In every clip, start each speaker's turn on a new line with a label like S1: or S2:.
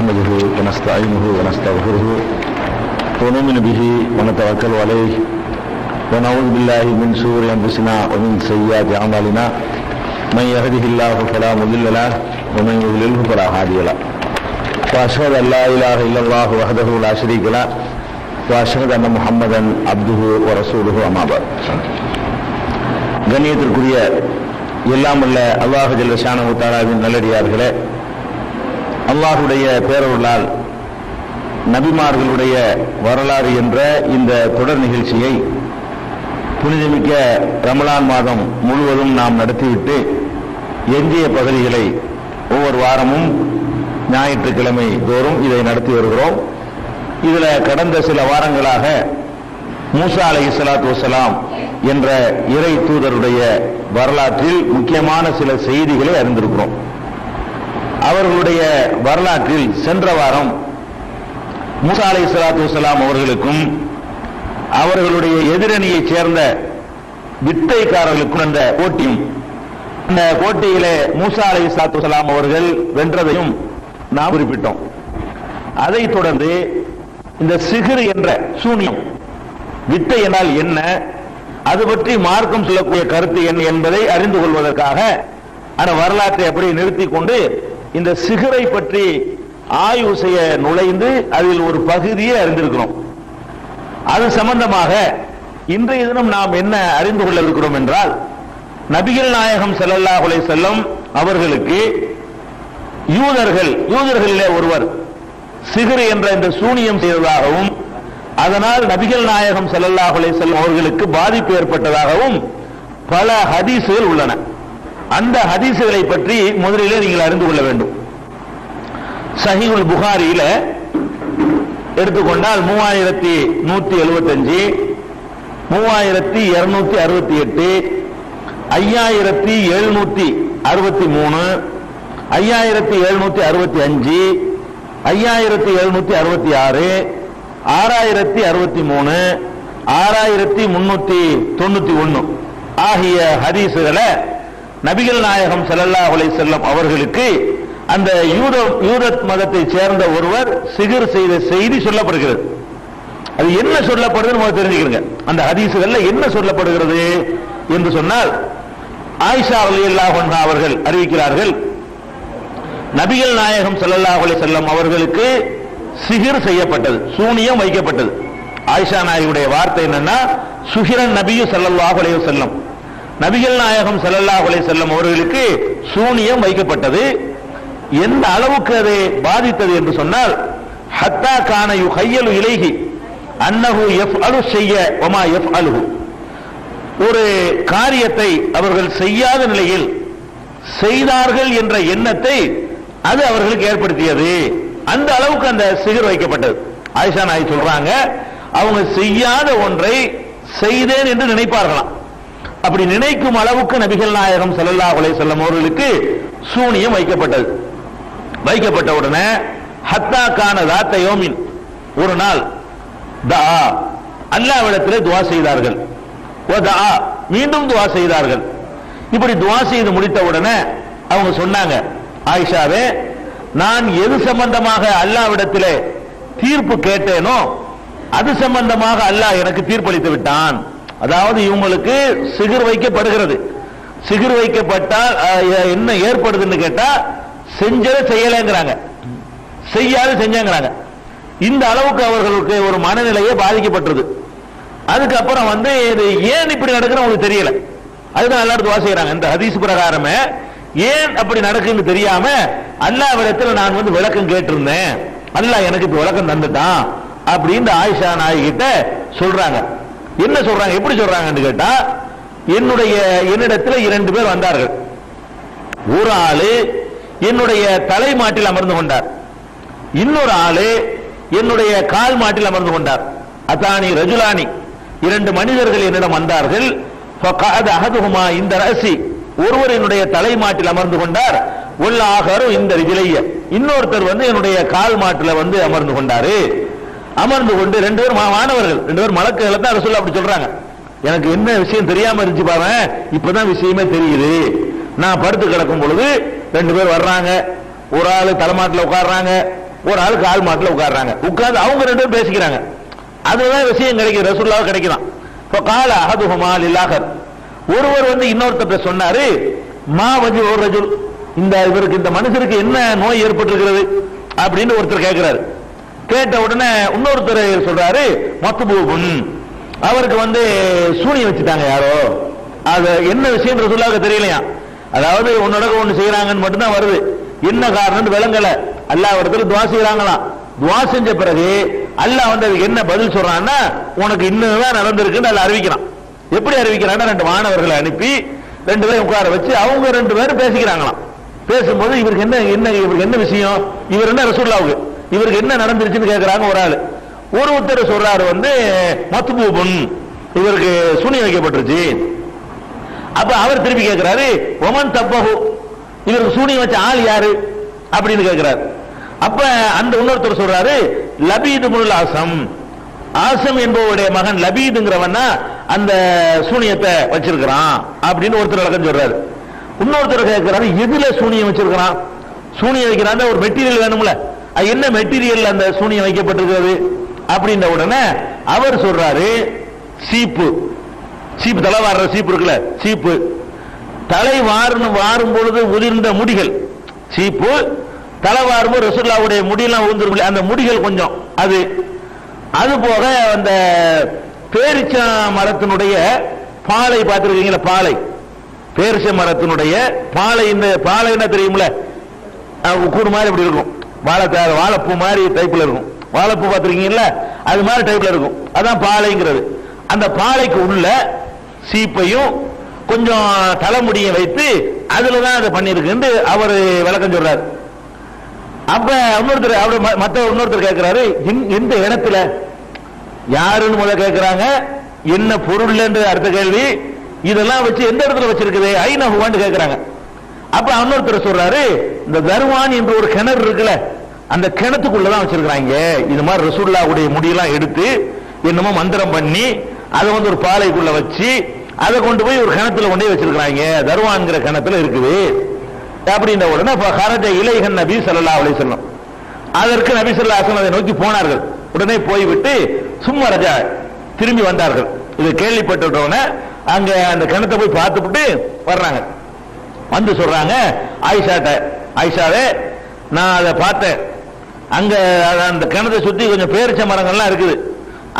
S1: نحمده ونستعينه ونستغفره ونؤمن به ونتوكل عليه ونعوذ بالله من شرور أنفسنا ومن سيئات أعمالنا من يهده الله فلا مضل له ومن يضلله فلا هادي له وأشهد أن لا إله إلا الله وحده لا شريك له وأشهد أن محمدا عبده ورسوله أما بعد. கண்ணியத்திற்குரிய எல்லாம் உள்ள அல்லாஹ் ஜல்ல ஷானஹு தஆலாவின் நல்லடியார்களே, அல்லாஹுடைய பேரருளால் நபிமார்களுடைய வரலாறு என்ற இந்த தொடர் நிகழ்ச்சியை புனிதமிக்க ரமலான் மாதம் முழுவதும் நாம் நடத்திவிட்டு எஞ்சிய பகுதிகளை ஒவ்வொரு வாரமும் ஞாயிற்றுக்கிழமை தோறும் இதை நடத்தி வருகிறோம். இதில் கடந்த சில வாரங்களாக மூசா அலைஹிஸ்ஸலாத்து வஸ்ஸலாம் என்ற இறை தூதருடைய வரலாற்றில் முக்கியமான சில செய்திகளை அறிந்திருக்கிறோம். அவர்களுடைய வரலாற்றில் சென்ற வாரம் மூசா அலைஹிஸ்ஸலாத்து வஸ்ஸலாம் அவர்களுக்கும் அவர்களுடைய எதிரணியைச் சேர்ந்த வித்தைக்காரர்களுக்கும் அந்த போட்டியும், அந்த போட்டியிலே மூசா அலைஹிஸ்ஸலாத்து வஸ்ஸலாம் அவர்கள் வென்றதையும் நாம் குறிப்பிட்டோம். அதைத் தொடர்ந்து இந்த சிஹ்ர் என்ற சூனியம், வித்தை என்றால் என்ன, அது பற்றி மார்க்கம் சொல்லக்கூடிய கருத்து என்ன என்பதை அறிந்து கொள்வதற்காக அந்த வரலாற்றை அப்படி நிறுத்தி கொண்டு இந்த சிஹ்ரை பற்றி ஆய்வு செய்ய நுழைந்து அதில் ஒரு பகுதியை அறிந்திருக்கிறோம். அது சம்பந்தமாக இன்றைய தினம் நாம் என்ன அறிந்து கொள்ள இருக்கிறோம் என்றால், நபிகள் நாயகம் ஸல்லல்லாஹு அலைஹி வஸல்லம் அவர்களுக்கு யூதர்களிலே ஒருவர் சிஹ்ர் என்ற இந்த சூனியம் செய்ததாகவும் அதனால் நபிகள் நாயகம் ஸல்லல்லாஹு அலைஹி வஸல்லம் அவர்களுக்கு பாதிப்பு ஏற்பட்டதாகவும் பல ஹதீசுகள் உள்ளன. அந்த ஹதீசுகளை பற்றி முதலிலே நீங்கள் அறிந்து கொள்ள வேண்டும். சஹீஹுல் புகாரியில எடுத்துக்கொண்டால் 3175, 3268, 5763, 5765, 5766, 6063, 6391 ஆகிய ஹதீசுகளை நபிகள் நாயகம் ஸல்லல்லாஹு அலைஹி வஸல்லம் அவர்களுக்கு அந்த யூத மதத்தை சேர்ந்த ஒருவர் சிஹ்ர் செய்த செய்தி சொல்லப்படுகிறது. அது என்ன சொல்லப்படுதுன்னு முதல்ல தெரிஞ்சுக்கிறீங்க. அந்த ஹதீசுகள்ல என்ன சொல்லப்படுகிறது என்று சொன்னால், ஆயிஷா ரலியல்லாஹு அன்ஹா அவர்கள் அறிவிக்கிறார்கள், நபிகள் நாயகம் ஸல்லல்லாஹு அலைஹி வஸல்லம் அவர்களுக்கு சிஹ்ர் செய்யப்பட்டது, சூனியம் வைக்கப்பட்டது. ஆயிஷா நாயகியுடைய வார்த்தை என்னன்னா, சுஹிரன் நபியு ஸல்லல்லாஹு அலைஹி வஸல்லம், நபிகள் நாயகம் ஸல்லல்லாஹு அலைஹி வஸல்லம் அவர்களுக்கு சூனியம் வைக்கப்பட்டது. எந்த அளவுக்கு அதை பாதித்தது என்று சொன்னால், ஹத்தா கான யுஹய்யலு இலைஹி அன்னஹு யஃஅலு ஷைய வமா யஃஅலுஹு, ஒரு காரியத்தை அவர்கள் செய்யாத நிலையில் செய்தார்கள் என்ற எண்ணத்தை அது அவர்களுக்கு ஏற்படுத்தியது. அந்த அளவுக்கு அந்த சிஹ்ர் வைக்கப்பட்டது. ஆயிஷா நாயகி சொல்றாங்க, அவங்க செய்யாத ஒன்றை செய்தேன் என்று நினைப்பார்களாம். அப்படி நினைக்கும் அளவுக்கு நபிகள் நாயகம் ஸல்லல்லாஹு அலைஹி வஸல்லம் அவர்களுக்கு சூனியம் வைக்கப்பட்டது. வைக்கப்பட்ட உடனே ஹத்தா கான தாத்த யோமின், ஒரு நாள் அல்லாஹ்விடத்திலே துஆ செய்தார்கள். மீண்டும் துஆ செய்தார்கள். இப்படி துஆ செய்து முடித்த உடனே அவங்க சொன்னாங்க, ஆயிஷாவே, நான் எது சம்பந்தமாக அல்லாஹ்விடத்திலே தீர்ப்பு கேட்டேனோ அது சம்பந்தமாக அல்லாஹ் எனக்கு தீர்ப்பளித்து விட்டான். அதாவது இவங்களுக்கு சிஹ்ர் வைக்கப்படுகிறது. சிஹ்ர் வைக்கப்பட்டால் என்ன ஏற்படுதுன்னு கேட்டா, செஞ்சதை செய்யலைங்கிறாங்க, செய்யாத செஞ்சாங்கிறாங்க. இந்த அளவுக்கு அவர்களுக்கு ஒரு மனநிலையே பாதிக்கப்பட்டது. அதுக்கப்புறம் இது ஏன் இப்படி நடக்குன்னு அவங்களுக்கு தெரியல. அதுதான் எல்லாரும் துஆ செய்யறாங்க. இந்த ஹதீஸ் பிரகாரமே ஏன் அப்படி நடக்குன்னு தெரியாம அல்லாஹ்விடத்தில் நான் விளக்கம் கேட்டிருந்தேன், அல்லாஹ் எனக்கு இப்ப விளக்கம் தந்துட்டான் அப்படின்னு ஆயிஷா நாயகி கிட்ட சொல்றாங்க. என்ன சொல்றாங்க, எப்படி சொல்றாங்கன்னு கேட்டா, என்னிடத்தில் 2 பேர் வந்தார்கள். ஒரு ஆளு என்னுடைய தலை மாட்டில் அமர்ந்து கொண்டார், இன்னொரு ஆளு என்னுடைய கால் மாட்டில் அமர்ந்து கொண்டார். அதானி ரஜுலானி, 2 மனிதர்கள் என்னிடம் வந்தார்கள். ஃபகஅத அஹதுஹுமா இந்த ரஸி, ஒருவர் என்னுடைய தலை மாட்டில் அமர்ந்து கொண்டார். வல்லாஹரு இந்த ரிஜ்லைய, இன்னொருத்தர் என்னுடைய கால் மாட்டில் அமர்ந்து கொண்டாரு. அமர்ந்து கொண்டு 2 பேர் மாணவர்கள், 2 பேர் மலக்குகளை தான் ரசூல் அப்படி சொல்றாங்க. எனக்கு என்ன விஷயம் தெரியாம இருந்துச்சு பாருங்க, இப்பதான் விஷயமே தெரியுது. நான் படுத்து கிடக்கும் பொழுது 2 பேர் வர்றாங்க, ஒரு ஆளு தலைமாட்டில் உட்கார்றாங்க, ஒரு ஆள் கால் மாட்டில் உட்கார்றாங்க, உட்கார்ந்து அவங்க ரெண்டு பேரும் பேசிக்கிறாங்க. அதுதான் விஷயம் கிடைக்கும், ரசூலுல்லாஹ் கிடைக்கலாம். இப்போ கால அஹதுஹுமா லில்லாஹர், ஒருவர் வந்து இன்னொருத்தர் சொன்னாரு, மா வஜி ஒரு ரஜுல், இவருக்கு இந்த மனுஷருக்கு என்ன நோய் ஏற்பட்டிருக்கிறது அப்படின்னு ஒருத்தர் கேட்கிறாரு. கேட்ட உடனே இன்னொருத்தர் சொல்றாரு, மத்பூபுன், அவருக்கு வந்து சூனியம் வச்சுட்டாங்க யாரோ. அது என்ன விஷயம் ரசூலுல்லாஹ்வுக்கு தெரியலையா. அதாவது உன்னோட ஒண்ணு செய்யறாங்கன்னு மட்டும்தான் வருது, என்ன காரணம் விளங்கல. அல்லாஹ் இடத்துல துவா செய்யறாங்களாம். துவா செஞ்ச பிறகு அல்லாஹ் வந்து அதுக்கு என்ன பதில் சொல்றான்னா, உனக்கு இன்னும் நடந்திருக்குன்னு அல்ல அறிவிக்கிறான். எப்படி அறிவிக்கிறான்னா, ரெண்டு மாணவர்களை அனுப்பி ரெண்டு பேரும் உட்கார வச்சு அவங்க ரெண்டு பேரும் பேசிக்கிறாங்களாம். பேசும்போது இவருக்கு இவருக்கு என்ன விஷயம், இவர் என்ன ரசூலுல்லாஹ்வுக்கு இவருக்கு என்ன நடந்துருச்சுன்னு கேட்கிறாங்க. ஒரு ஆள் ஒருத்தர் சொல்றாரு வந்து மத்பூபுன், இவருக்கு சூனியம் வைக்கப்பட்டுருச்சு. அப்ப அவர் திருப்பி கேட்கிறாரு, ஒமன் தப்பஹு, இவருக்கு சூனியம் வச்ச ஆள் யாரு அப்படின்னு கேட்கிறார். அப்ப அந்த இன்னொருத்தர் சொல்றாரு, லபீத் இப்னுல் ஆசம், ஆசம் என்பவருடைய மகன் லபீதுங்கிறவன்னா அந்த சூனியத்தை வச்சிருக்கிறான் அப்படின்னு ஒருத்தர் விளக்கம் சொல்றாரு. இன்னொருத்தர் கேட்கிறாரு, எதுல சூனியம் வச்சிருக்கிறான், சூனியம் வைக்கிறான் ஒரு மெட்டீரியல் வேணும்ல, அது என்ன மெட்டீரியல் அந்த சூனியம் வைக்கப்பட்டிருக்கிறது அப்படின்ற உடனே அவர் சொல்றாரு, சீப்பு, சீப்பு தலை வாடுற சீப்பு இருக்குல்ல, சீப்பு தலை வாரும் பொழுது உதிர்ந்த முடிகள், சீப்பு தலை வாரும்போது ரசூலுல்லாஹ்வுடைய முடியெல்லாம் உதிர்ந்து அந்த முடிகள் கொஞ்சம், அது போக அந்த பேரிச்ச மரத்தினுடைய பாலை பார்த்திருக்கீங்களா, பாலை, பேரிச்ச மரத்தினுடைய பாலை, இந்த பாலை என்ன தெரியுமில்ல, கூடு மாதிரி இப்படி இருக்கும், வாழைப்பூ மாதிரி டைப்ல இருக்கும், வாழைப்பூ பார்த்திருக்கீங்களா, அது மாதிரி டைப்ல இருக்கும், அதான் பாலைங்கிறது. அந்த பாலைக்கு உள்ள சீப்பையும் கொஞ்சம் தலைமுடியை வைத்து அதுலதான் அதை பண்ணிருக்கு அவர் விளக்கம் சொல்றாரு. அப்ப இன்னொருத்தர் கேட்கிறாரு, எந்த இடத்துல யாருன்னு முதல்ல கேட்கிறாங்க, என்ன பொருள் என்று அடுத்த கேள்வி, இதெல்லாம் வச்சு எந்த இடத்துல வச்சிருக்குது ஐநகுவான்னு கேட்கிறாங்க. அப்ப இன்னொருத்தர் சொல்றாரு, இந்த தர்வான் என்ற ஒரு கிணறு இருக்குல்ல, அந்த கிணத்துக்குள்ளதான் வச்சிருக்கிறாங்க. இது மாதிரி ரசூலுல்லாஹ்வுடைய முடியெல்லாம் எடுத்து என்னமோ மந்திரம் பண்ணி அதை வந்து ஒரு பாலைக்குள்ள வச்சு அதை கொண்டு போய் ஒரு கிணத்துல கொண்டே வச்சிருக்கிறாங்க, தர்வான்கிற கிணத்துல இருக்குது அப்படின்ற உடனே ஹரஜ இலைஹன் நபி ஸல்லல்லாஹு அலைஹி வஸல்லம், அதற்கு நபி ஸல்லல்லாஹு அலைஹி வஸல்லம் அதை நோக்கி போனார்கள். உடனே போய்விட்டு சும்மா ரஜா திரும்பி வந்தார்கள். இது கேள்விப்பட்டவுடனே அங்க அந்த கிணத்தை போய் பார்த்துவிட்டு வர்றாங்க. வந்து சொல்றாங்க ஆயிஷாட்ட, ஆயிஷாவே நான் அதை பார்த்தேன், அங்க அந்த கிணத்தை சுத்தி கொஞ்சம் பேரிச்ச மரங்கள்லாம் இருக்குது,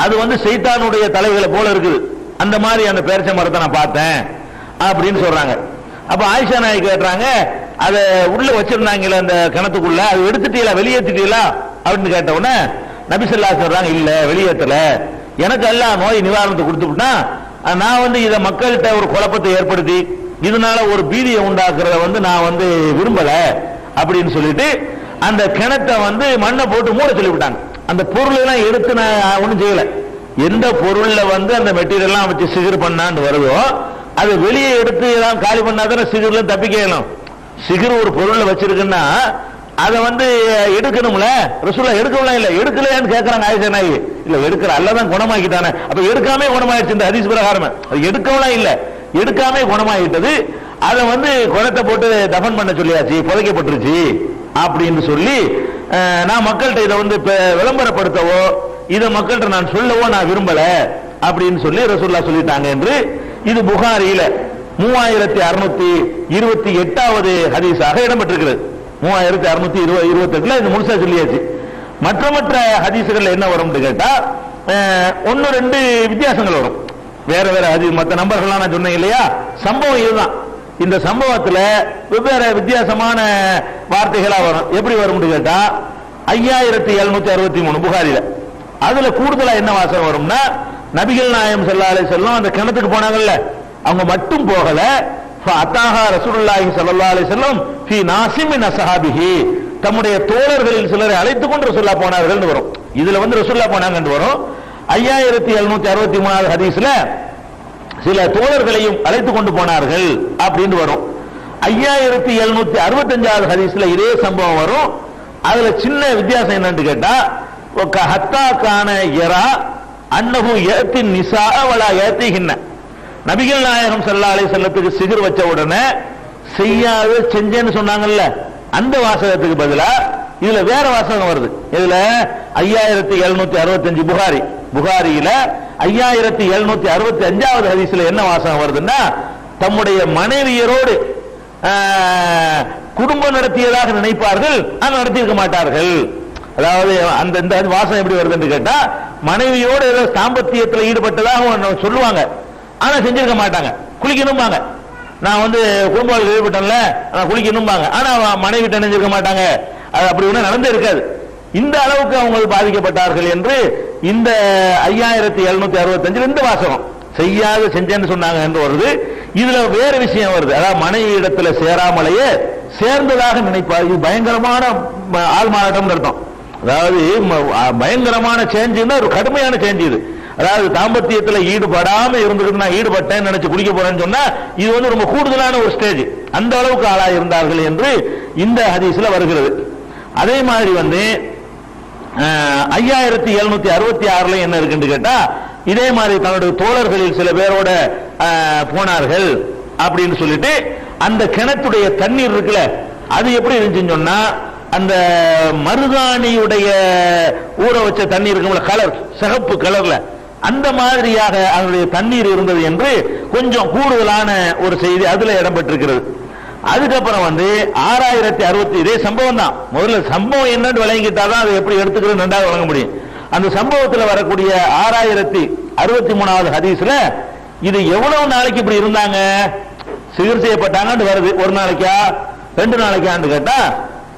S1: அது வந்து சைத்தானுடைய தலைகளை போல இருக்குது, அந்த மாதிரி அந்த பேரிச்ச மரத்தை நான் பார்த்தேன் அப்படின்னு சொல்றாங்க. அப்ப ஆயிஷா நாயகி கேட்றாங்க, அதை உள்ள வச்சிருந்தாங்களே அந்த கிணத்துக்குள்ள, அது எடுத்துட்டீங்களா, வெளியேற்றிட்டீங்களா அப்படின்னு கேட்ட உடனே நபி ஸல்லல்லாஹு அலைஹி சொல்றாங்க, இல்ல வெளியேற்றல, எனக்கு எல்லாம் நோய் நிவாரணத்தை கொடுத்துட்டா நான் வந்து இதை மக்கள்கிட்ட ஒரு குழப்பத்தை ஏற்படுத்தி இதனால ஒரு பீதியை உண்டாக்குறத வந்து நான் வந்து விரும்பல அப்படின்னு சொல்லிட்டு அந்த கிணத்தை வந்து மண்ணை போட்டு மூட சொல்லிவிட்டாங்க. அந்த பொருள் எல்லாம் எடுத்து நான் ஒண்ணும் செய்யல, எந்த பொருள்ல வந்து அந்த மெட்டீரியல் எல்லாம் வச்சு சிகிர் பண்ணான்னு வருதோ அதை வெளியே எடுத்து எல்லாம் காலி பண்ணாதானே சிகிர்ல தப்பிக்கலாம். சிகிர் ஒரு பொருள்ல வச்சிருக்குன்னா அதை வந்து எடுக்கணும்ல, ரசூலுல்லாஹ் எடுக்கலாம், இல்ல எடுக்கலையான்னு கேட்கறாங்க ஆயிஷா நாயகி. இல்ல எடுக்கிற அல்லதான் குணமாக்கிட்டானே, அப்ப எடுக்காம குணமாயிடுச்சு இந்த ஹதீஸ் பிரகாரம். அது எடுக்கலாம் இல்ல, எடுக்காம குணமாகிட்டது, அதை வந்து குணத்தை போட்டு தஃபன் பண்ண சொல்லியாச்சு, புதைக்கப்பட்டுருச்சு அப்படின்னு சொல்லி நான் மக்கள்கிட்ட இதை வந்து விளம்பரப்படுத்தவோ இதை மக்கள்கிட்ட நான் சொல்லவோ நான் விரும்பல அப்படின்னு சொல்லி ரசூலுல்லாஹ் சொல்லிட்டாங்க என்று இது புகாரியில 3628வது ஹதீஸாக இடம்பெற்றிருக்கிறது. 3628 இது முழுசா சொல்லியாச்சு. மற்ற ஹதீசுகள் என்ன வரும் கேட்டா ஒன்னு ரெண்டு வித்தியாசங்கள் வரும், வேற வேற ஹதீஸ் மற்ற நம்பர்கள்லாம் நான் சொன்னேன் இல்லையா, சம்பவம் இதுதான். இந்த சம்பவத்துல வெவ்வேறு வித்தியாசமான வார்த்தைகளா வரும். எப்படி வரும் கேட்டா 5763 புகாரில, அதுல கூடுதலா என்ன வாசகம் வரும்னா, நபிகள் நாயகம் ஸல்லல்லாஹு அலைஹி வஸல்லம் அந்த கிணத்துக்கு போனாங்கல்ல, அவங்க மட்டும் போகல, ஃபஅதாஹா ரசூலுல்லாஹி ஸல்லல்லாஹு அலைஹி வஸல்லம் ஃபீ நாஸிம் மின் அஸ்ஹாபிஹி, தம்முடைய தோழர்களில் சிலரை அழைத்துக் கொண்டு ரசூலுல்லாஹ் போனார்கள் வரும். இதுல வந்து ரசூலுல்லாஹ் போனாங்க வரும். 5763வது ஹதீஸ்ல சில தோழர்களையும் அழைத்துக் கொண்டு போனார்கள் அப்படின்னு வரும். 5765வது ஹதீஸ்ல இதே சம்பவம் வரும். அதுல சின்ன வித்தியாசம் என்னன்னு கேட்டா, ஹத்தா கான யரா அன்னஹு யஅதி நிஸா வலா யஅதிஹின்ன, நபிகள் நாயகம் ஸல்லல்லாஹு அலைஹி வஸல்லத்துக்கு சிகிர் வச்ச உடனே செய்யாத செஞ்சேன்னு சொன்னாங்கல்ல, அந்த வாசகத்துக்கு பதிலா இதுல வேற வாசகம் வருது. இதுல 5765 புகாரியில 5765வது ஹதீஸ்ல என்ன வாசகம் வருதுன்னா, தம்முடைய மனைவியரோடு குடும்பம் நடத்தியதாக நினைப்பார்கள், ஆனால் நடத்தியிருக்க மாட்டார்கள். அதாவது அந்த இந்த வாசகம் எப்படி வருதுன்னு கேட்டா, மனைவியோடு ஏதோ சாம்பத்தியத்தில் ஈடுபட்டதாக சொல்லுவாங்க, ஆனா செஞ்சிருக்க மாட்டாங்க. குளிக்கணும்பாங்க, நான் குடும்பத்தில் ஈடுபட்டேன்ல நான் குளிக்கணும்பாங்க, ஆனா மனைவி நினைஞ்சிருக்க மாட்டாங்க. அது அப்படி ஒண்ணு நடந்தே இருக்காது. இந்த அளவுக்கு அவங்க பாதிக்கப்பட்டார்கள் என்று இந்த 5765 இந்த வாசகம் செய்யாது செஞ்சேன்னு சொன்னாங்க என்று வருது. இதுல வேற விஷயம் வருது, அதாவது மனைவி இடத்துல சேராமலேயே சேர்ந்ததாக நினைப்பார். இது பயங்கரமான ஆள் மாறாட்டம் நடத்தும். அதாவது பயங்கரமான சேஞ்சுன்னா ஒரு கடுமையான சேஞ்ச் இது. அதாவது தாம்பத்தியத்தில் ஈடுபடாம இருந்துட்டு நான் ஈடுபட்டேன் நினைச்சு குடிக்க போறேன்னு சொன்னா இது ரொம்ப கூடுதலான ஒரு ஸ்டேஜ். அந்த அளவுக்கு ஆளா இருந்தார்கள் என்று இந்த ஹதீஸ்ல வருகிறது. அதே மாதிரி 5766 என்ன இருக்குன்னு கேட்டா, இதே மாதிரி தன்னுடைய தோழர்களில் சில பேரோட போனார்கள் அப்படின்னு சொல்லிட்டு, அந்த கிணத்துடைய தண்ணீர் இருக்குல்ல, அது எப்படி இருந்துச்சுன்னு சொன்னா, அந்த மருதாணியுடைய ஊற வச்ச தண்ணீர் இருக்கும்ல, கலர் சிகப்பு கலர்ல, அந்த மாதிரியாக அதனுடைய தண்ணீர் இருந்தது என்று கொஞ்சம் கூடுதலான ஒரு செய்தி அதுல இடம்பெற்றிருக்கிறது. அதுக்கப்புறம் 6060 இதே சம்பவம் தான். முதல்ல சம்பவம் என்னன்னு விளங்கிட்டாதான் அதை எப்படி எடுத்துக்கிறது ரெண்டாவது வழங்க முடியும். அந்த சம்பவத்தில் வரக்கூடிய 6063வது ஹதீஸ்ல இது எவ்வளவு நாளைக்கு இப்படி இருந்தாங்க, சிகிச்சை செய்யப்பட்டாங்கன்னு வருது. ஒரு நாளைக்கா 2 நாளைக்கான்னு கேட்டா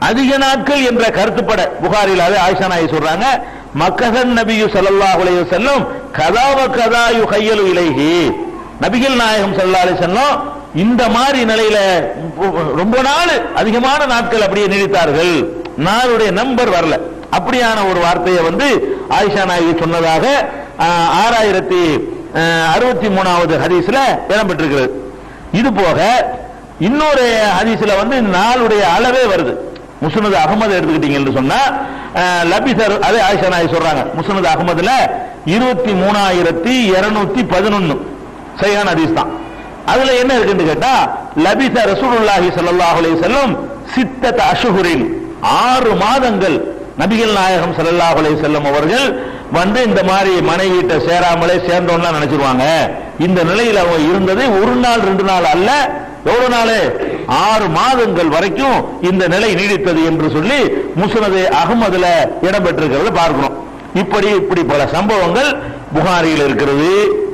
S1: அதிக நாட்கள் என்ற கருத்துப்பட புகாரில் அது ஆயிஷா நாயகி சொல்றாங்க, மக்கதன் நபியு ஸல்லல்லாஹு அலைஹி வஸல்லம் கதாவ கதா யுஹய்யலு இலைஹி, நபிகள் நாயகம் ஸல்லல்லாஹு அலைஹி வஸல்லம் இந்த மாதிரி நிலையில ரொம்ப நாள் அதிகமான நாட்கள் அப்படியே நீடித்தார்கள், நாளுடைய நம்பர் வரல. அப்படியான ஒரு வார்த்தையை ஆயிஷா நாயகி சொன்னதாக 6063வது ஹதீஸ்ல இடம்பெற்றிருக்கிறது. இது போக இன்னொரு ஹதீஸ்ல நாளுடைய அளவே வருது. முஸ்னத் அஹ்மது எடுத்துக்கிட்டீங்கன்னு சொன்னா லபிசர், அதே ஆயிஷா நாயகி சொல்றாங்க, முஸ்னத் அஹ்மதுல 23211 சஹீஹான ஹதீஸ் தான். அதுல என்ன இருக்குன்னு கேட்டா, லபிச ரசூலுல்லாஹி ஸல்லல்லாஹு அலைஹி வஸல்லம் 6 அஷ்ஹுரின் 6 மாதங்கள் நபிகள் நாயகம் ஸல்லல்லாஹு அலைஹி வஸல்லம் அவர்கள் இந்த மாதிரி மனைவிட்ட சேராமலே சேர்ந்தோம்னா நினைச்சிருவாங்க. இந்த நிலையில் அவங்க இருந்தது ஒரு நாள் 2 நாள் அல்ல, எவ்வளவு நாள், 6 மாதங்கள் வரைக்கும் இந்த நிலை நீடித்தது என்று சொல்லி முஸ்னத் அஹ்மதுல இடம்பெற்றிருக்கிறது பார்க்கிறோம். இப்படி பல சம்பவங்கள் புகாரியில் இருக்கிறது.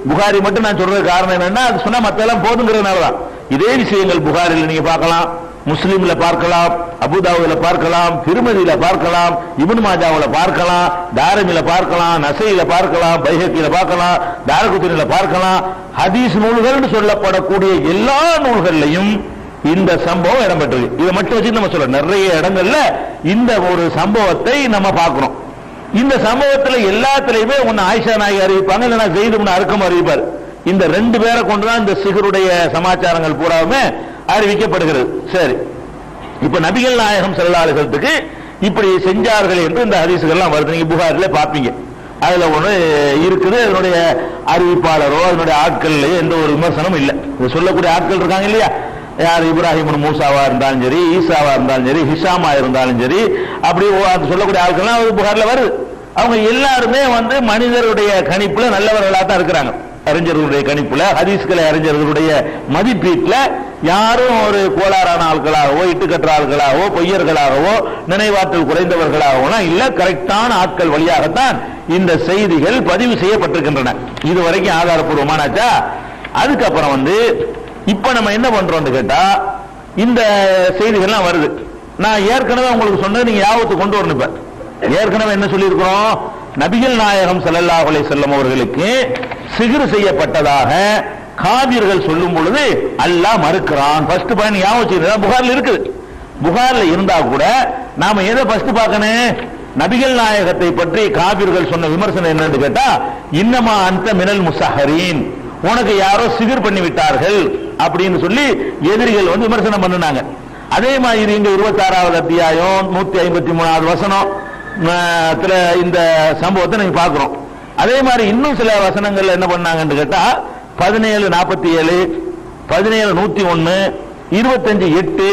S1: புகாரி மட்டும் நான் சொல்றது காரணம் என்னன்னா, அது சொன்னா மத்த எல்லாம் போதுங்கிறதுனாலதான். இதே விஷயங்கள் புகாரில் நீங்க பார்க்கலாம், முஸ்லிம்ல பார்க்கலாம், அபூதாவுல பார்க்கலாம், திருமதியில பார்க்கலாம், இப்னு மாஜாவுல பார்க்கலாம், தாரிமில பார்க்கலாம், நசையில பார்க்கலாம், பைஹக்கில பார்க்கலாம், தாரகுத்னில பார்க்கலாம். ஹதீஸ் நூல்கள் சொல்லப்படக்கூடிய எல்லா நூல்கள்லையும் இந்த சம்பவம் இடம்பெற்றது. இதை மட்டும் வச்சு நம்ம சொல்ல நிறைய இடங்கள்ல இந்த ஒரு சம்பவத்தை நம்ம பார்க்கிறோம். இந்த சம்பவத்தில் எல்லாத்திலையுமே ஒன்னு ஆயிஷா நாயகி அறிவிப்பாங்க, இல்லைன்னா ஸெய்த் இப்னு அர்கம் அறிவிப்பார். இந்த 2 பேரை கொண்டுதான் இந்த சிஹருடைய சமாச்சாரங்கள் பூராவுமே அறிவிக்கப்படுகிறது. சரி, இப்ப நபிகள் நாயகம் ஸல்லல்லாஹு அலைஹி வஸல்லத்துக்கு இப்படி செஞ்சார்கள் என்று இந்த ஹதீஸ்கள்லாம் வருது. நீங்க புகாரிலே பார்ப்பீங்க. அதுல ஒண்ணு இருக்குது, அதனுடைய அறிவிப்பாளரோ அதனுடைய ஆட்கள்லயோ எந்த ஒரு விமர்சனம் இல்லை. சொல்லக்கூடிய ஆட்கள் இருக்காங்க இல்லையா, யார் இப்ராஹிம் மூசாவா இருந்தாலும் சரி, ஈசாவா இருந்தாலும் சரி, ஹிஷாமா இருந்தாலும் சரி, அப்படி சொல்லக்கூடிய ஆட்கள்லாம் புகார்ல வருது. அவங்க எல்லாருமே மனிதருடைய கணிப்புல நல்லவர்களாக தான் இருக்கிறாங்க. அறிஞர்களுடைய கணிப்புல, ஹதீஸ்களை அறிஞர்களுடைய மதிப்பீட்டுல யாரும் ஒரு கோளாறான ஆட்களாகவோ, இட்டுக்கற்ற ஆட்களாகவோ, பொய்யர்களாகவோ, நினைவாற்றல் குறைந்தவர்களாகவோ இல்ல, கரெக்டான ஆட்கள் வழியாகத்தான் இந்த செய்திகள் பதிவு செய்யப்பட்டிருக்கின்றன. இது வரைக்கும் ஆதாரப்பூர்வமானாச்சா. அதுக்கப்புறம் இப்ப நம்ம என்ன பண்றோம் கேட்டா, இந்த செய்திகள்லாம் வருது. நான் ஏற்கனவே உங்களுக்கு சொன்னது நீங்க ஞாபகத்துக்கு கொண்டு வரணும். இப்ப ஏற்கனவே என்ன சொல்லி இருக்கிறோம், நபிகள் நாயகம் ஸல்லல்லாஹு அலைஹி வஸல்லம் அவர்களுக்கு சிஹ்ர் செய்யப்பட்டதாக காபிர்கள் சொல்லும் பொழுது அல்லாஹ் மறுக்கிறான். ஃபர்ஸ்ட் பாயிண்ட் ஞாபகம் வச்சுக்கிறதா, புகார்ல இருக்குது. புகார்ல இருந்தா கூட நாம எதை ஃபர்ஸ்ட் பார்க்கணும், நபிகள் நாயகத்தை பற்றி காபிர்கள் சொன்ன விமர்சனம் என்னன்னு கேட்டா, இன்னமா அந்த மினல் முஸஹரீன், உனக்கு யாரோ சிஹ்ர் பண்ணி விட்டார்கள் அப்படின்னு சொல்லி எதிரிகள் விமர்சனம் பண்ணினாங்க. அதே மாதிரி இங்க 26வது அத்தியாயம் 153வது வசனம் இந்த சம்பவத்தை நீங்க பார்க்கிறோம். அதே மாதிரி இன்னும் சில வசனங்கள் என்ன பண்ணாங்கன்னு கேட்டா, 17:47, 17:101, 25:8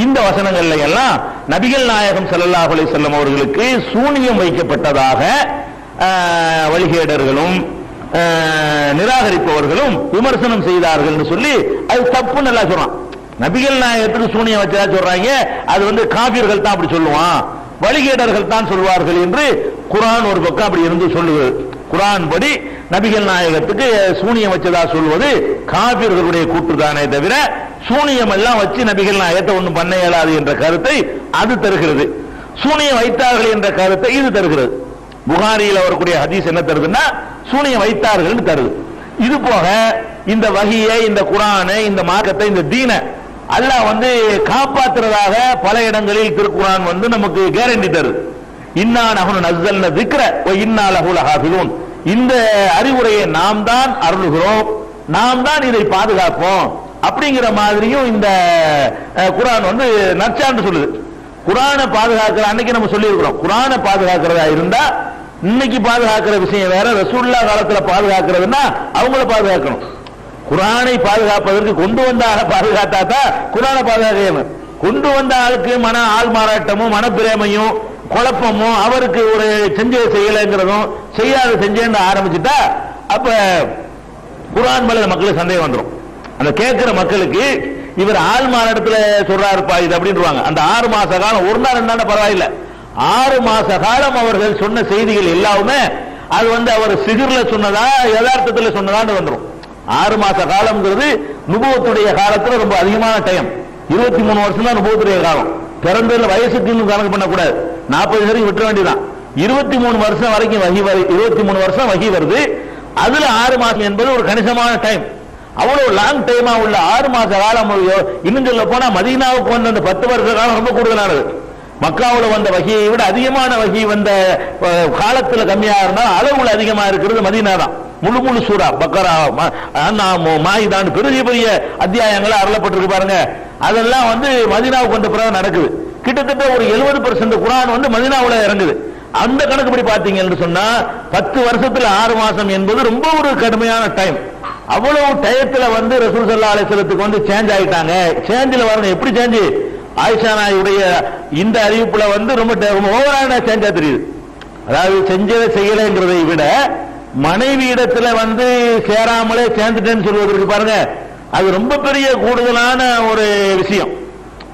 S1: இந்த வசனங்கள்ல எல்லாம் நபிகள் நாயகம் ஸல்லல்லாஹு அலைஹி வஸல்லம் அவர்களுக்கு சூனியம் வைக்கப்பட்டதாக வழிகேடர்களும் நிராகரிப்பவர்களும் விமர்சனம் செய்தார்கள் சொல்லி அது தப்புன்னு எல்லாம் சொல்றான். நபிகள் நாயகத்துக்கு சூனியம் வச்சதா சொல்றாங்க, அது வந்து காபிர்கள் தான் அப்படி சொல்லுவான், வழிகேடர்கள் தான் சொல்வார்கள் என்று குர்ஆன் ஒரு பக்கம் அப்படி இருந்து சொல்லுவது. குர்ஆன் படி நபிகள் நாயகத்துக்கு சூனியம் வச்சதா சொல்வது காபிர்களுடைய கூற்றுதானே தவிர சூனியம் எல்லாம் வச்சு நபிகள் நாயகத்தை ஒன்றும் பண்ண இயலாது என்ற கருத்தை அது தருகிறது. சூனியம் வைத்தார்கள் என்ற கருத்தை இது தருகிறது. புகாரியில் வரக்கூடிய ஹதீஸ் என்ன தருதுன்னா சூனியம் வைத்தார்கள் தருது. இது போக இந்த வஹியை, இந்த குர்ஆனை, இந்த மார்க்கத்தை, இந்த தீனை அல்லாஹ் வந்து காப்பாற்றுறதாக பல இடங்களில் திருக்குர்ஆன் வந்து நமக்கு கேரண்டி தருது. இன்னா நஹ்னு நஸ்ஸல்னா ذிக்ர வ இன்னா லஹு லஹாஃபிலூன். இந்த அறிவுரையை நாம் தான் அருளுகிறோம், நாம் தான் இதை பாதுகாப்போம் அப்படிங்கிற மாதிரியும் இந்த குர்ஆன் வந்து நற்சான்று சொல்லுது. குர்ஆனை பாதுகாக்கிற அன்னைக்கு நம்ம சொல்லி இருக்கிறோம், குர்ஆனை பாதுகாக்கிறதா இருந்தா இன்னைக்கு பாதுகாக்கிற விஷயம் வேற, ரசூலுல்லாஹ் காலத்துல பாதுகாக்கிறதுன்னா அவங்கள பாதுகாக்கணும். குர்ஆனை பாதுகாப்பதற்கு கொண்டு வந்த ஆளை பாதுகாத்தா தான் குர்ஆனை பாதுகாக்கணும். கொண்டு வந்த ஆளுக்கு மன ஆள் மாறாட்டமும் மனப்பிரேமையும் குழப்பமும் அவருக்கு ஒரு செஞ்ச செய்யலைங்கிறதும் செய்யாத செஞ்சேன்னு ஆரம்பிச்சுட்டா அப்ப குர்ஆன் மேல மக்களுக்கு சந்தேகம் வந்துடும். அந்த கேட்கிற மக்களுக்கு இவர் ஆள் மாறாட்டத்துல சொல்றாருப்பா இது அப்படின்றாங்க. அந்த 6 மாச காலம் ஒரு நாள் 2 நாள் பரவாயில்லை, 6 மாச காலம் அவர்கள் சொன்ன செய்திகள் எல்லாமே அது வந்து அவர் சிகிர்ல சொன்னதா யதார்த்தத்துல சொன்னதான்னு வந்துடும். 6 மாச காலம்ங்கிறது நுபுவத்துடைய காலத்துல ரொம்ப அதிகமான டைம். 23 வருஷம் தான் நுபுவத்துடைய காலம். பிறந்ததுல வயசுக்கு இன்னும் கணக்கு பண்ணக்கூடாது, 40 வரைக்கும் விட்டுற வேண்டியதான். 23 வருஷம் வரைக்கும் வகி 23 வருஷம் வகி வருது. அதுல 6 மாசம் என்பது ஒரு கணிசமான டைம். அவ்வளவு லாங் டைமா உள்ள 6 மாச காலம், இன்னும் சொல்ல போனா மதீனாவுக்கு வந்த அந்த 10 வருஷ காலம் ரொம்ப கூடுதலானது. மக்காவுல வந்த வகையை விட அதிகமான வகை வந்த காலத்துல கம்மியா இருந்தா அளவுல அதிகமா இருக்கிறது மதீனா தான். முழு முழு சூரா பக்கரா, மாயிதான் பெரிய பெரிய அத்தியாயங்களா அருளப்பட்டிருக்கு பாருங்க. அதெல்லாம் வந்து மதீனாவுக்கு வந்த பிறகு நடக்குது. கிட்டத்தட்ட ஒரு 70% குர்ஆன் வந்து மதீனாவுல இறங்குது. அந்த கணக்குப்படி பாத்தீங்கன்னு சொன்னா 10 வருஷத்துல 6 மாசம் என்பது ரொம்ப ஒரு கடுமையான டைம். அவ்வளவு டயத்துல வந்து ரசூல் ஸல்லல்லாஹு அலைஹி வஸல்லத்துக்கு வந்து சேஞ்ச் ஆயிட்டாங்க. சேஞ்சில் வரணும் எப்படி சேஞ்ச்? ஆயிஷா நாயுடைய இந்த அறிவிப்புல வந்து ரொம்ப ஓவரான சேஞ்சா தெரியுது. அதாவது செஞ்சதை செய்யலைங்கிறதை விட மனைவி இடத்துல வந்து சேராமலே சேர்ந்துட்டேன்னு சொல்வதற்கு பாருங்க, அது ரொம்ப பெரிய கூடுதலான ஒரு விஷயம்.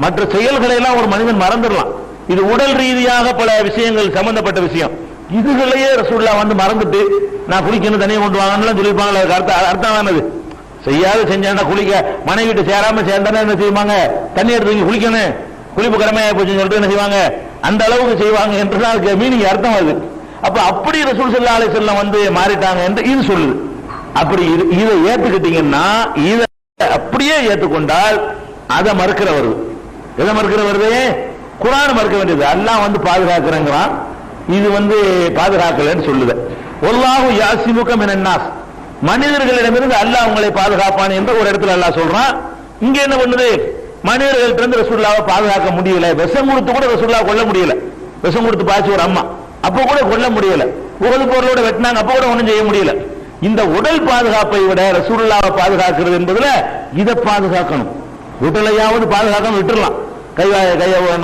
S1: மற்ற செயல்களை எல்லாம் ஒரு மனிதன் மறந்துடலாம். இது உடல் ரீதியாக பல விஷயங்கள் சம்பந்தப்பட்ட விஷயம். இதுகளையே ரசூலுல்லாஹ் வந்து மறந்துட்டு நான் குளிக்கணும் தனியாக கொண்டு வாங்கன்னு சொல்லியிருப்பாங்களே, அர்த்தமானது செய்யாது செஞ்சா குளிக்க மனைவி வீட்டு சேராம சேர்ந்தா என்ன செய்வாங்க? தண்ணி எடுத்து குளிக்கணும், குளிப்பு கடமையா போச்சுன்னு சொல்லிட்டு என்ன செய்வாங்க? அந்த அளவுக்கு செய்வாங்க என்றுதான் அதுக்கு மீனிங் அர்த்தம் ஆகுது. அப்ப அப்படி ரசூல் ஸல்லல்லாஹு அலைஹி வஸல்லம் வந்து மாறிட்டாங்க என்று இது சொல்லுது. அப்படி இதை ஏத்துக்கிட்டீங்கன்னா, இதை அப்படியே ஏற்றுக்கொண்டால் அதை மறுக்கிற வருது. எதை மறுக்கிற வருது? குர்ஆன் மறுக்க வேண்டியது. அல்லாஹ் வந்து பாதுகாக்கிறேங்கிறான், இது வந்து பாதுகாக்கலன்னு சொல்லுது. வல்லாஹு யாசிமுக மினன் நாஸ், மனிதர்களிடமிருந்து அல்லாஹ் உங்களை பாதுகாப்பான் என்று ஒரு இடத்துல அல்லாஹ் சொல்றான். இங்க என்ன பண்ணுது? மனிதர்கள்ட்ட இருந்து ரசூலுல்லாஹ்வை பாதுகாக்க முடியல. விஷம் கொடுத்து கூட ரசூலுல்லாஹ் கொல்ல முடியல. விஷம் கொடுத்து பாய்ச்சி ஒரு அம்மா, அப்ப கூட கொல்ல முடியல. உகது பொருளோட வெட்டினாங்க, அப்ப கூட ஒண்ணும் செய்ய முடியல. இந்த உடல் பாதுகாப்பை விட ரசூலுல்லாஹ்வை பாதுகாக்கிறது என்பதுல இதை பாதுகாக்கணும். உடலையாவது பாதுகாக்காம விட்டுறலாம், கையை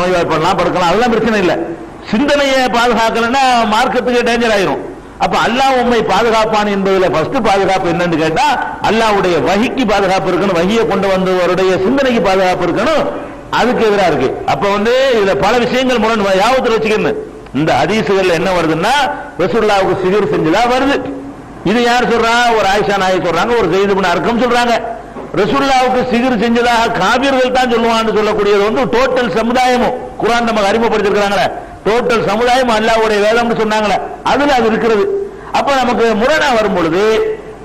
S1: நோய்வாய்ப்படலாம், படுக்கலாம், அதெல்லாம் பிரச்சனை இல்லை. சிந்தனையை பாதுகாக்கலன்னா மார்க்கத்துக்கு டேஞ்சர் ஆயிரும். அப்ப அல்லாஹ் உம்மை பாதுகாப்பான் என்பதுல ஃபர்ஸ்ட் பாதுகாப்பு என்னன்னு கேட்டா அல்லாஹ்வுடைய வஹிக்கு பாதுகாப்பு இருக்கணும், வஹியை கொண்டு வந்தவருடைய சிந்தனைக்கு பாதுகாப்பு இருக்கணும். அதுக்கு எதிராக இருக்கு. அப்ப வந்து இதுல பல விஷயங்கள் முரண் யாவத்தில் வச்சுக்கணும். இந்த ஹதீசுகள்ல என்ன வருதுன்னா ரசூலுல்லாஹ்வுக்கு சிகிர் செஞ்சதா வருது. இது யார் சொல்றா? ஒரு ஆயிஷா நாயகி சொல்றாங்க, ஒரு ஸைத் இப்னு அர்கம் சொல்றாங்க. ரசூலுல்லாஹ்வுக்கு சிகிர் செஞ்சதாக காபிர்கள் தான் சொல்லுவான்னு சொல்லக்கூடியது வந்து டோட்டல் சமுதாயமும் குர்ஆன் நமக்கு அறிமுகப்படுத்திருக்கிறாங்களே, டோட்டல் சமுதாயம் அல்லாஹ்வுடைய வேதம்னு சொன்னாங்களே, அதுல அது இருக்கிறது. அப்ப நமக்கு முரணா வரும் பொழுது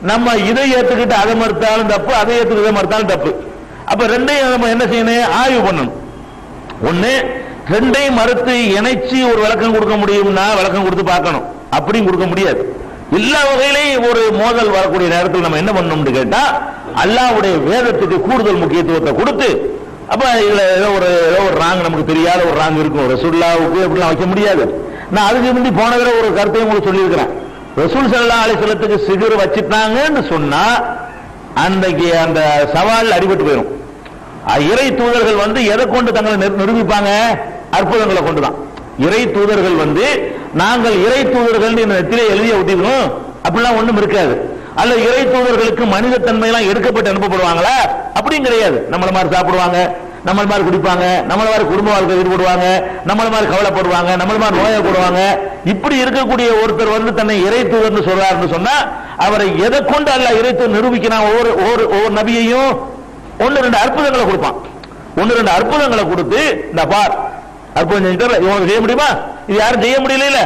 S1: நம்ம இதை ஏத்துக்கிட்டு அதை மறுத்தாலும் தப்பு, அதை ஏத்துக்கிட்டு மறுத்தாலும் தப்பு. அப்ப ரெண்டையும் நம்ம என்ன செய்யணும்? ஆய்வு பண்ணணும். ஒண்ணு, ரெண்டையும் மறுத்து இணைச்சு ஒரு விளக்கம் கொடுக்க முடியும்னா விளக்கம் கொடுத்து பார்க்கணும். அப்படியும் கொடுக்க முடியாது. எல்லா வகையிலையும் ஒரு மோதல் வரக்கூடிய நேரத்தில் நம்ம என்ன பண்ணணும்னு கேட்டா அல்லாஹ்வுடைய வேதத்துக்கு கூடுதல் முக்கியத்துவத்தை கொடுத்து, அப்ப இதுல ஏதோ ஒரு ராங் நமக்கு தெரியாத ஒரு ராங் இருக்கும். ரசூலுல்லாஹ்வுக்கு எப்படிலாம் வைக்க முடியாது. நான் அதுக்கு முந்தி போன தடவை ஒரு கருத்தையும் உங்களுக்கு சொல்லியிருக்கிறேன். ரசூல் ஸல்லல்லாஹு அலைஹி வஸல்லத்துக்கு சிகிர் வச்சுட்டாங்கன்னு சொன்னா அன்றைக்கு அந்த சவால் அடிபட்டு போயிடும். இறை தூதர்கள் வந்து எதை கொண்டு தங்களை நிரூபிப்பாங்க? அற்புதங்களை கொண்டுதான். இறை தூதர்கள் வந்து நாங்கள் இறை தூதர்கள் நெத்திலே எழுதிய ஒட்டிக்கணும் அப்படிலாம் ஒண்ணும் இருக்காது. அல்ல இறை தூதர்களுக்கு மனித தன்மை எல்லாம் எடுக்கப்பட்டு அனுப்பப்படுவாங்களா? அப்படியும் கிடையாது. நம்மள மாதிரி சாப்பிடுவாங்க, நம்மள மாதிரி குடிப்பாங்க, நம்மள மாதிரி குடும்ப வாழ்க்கை ஈடுபடுவாங்க, நம்மள மாதிரி கவலைப்படுவாங்க, நம்மள மாதிரி நோயப்படுவாங்க. இப்படி இருக்கக்கூடிய ஒருத்தர் வந்து தன்னை இறை தூதர்னு சொல்றாருன்னு சொன்னா அவரை எதை கொண்டு அல்ல இறை தூதர் நிரூபிக்கிறான்? ஒவ்வொரு நபியையும் ஒன்னு ரெண்டு அற்புதங்களை கொடுப்பான். ஒன்னு ரெண்டு அற்புதங்களை கொடுத்து இந்த பார் அற்புதம் செஞ்சுட்டு இவங்க செய்ய முடியுமா? இது யாரும் செய்ய முடியல,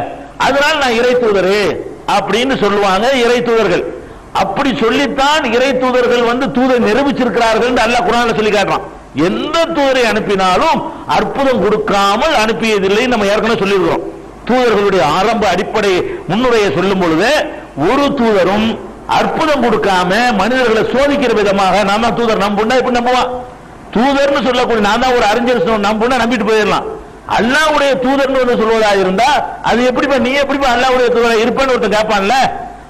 S1: அதனால நான் இறை தூதரு அப்படின்னு சொல்லுவாங்க இறை தூதர்கள். அப்படி சொல்லித்தான் இறை தூதர்கள் வந்து தூதர் நிரூபிச்சிருக்கிறார்கள் அல்லாஹ் குர்ஆன்ல சொல்லி காட்டுறான். எந்த தூதரை அனுப்பினாலும் அற்புதம் கொடுக்காமல் அனுப்பியதில்லை நம்ம ஏற்கனவே சொல்லியிருக்கிறோம். தூதர்களுடைய ஆரம்ப அடிப்படை முன்னுரையை சொல்லும் பொழுது ஒரு தூதரும் அற்புதம் கொடுக்காம மனிதர்களை சோதிக்கிற விதமாக நான் தான் தூதர் நம்புனா இப்ப நம்புவான். தூதர்னு சொல்லக்கூடிய நான் தான் ஒரு அறிஞர் நம்புனா நம்பிட்டு போயிடலாம். அல்லாஹ்வுடைய தூதர்னு வந்து சொல்வதா இருந்தா அது எப்படிப்பா நீ எப்படிப்பா அல்லாஹ்வுடைய தூதரா இருப்பேன்னு ஒருத்தர் கேட்பான்ல.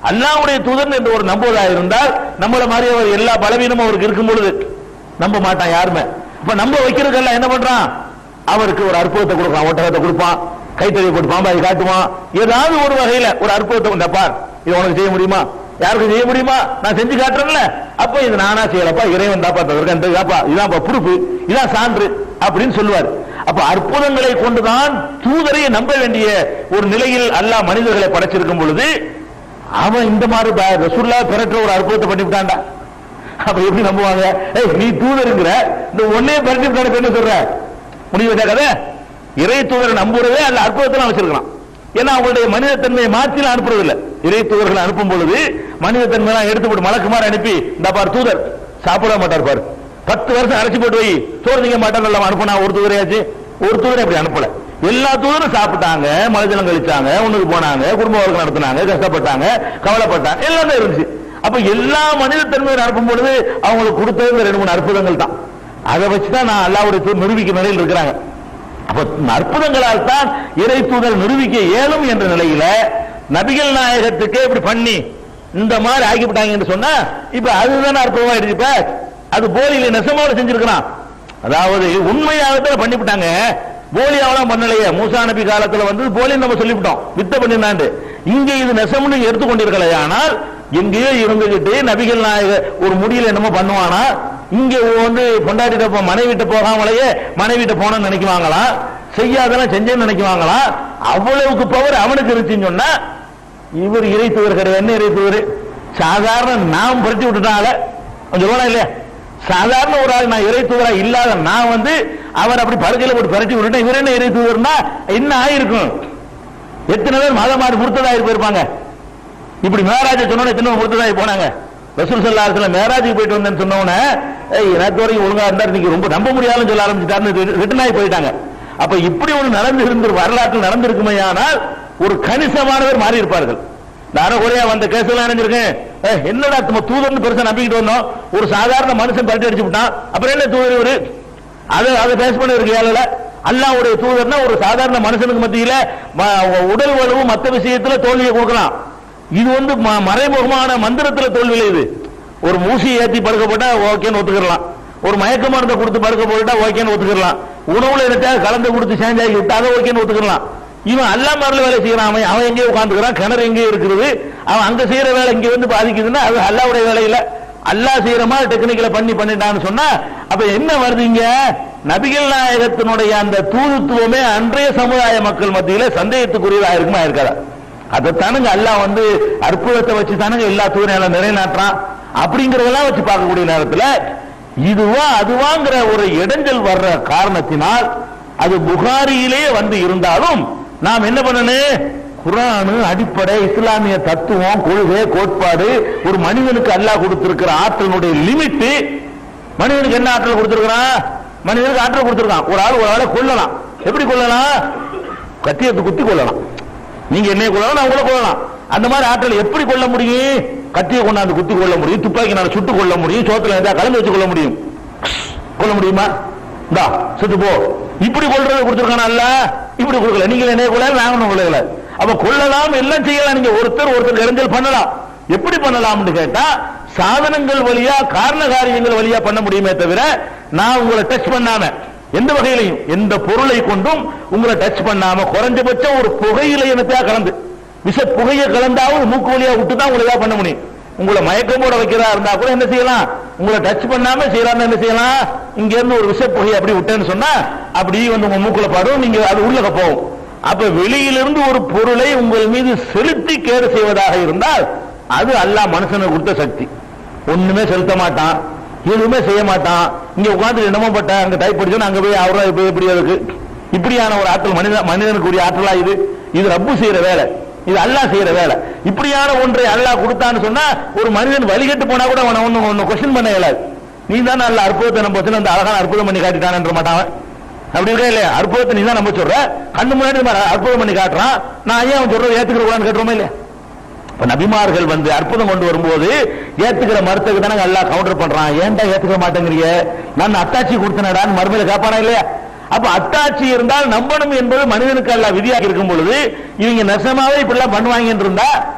S1: அல்லாஹ்வுடைய தூதர் என்று ஒரு நம்புவதா இருந்தால் நம்மள மாதிரி அவர் எல்லா பலவீனமும் அவருக்கு இருக்கும் பொழுது நம்ப மாட்டான் யாருமே. இப்ப நம்ப வைக்கிறதுக்கெல்லாம் என்ன பண்றான்? அவருக்கு ஒரு அற்புதத்தை கொடுப்பான், ஒட்டகத்தை கொடுப்பான், கைத்தறி போட்டு பாம்பாய் காட்டுவான், ஏதாவது ஒரு வகையில ஒரு அற்புதத்தை கொண்ட பார் இது உனக்கு செய்ய முடியுமா? யாருக்கு செய்ய முடியுமா? நான் செஞ்சு காட்டுறேன்ல. அப்ப இது நானா செய்யலப்பா, இறைவன் தாப்பா தவிர்க்க, இதான் ப்ரூஃப், இதான் சான்று அப்படின்னு சொல்லுவார். அப்ப அற்புதங்களை கொண்டுதான் தூதரை நம்ப வேண்டிய ஒரு நிலையில் அல்லாஹ் மனிதர்களை படைச்சிருக்கும் பொழுது அவன் இந்த மாதிரி ரசூலுல்லாஹ் பெறற்ற ஒரு அற்புதத்தை பண்ணிவிட்டான்டா. அப்ப எப்படி நம்புவாங்க? நீ தூதருங்கிற இந்த ஒன்னே பரட்டி என்ன சொல்ற முடிவு கதை? இறை தூதரை நம்புறதே அல்ல அற்புதத்தை வச்சிருக்கலாம். ஏன்னா அவங்களுடைய மனிதத்தன்மையை மாற்றிலாம் அனுப்புறது இல்லை. இறை தூதர்களை அனுப்பும் பொழுது மனிதத்தன்மையெல்லாம் எடுத்து போட்டு மலக்குமார் அனுப்பி இந்த பார் தூதர் சாப்பிட மாட்டார் பாரு, 10 வருஷம் அரைச்சி போட்டு வை சோறு திங்க மாட்டார் எல்லாம் அனுப்புனா ஒரு தூதரையாச்சு. ஒரு தூதரை அப்படி அனுப்பல. எல்லா தூதரும் சாப்பிட்டாங்க, மலைஜலம் கழிச்சாங்க, ஒண்ணுக்கு போனாங்க, குடும்ப வாழ்க்கை நடத்தினாங்க, கஷ்டப்பட்டாங்க, கவலைப்பட்டாங்க, எல்லாமே இருந்துச்சு. அப்ப எல்லா மனிதத்தன்மையை அனுப்பும் பொழுது அவங்களுக்கு கொடுத்தது 2-3 அற்புதங்கள் தான். அதை வச்சுதான் நான் அல்லாஹ்வுடைய நிரூபிக்க நிலையில் இருக்கிறாங்க. அப்ப அற்புதங்களால் தான் இறை தூதர் நிரூபிக்க இயலும் என்ற நிலையில நபிகள் நாயகத்துக்கே இப்படி பண்ணி இந்த மாதிரி ஆக்கிவிட்டாங்க என்று சொன்னா இப்ப அதுதான் அற்புதமா எடுத்து. இப்ப அது போலியில நெசமாவோட செஞ்சிருக்கிறான். அதாவது உண்மையாகத்தான் பண்ணிவிட்டாங்க, போலியாவெல்லாம் பண்ணலையே. மூசா நபி காலத்துல வந்து போலி நம்ம சொல்லிவிட்டோம், வித்த பண்ணினாண்டு. இங்க இது நெசம்னு எடுத்துக்கொண்டிருக்கல. ஆனால் எங்கேயோ இருந்துகிட்டு நபிகள் நாயக ஒரு முடியல என்னமோ பண்ணுவானா, இங்க வந்து பொண்டாட்டிட்ட மனைவிட்ட போகாமலேயே மனைவிட்ட போனோம்னு நினைக்குவாங்களா, செய்யாதெல்லாம் செஞ்சேன்னு நினைக்குவாங்களா. அவ்வளவுக்கு பவர் அவனுக்கு இருந்துச்சுன்னு சொன்னா இவர் இறை தூதர் கிடையாது. என்ன இறை தூதர்? சாதாரண நாம் பறிச்சு விட்டுட்டால கொஞ்சம் இல்லையா? சாதாரண ஒரு ஆள் நான் இறை தூதரா இல்லாத நான் வந்து அவர் அப்படி படுக்கையில போட்டு பறிச்சு விட்டுட்டேன். இவர் என்ன இறை தூதர்னா என்ன ஆயிருக்கும்? எத்தனை பேர் மதம் மாறி முர்த்ததாகி போயிருப்பாங்க. இப்படி மேராஜ் சொன்ன எத்தனை முர்த்ததாகி போனாங்க. ரசூல் ஸல்லல்லாஹு அலைஹி வஸல்லம் மேராஜுக்கு போயிட்டு வந்தேன்னு சொன்னவனே எனக்கு வரைக்கும் ஒழுங்கா இருந்தா நீங்க ரொம்ப நம்ப முடியாதுன்னு சொல்ல ஆரம்பிச்சுட்டாருன்னு ரிட்டர்ன் ஆகி போயிட்டாங்க. அப்ப இப்படி ஒன்று நடந்து இருந்து வரலாற்றில் நடந்திருக்குமே. ஆனால் ஒரு கணிசமானவர் மாறி இருப்பார்கள். அரைகுறையா வந்த கேசெல்லாம் நினைஞ்சிருக்கேன். என்னடா தூதர்னு பெருசா நம்பிக்கிட்டு வந்தோம், ஒரு சாதாரண மனுஷன் பரட்டி அடிச்சு விட்டான், அப்புறம் என்ன தூதர் இவரு? அதை பேஸ் பண்ண இருக்கு. ஏழல அல்லாஹ்வுடைய தூதர்னா ஒரு சாதாரண மனுஷனுக்கு மத்தியில உடல் வலுவு மற்ற விஷயத்துல தோல்வியை கொடுக்கலாம். இது வந்து மறைமுகமான மந்திரத்துல தோல்வியில. இது ஒரு மூசி ஏற்றி படுக்க போட்டா ஓகேன்னு ஒத்துக்கலாம், ஒரு மயக்க மருந்தை கொடுத்து படுக்க போட்டா ஓகேன்னு ஒத்துக்கலாம், உணவுல எடுத்தா கலந்து கொடுத்து சேஞ்ச் ஆகி விட்டா அதை ஓகேன்னு ஒத்துக்கலாம். இவன் அல்லாஹ் மார்ல வேலை செய்யறான். அவன் எங்கேயோ உட்காந்துக்கிறான், கிணறு எங்கேயோ இருக்குது, அவன் அங்க செய்யற வேலை இங்க வந்து பாதிக்குதுன்னா அது அல்லாஹ்வுடைய வேலையில அல்லாஹ் செய்யற மாதிரி டெக்னிக்கல பண்ணிட்டான்னு சொன்னா அப்ப என்ன வருதுங்க? நபிகள் நாயகத்தினுடைய அந்த தூதுத்துவமே அன்றைய சமுதாய மக்கள் மத்தியில சந்தேகத்துக்குரியதா இருக்குமா இருக்காதா? அதைத்தானுங்க அல்லாஹ் வந்து அற்புதத்தை வச்சு தானுங்க எல்லா தூதரையும் நிறைநாட்டுறான். அப்படிங்கறதெல்லாம் வச்சு பார்க்கக்கூடிய நேரத்தில் இதுவா அதுவாங்கிற ஒரு இடைஞ்சல் வர்ற காரணத்தினால் அது புகாரியிலே வந்து இருந்தாலும் நாம் என்ன பண்ணணும்? குர்ஆன் அடிப்படை இஸ்லாமிய தத்துவம், கொள்கை, கோட்பாடு, ஒரு மனிதனுக்கு அல்லாஹ் கொடுத்திருக்கிற ஆற்றலுடைய லிமிட். மனிதனுக்கு என்ன ஆற்றல் கொடுத்திருக்கிறான்? மனிதனுக்கு ஆற்றல் கொடுத்திருக்கான். ஒரு ஆளை கொல்லலாம். எப்படி கொல்லலாம்? கத்தியத்தை குத்தி கொள்ளலாம். நீங்க என்ன கொள்ளலாம், நான் உங்களை கொள்ளலாம். அந்த மாதிரி ஆற்றல் எப்படி கொள்ள முடியும்? கத்தியை கொண்டாந்து குத்தி கொள்ள முடியும், துப்பாக்கி நான் சுட்டு கொள்ள முடியும், சோத்துல இருந்தா கலந்து வச்சு கொள்ள முடியும். கொள்ள முடியுமா? இந்தா சுட்டு போ, இப்படி கொள்றதை கொடுத்திருக்கான அல்ல, இப்படி கொடுக்கல. நீங்க என்ன கொள்ள, நாங்க கொள்ளல. அப்ப கொள்ளலாம், எல்லாம் செய்யலாம். நீங்க ஒருத்தர் இடைஞ்சல் பண்ணலாம். எப்படி பண்ணலாம்னு கேட்டா சாதனங்கள் வழியா, காரண காரியங்கள் வழியா பண்ண முடியுமே தவிர நான் உங்களை டச் பண்ணாம எந்த வகையிலையும் எந்த பொருளை கொண்டும் உங்களை டச் பண்ணாம, குறைஞ்சபட்சம் ஒரு புகையில என்னத்தையா கலந்து, விஷ புகையை கலந்தாவும் மூக்கு வழியா விட்டு தான் உங்களை ஏதாவது பண்ண முடியும். உங்களை மயக்கம் போட வைக்கிறதா இருந்தா கூட என்ன செய்யலாம், உங்களை டச் பண்ணாம செய்யலாம். என்ன செய்யலாம், இங்க இருந்து ஒரு விஷ புகையை அப்படி விட்டேன்னு சொன்னா அப்படி வந்து உங்க மூக்குல படும், நீங்க அது உள்ள போகும். அப்ப வெளியிலிருந்து ஒரு பொருளை உங்கள் மீது செலுத்தி கேடு செய்வதாக இருந்தால் அது அல்லாஹ் மனுஷனுக்கு கொடுத்த சக்தி. ஒண்ணுமே செலுத்த மாட்டான், எதுவுமே செய்ய மாட்டான். இங்க உட்கார்ந்து என்னமோ பட்ட அங்க டைப் படிச்சோம், அங்க போய் அவரா எப்படி இருக்கு. இப்படியான ஒரு ஆற்றல் மனிதனுக்குரிய ஆற்றலா இது? இது ரப்பு செய்யற வேலை, இது அல்லாஹ் செய்யற வேலை. இப்படியான ஒன்றை அல்லாஹ் கொடுத்தான்னு சொன்னா ஒரு மனிதன் வழிகட்டு போனா கூட அவனை ஒன்னு கொஸ்டின் பண்ண இயலாது. நீ தான் நல்ல அற்புதத்தை நம்ம வச்சு அந்த அழகான அற்புதம் பண்ணி காட்டிட்டான்ற மாட்டான். அப்படி இருக்கா இல்லையா? அற்புதத்தை நீ தான் நம்ம சொல்ற, கண்ணு முன்னாடி அற்புதம் பண்ணி காட்டுறான், நான் ஏன் அவன் சொல்றது ஏத்துக்கிற கூடாதுன்னு கேட்டுறோமே இல்லையா? இப்ப நபிமார்கள் வந்து அற்புதம் கொண்டு வரும்போது ஏத்துக்கிற மருத்துவக்கு தானே எல்லாம் கவுண்டர் பண்றான். ஏன்டா ஏத்துக்க மாட்டேங்கிறீங்க, நான் அத்தாட்சி கொடுத்தனடான்னு மறுமையில காப்பானா இல்லையா? அப்ப அத்தாட்சி இருந்தால் நம்பணும் என்பது மனிதனுக்கு அல்ல விதியாக இருக்கும் பொழுது இவங்க நெசமாவே இப்படிலாம் பண்ணுவாங்க இருந்தா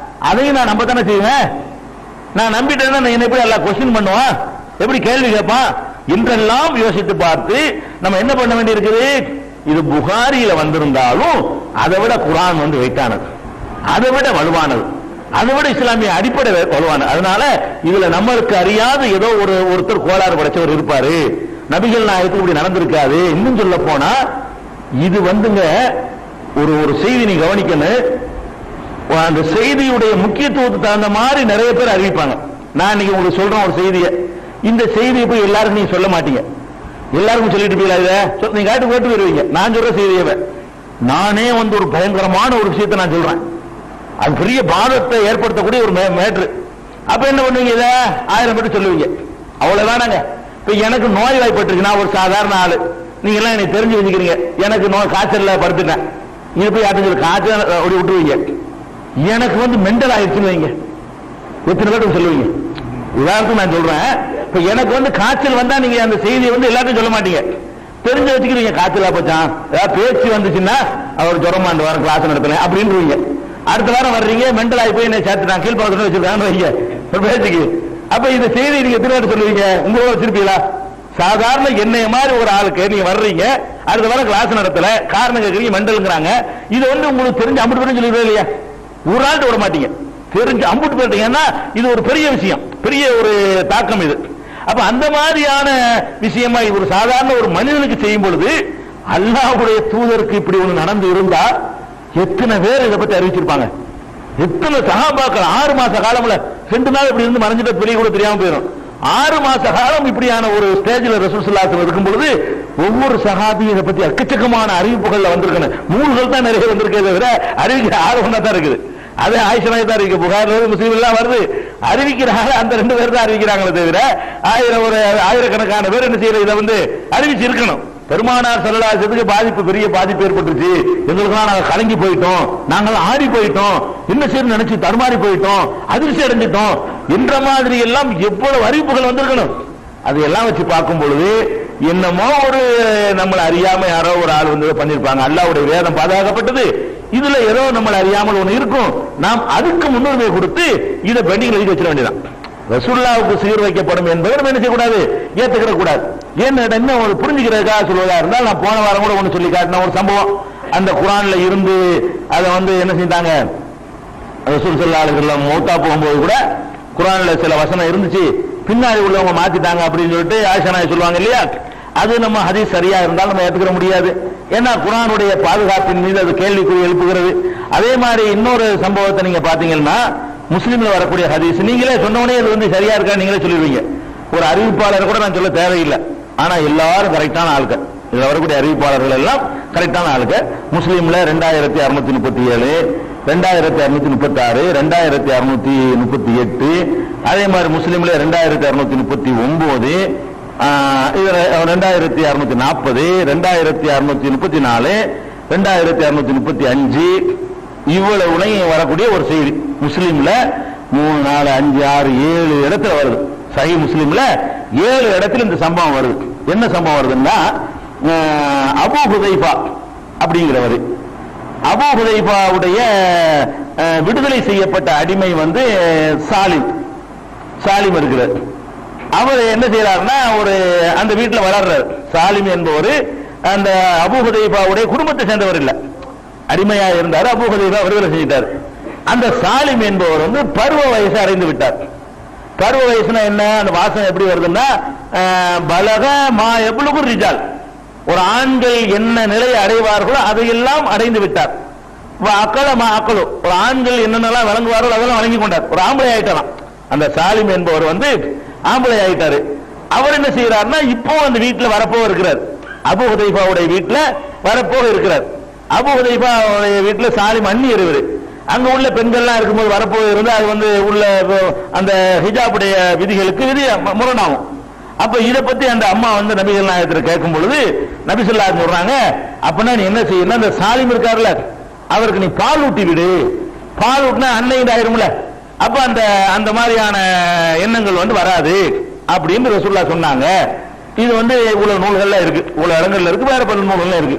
S1: அதையும் நான் நம்ப தானே செய்வேன். நான் நம்பிட்டேன்னா என்ன எப்படி எல்லாம் கொஸ்டின் பண்ணுவான், எப்படி கேள்வி கேட்பான் என்றெல்லாம் யோசித்து பார்த்து நம்ம என்ன பண்ண வேண்டி இருக்குது. இது புகாரியில வந்திருந்தாலும் அதை விட குர்ஆன் வந்து வெயிட்டானது, அதை விட வலுவானது, அதை விட இஸ்லாமிய அடிப்படை வலுவானது. அதனால இதுல நம்மளுக்கு அறியாத ஏதோ ஒருத்தர் கோளாறு படைச்சவர் இருப்பாரு, நபிகள் நாயகத்துக்கு இப்படி நடந்திருக்காது. இன்னும் சொல்ல போனா இது வந்துங்க ஒரு செய்தி நீ கவனிக்கணும், அந்த செய்தியுடைய முக்கியத்துவத்துக்கு தகுந்த மாதிரி நிறைய பேர் அறிவிப்பாங்க. நான் இன்னைக்கு உங்களுக்கு சொல்றேன் ஒரு செய்தியை, இந்த செய்தியை போய் எல்லாருக்கும் நீங்க சொல்ல மாட்டீங்க, எல்லாருக்கும் சொல்லிட்டு போயிடாத, நீங்க காட்டு போட்டு போயிருவீங்க. நான் சொல்ற செய்தியை நானே வந்து ஒரு பயங்கரமான ஒரு விஷயத்தை நான் சொல்றேன், அது பெரிய பாதத்தை ஏற்படுத்தக்கூடிய ஒரு மேட்ரு. அப்ப என்ன பண்ணுவீங்க, இதை 1000 பேர் சொல்லுவீங்க, அவ்வளவுதானாங்க. இப்ப எனக்கு நோய் வாய்ப்பட்டிருக்கு, நான் ஒரு சாதாரண ஆளு, நீங்க எல்லாம் எனக்கு தெரிஞ்சு வச்சுக்கிறீங்க, எனக்கு நோய் காய்ச்சல்ல படுத்துட்டேன், இது போய் யாரும் காய்ச்சல் அப்படி விட்டுருவீங்க. எனக்கு வந்து மெண்டல் ஆயிடுச்சுன்னு வைங்க, எத்தனை பேருக்கு சொல்லுவீங்க? உதாரணத்துக்கு நான் சொல்றேன், இப்ப எனக்கு வந்து காய்ச்சல் வந்தா நீங்க அந்த செய்தியை வந்து எல்லாத்தையும் சொல்ல மாட்டீங்க, தெரிஞ்சு வச்சுக்கிறீங்க. காய்ச்சலா போச்சான், ஏதாவது பேச்சு வந்துச்சுன்னா அவர் ஜுரமாண்டு வாரம் கிளாஸ் நடத்தல அப்படின்றீங்க. அடுத்த வாரம் வர்றீங்க, மெண்டல் ஆகி போய் என்ன சேர்த்துட்டான், கீழ்பாலத்துல வச்சிருக்கான்னு வைங்க ஒரு பேச்சுக்கு. அப்ப இந்த செய்தி நீங்க எத்தனை பேர் சொல்லுவீங்க? உங்களோட வச்சிருப்பீங்களா? சாதாரண என்னைய மாதிரி ஒரு ஆளுக்கு நீங்க வர்றீங்க, அடுத்த வாரம் கிளாஸ் நடத்தல, காரணம் கேட்கறீங்க, மெண்டல்ங்கிறாங்க. இது வந்து உங்களுக்கு தெரிஞ்சு அம்புட்டு பேரும் சொல்லிடுவே இல்லையா? ஒரு ஆள்கிட்ட விட மாட்டீங்க, தெரிஞ்சு அம்புட்டு போயிட்டீங்கன்னா இது ஒரு பெரிய விஷயம், பெரிய ஒரு தாக்கம் இது. அப்ப அந்த மாதிரியான விஷயமா ஒரு சாதாரண ஒரு மனிதனுக்கு செய்யும் பொழுது அல்லாஹ்வுடைய தூதருக்கு இப்படி ஒண்ணு நடந்து இருந்தா எத்தனை பேர் இதை பத்தி அறிவிச்சிருப்பாங்க? எத்தனை சஹாபாக்கள் 6 மாச காலம்ல 2 நாள் இப்படி இருந்து மறைஞ்சிட்ட பெரிய கூட தெரியாம போயிடும். 6 மாச காலம் இப்படியான ஒரு ஸ்டேஜ்ல ரசூல் ஸல்லல்லாஹு அலைஹி வஸல்லம் இருக்கும் பொழுது ஒவ்வொரு சஹாபியும் இதை பத்தி எக்கச்சக்கமான அறிவிப்புகள்ல வந்திருக்கணும். நூல்கள் தான் நிறைய வந்திருக்கே தவிர அறிவிக்கிற ஆள் ஒண்ணா தான் இருக்குது. அது ஆயிஷா தான் இருக்கு, புகார் முஸ்லீம் எல்லாம் வருது, அறிவிக்கிறாங்க அந்த 2 பேர் தான் அறிவிக்கிறாங்களே தவிர ஆயிரக்கணக்கான பேர் என்ன செய்யற இதை வந்து அறிவிச்சு இருக்கணும். பெருமானார் ஸல்லல்லாஹு அலைஹி வஸல்லம் பாதிப்பு, பெரிய பாதிப்பு ஏற்பட்டுச்சு, எங்களுக்கெல்லாம் நாங்க கலங்கி போயிட்டோம், நாங்கள் ஆடி போயிட்டோம், என்ன செய்யணும் நினைச்சு தடுமாறி போயிட்டோம், அதிர்ச்சி அடைஞ்சிட்டோம் என்ற மாதிரி எல்லாம் எவ்வளவு அறிவிப்புகள் வந்திருக்கணும். அதையெல்லாம் வச்சு பார்க்கும் பொழுது என்னமோ ஒரு நம்மளை அறியாம யாரோ ஒரு ஆள் வந்து பண்ணிருப்பாங்க. அல்லாஹ்வுடைய வேதம் பாதுகாக்கப்பட்டது, இதுல ஏதோ நம்மளை அறியாமல் ஒண்ணு இருக்கும், நாம் அதுக்கு முன்னுரிமை கொடுத்து இதை பெண்டிங் எழுதி வச்சிட வேண்டியதான். ரசூலுல்லாஹ்வுக்கு சீர் வைக்கப்படும் என்பதை நம்ம என்ன செய்யக்கூடாது, ஏத்துக்கிற கூடாது. என்ன ஒரு புரிஞ்சுக்கிறதுக்காக சொல்வதா இருந்தால், நான் போன வாரம் கூட ஒண்ணு சொல்லி காட்டின ஒரு சம்பவம், அந்த குர்ஆன்ல இருந்து அதை வந்து என்ன செஞ்சாங்க, ரசூல் ஸல்லல்லாஹு அலைஹி வஸல்லம் மௌத்தா போகும்போது கூட குர்ஆன்ல சில வசனம் இருந்துச்சு, பின்னாடி உள்ளவங்க மாத்திட்டாங்க அப்படின்னு சொல்லிட்டு ஆயிஷா நாயகி சொல்லுவாங்க இல்லையா? அது நம்ம ஹதீஸ் சரியா இருந்தாலும் நம்ம ஏத்துக்கிற முடியாது, ஏன்னா குர்ஆனுடைய பாதுகாப்பின் மீது அது கேள்விக்குறி எழுப்புகிறது. அதே மாதிரி இன்னொரு சம்பவத்தை நீங்க பாத்தீங்கன்னா, முஸ்லீம்ல வரக்கூடிய ஹதீஸ் நீங்களே சொன்னவனே இது வந்து சரியா இருக்கா நீங்களே சொல்லிடுவீங்க. ஒரு அறிவிப்பாளர் கூட நான் சொல்ல தேவையில்லை, ஆனா எல்லாரும் கரெக்டான ஆளுங்க, இதுல வரக்கூடிய அறிவிப்பாளர்கள் எல்லாம் கரெக்டான ஆளுங்க. முஸ்லீம்ல 2637, 2636, 2638, அதே மாதிரி முஸ்லீம்ல 2639, 2640, 2634, 2635 இவ்வளவு வரக்கூடிய ஒரு செய்தி முஸ்லீம்ல 3, 4, 5, 6, 7 இடத்துல வருது. சஹீஹ் முஸ்லிம்ல 7 இடத்துல இந்த சம்பவம் வருது. என்ன சம்பவம் வருதுன்னா, அபூ ஹுதைஃபா அப்படிங்கிறவர், அபூ ஹுதைஃபாவுடைய விடுதலை செய்யப்பட்ட அடிமை வந்து சாலிம் இருக்கிறார். அவர் என்ன செய்யறாருன்னா, ஒரு அந்த வீட்டில் வளர்றார். சாலிம் என்பவர் அந்த அபூ ஹுதைஃபாவுடைய குடும்பத்தை சேர்ந்தவர் இல்ல, அடிமையா இருந்தார். அபூ ஹுதைஃபா விடுதலை செஞ்சிட்டார். அந்த சாலிம் என்பவர் வந்து பருவ வயசு அடைந்து விட்டார். பருவ வயசுனா என்ன, அந்த வாசனை எப்படி வருதுன்னா, பலக மா எவ்வளவு ரிஜால், ஒரு ஆண்கள் என்ன நிலையை அடைவார்களோ அதையெல்லாம் அடைந்து விட்டார். அக்களோ, ஒரு ஆண்கள் என்னென்னலாம் வழங்குவார்களோ அதெல்லாம் வழங்கி கொண்டார். ஒரு ஆம்பளை ஆயிட்டாராம். அந்த சாலிம் என்பவர் வந்து ஆம்பளை ஆயிட்டாரு. அவர் என்ன செய்யறாருன்னா, இப்போ அந்த வீட்டில் வரப்போ இருக்கிறார். அபூ ஹுதைஃபாவுடைய வீட்டில் வரப்போ இருக்கிறார். அபூ ஹுதைஃபாவுடைய வீட்டில் சாலிம் அண்ணி இருவர். அங்க உள்ள பெண்கள்லாம் இருக்கும்போது வரப்போ இருந்து அது வந்து உள்ள அந்த ஹிஜாபுடைய விதிகளுக்கு முரணாகும். அப்ப இதை பத்தி அந்த அம்மா வந்து நபிகள் நாயகத்தில் கேட்கும் பொழுது நபி ஸல்லல்லாஹு அலைஹி சொல்றாங்க, அப்பனா நீ என்ன செய்யணும், அந்த சாலிம் இருக்காருல்ல அவருக்கு நீ பால் ஊட்டி விடு. பால் ஊட்டினா அன்னைக்கு ஆயிரும்ல, அப்ப அந்த அந்த மாதிரியான எண்ணங்கள் வந்து வராது அப்படின்னு ரசூலுல்லாஹ் சொன்னாங்க. இது வந்து இவ்வளவு நூல்கள்ல இருக்கு, இவ்வளவு இடங்கள்ல இருக்கு, வேற பல நூல்கள்ல இருக்கு.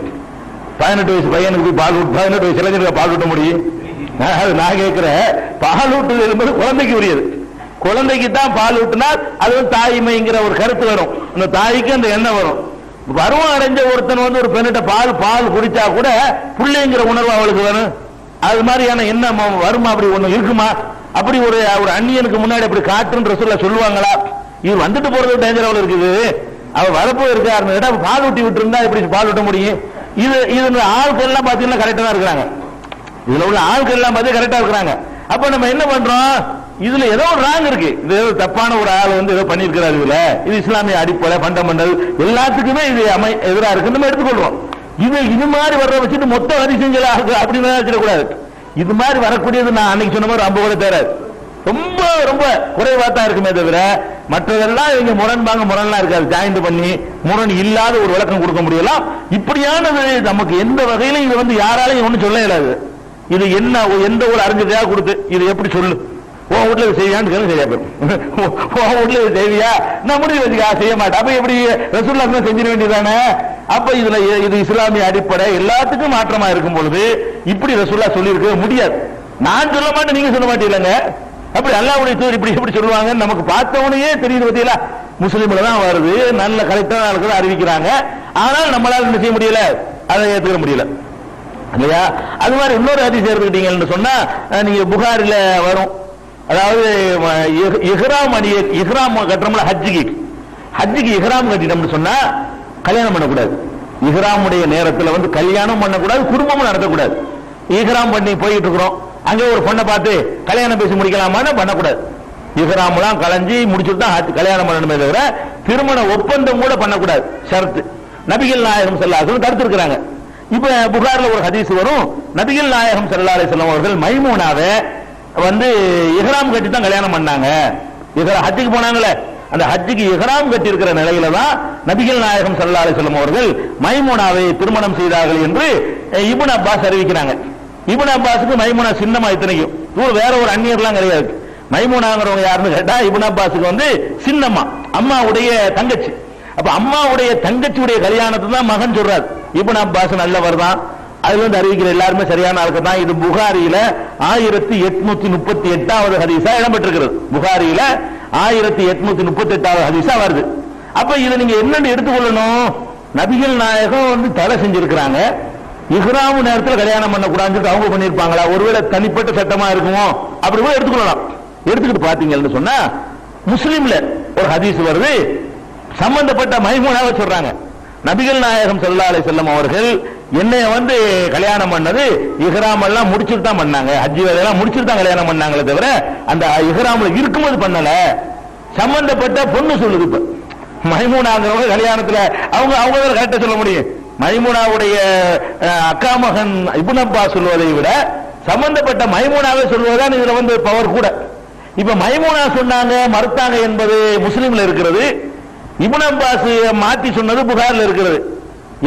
S1: 18 வயசு பையனுக்கு பால் ஊட்டு, 18 வயசு இளைஞருக்கு பால் ஊட்ட முடியும்? நான் கேட்கிறேன், பால் ஊட்டுதல் என்பது குழந்தைக்கு உரியது. குழந்தைக்கு தான் பால் ஊட்டினால் அது தாய்மைங்கிற ஒரு கருத்து வரும், அந்த தாய்க்கு அந்த எண்ணம் வரும். பருவம் அடைஞ்ச ஒருத்தன் வந்து ஒரு பெண்ணிட்ட பால் பால் குடிச்சா கூட பிள்ளைங்கிற உணர்வு அவளுக்கு வரும். அது மாதிரியான எண்ணம் வருமா? அப்படி ஒண்ணு இருக்குமா? அப்படி ஒரு ஒரு அந்நியனுக்கு முன்னாடி அப்படி காட்டுன்ற சொல்லுவாங்களா? இது வந்துட்டு போறது டேஞ்சர் அவ்வளவு இருக்குது. அவர் வரப்போ இருக்காரு, பால் ஊட்டி விட்டு இருந்தா எப்படி பால் ஊட்ட முடியும்? இது ஆட்கள் எல்லாம் பாத்தீங்கன்னா கரெக்டா தான் இருக்கிறாங்க. இதுல உள்ள ஆட்கள் எல்லாம் பார்த்து கரெக்டா இருக்கிறாங்க. அப்ப நம்ம என்ன பண்றோம், இதுல ஏதோ ஒரு ராங் இருக்கு, இது ஏதோ தப்பான ஒரு ஆள் வந்து ஏதோ பண்ணிருக்கிறாரு. இதுல இது இஸ்லாமிய அடிப்படை ஃபண்டமெண்டல் எல்லாத்துக்குமே இது எதிராக இருக்கு நம்ம எடுத்துக்கொள்வோம். இது மாதிரி வர்ற வச்சுட்டு மொத்த ஹதீஸ்களா அப்படின்னு நினைச்சிடக்கூடாது. இது மாதிரி வரக்கூடியது நான் அன்னைக்கு சொன்ன மாதிரி 50 கூட தேராது, ரொம்ப ரொம்ப குறைவா தான் இருக்குமே தவிர மற்றதெல்லாம் இங்க முரண்லாம் இருக்காது. ஜாயிண்ட் பண்ணி முரண் இல்லாத ஒரு விளக்கம் கொடுக்க முடியலாம். இப்படியானது நமக்கு எந்த வகையிலும் இது வந்து யாராலையும் ஒன்றும் சொல்ல இயலாது. இது என்ன, எந்த ஒரு அறிஞரையா கொடுத்து இது எப்படி சொல்லு, உன் வீட்டுல செய்யான்னு கேள்வி செய்யா போயிடும். உன் வீட்டுல செய்வியா, நான் முடிவு வச்சுக்கா செய்ய மாட்டேன். அப்ப எப்படி ரசூலுல்லாஹ் செஞ்சிட வேண்டியதானே? அப்ப இதுல இது இஸ்லாமிய அடிப்படை எல்லாத்துக்கும் மாற்றமா இருக்கும் பொழுது இப்படி ரசூலுல்லாஹ் சொல்லி இருக்க முடியாது. நான் சொல்ல மாட்டேன், நீங்க சொல்ல மாட்டீங்களங்க. அப்படி அல்லாஹ்வுடைய தூதர் இப்படி எப்படி சொல்லுவாங்க நமக்கு பார்த்தவனையே தெரியுது. பத்தியில முஸ்லீம்ல தான் வருது, நல்ல கரெக்டான ஆளுக்கு அறிவிக்கிறாங்க. ஆனால் நம்மளால என்ன செய்ய முடியல, அதை ஏற்றுக்க முடியல இல்லையா? அது மாதிரி இன்னொரு ஹதீஸ் எடுத்துக்கிட்டீங்கன்னு சொன்னா, நீங்க புகாரில வரும், அதாவது இஹ்ராம் கட்டுறோம்ல, ஹஜ்ஜுக்கு இஹ்ராம் கட்டிட்டோம்னு சொன்னா கல்யாணம் பண்ணக்கூடாது. இஹ்ராமுடைய நேரத்தில் வந்து கல்யாணம் பண்ணக்கூடாது, குடும்பமும் நடத்தக்கூடாது. இஹ்ராம் பண்ணி போயிட்டு இருக்கிறோம், அங்கே ஒரு பொண்ணை பார்த்து கல்யாணம் பேசி முடிக்கலாமான்னு பண்ணக்கூடாது. இஹ்ராம்லாம் கலைஞ்சி முடிச்சுட்டு தான் கல்யாணம் பண்ணணுமே தவிர திருமண ஒப்பந்தம் கூட பண்ணக்கூடாது, ஷரத்து. நபிகள் நாயகம் ஸல்லல்லாஹு அலைஹி வஸல்லம் தடுத்து இருக்கிறாங்க. இப்ப புகார்ல ஒரு ஹதீஸ் வரும், நபிகள் நாயகம் ஸல்லல்லாஹு அலைஹி வஸல்லம் அவர்கள் மைமூனாவை வந்து இஹ்ராம் கட்டி தான் கல்யாணம் பண்ணாங்க. ஹஜ்ஜுக்கு போனாங்களே, அந்த ஹஜ்ஜுக்கு இஹ்ராம் கட்டி இருக்கிற நிலையில தான் நபிகள் நாயகம் ஸல்லல்லாஹு அலைஹி வஸல்லம் அவர்கள் மைமூனாவை திருமணம் செய்தார்கள் என்று இப்னு அப்பாஸ் அறிவிக்கிறாங்க. இப்னு அப்பாஸுக்கு மைமூனா சின்னமா இத்தனைக்கும், வேற ஒரு அந்நியர்லாம் கிடையாது. மைமூனாங்கிறவங்க யாருன்னு கேட்டா இப்னு அப்பாஸுக்கு வந்து சின்னம்மா, அம்மாவுடைய தங்கச்சி. அப்ப அம்மாவுடைய தங்கச்சியுடைய கல்யாணத்தை தான் மகன் சொல்றாரு. இப்னு அப்பாஸ் நல்லவர் தான், அதுல வந்து அறிவிக்கிற எல்லாருமே சரியான ஆளுக்கு தான். இது புகாரியில 1838வது ஹதீஸா இடம்பெற்றிருக்கிறது. புகாரியில 1838வது ஹதீஸா வருது. அப்ப இதை நீங்க என்னன்னு எடுத்துக்கொள்ளணும், நபிகள் நாயகம் வந்து தடை செஞ்சிருக்கிறாங்க. இஹ்ராம் நேரத்தில் கல்யாணம் பண்ணக்கூடாதுன்னு அவங்க பண்ணிருப்பாங்களா, ஒருவேளை தனிப்பட்ட சட்டமா இருக்குமோ, அப்படி கூட எடுத்துக்கொள்ளலாம். எடுத்துக்கிட்டு பாத்தீங்கன்னு சொன்னா முஸ்லிம்ல ஒரு ஹதீஸ் வருது, சம்பந்தப்பட்ட மைமூனாவை சொல்றாங்க. நபிகள் நாயகம் ஸல்லல்லாஹு அலைஹி வஸல்லம் அவர்கள் என்னைய வந்து கல்யாணம் பண்ணது இஹ்ராம் எல்லாம் முடிச்சுட்டு தான் பண்ணாங்க, ஹஜ் வேலையெல்லாம் முடிச்சுட்டு தான் கல்யாணம் பண்ணாங்களே தவிர அந்த இஹ்ராம்ல இருக்கும்போது பண்ணல. சம்பந்தப்பட்ட பொண்ணு சொல்லுது. இப்ப மைமூனாங்கிறவங்க கல்யாணத்துல அவங்க கரெக்டா சொல்ல முடியும். மைமூனாவுடைய அக்கா மகன் இப்னு அப்பாஸ் சொல்வதை விட சம்பந்தப்பட்ட மைமூனாவே சொல்வதுதான் இதுல வந்து பவர் கூட. இப்ப மைமூனா சொன்னாங்க மறுத்தாங்க என்பது முஸ்லிம்ல இருக்கிறது, இப்னு அப்பாஸ் மாத்தி சொன்னது புகார்ல இருக்கிறது.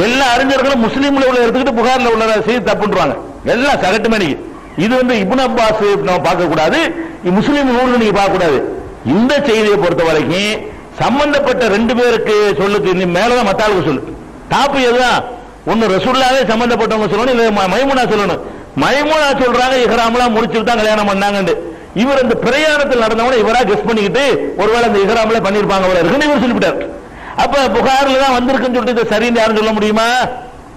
S1: எல்லா அறிஞர்களும் முஸ்லீம்ல உள்ள எடுத்துக்கிட்டு புகார்ல உள்ள செய்தி தப்புன்றாங்க, எல்லாம் சகட்டு மணிக்கு. இது வந்து இப்னு அப்பாஸ் நம்ம பார்க்க கூடாது, முஸ்லீம் நூல்ல நீங்க பார்க்க கூடாது. இந்த செய்தியை பொறுத்த வரைக்கும் சம்பந்தப்பட்ட 2 பேருக்கு சொல்லுக்கு மேலதான் மத்தாளுக்கு சொல்லு. டாப்பு எதுதான், ஒன்னு ரசூலுல்லாஹே சம்பந்தப்பட்டவங்க சொல்லணும், இல்ல மைமூனா சொல்லணும். மைமூனா சொல்றாங்க இஹ்ராம்லாம் முடிச்சுட்டு தான் கல்யாணம் பண்ணாங்கன்னு. இவர் அந்த பிரயாணத்தில் நடந்தவங்க இவரா கெஸ் பண்ணிக்கிட்டு ஒருவேளை அந்த இஹ்ராம்ல பண்ணிருப்பாங்க இருக்குன்னு இவர் சொல்லிவிட்டார். அப்ப புகார்ல தான் வந்திருக்குன்னு சொல்லிட்டு இதை சரின்னு யாரும் சொல்ல முடியுமா?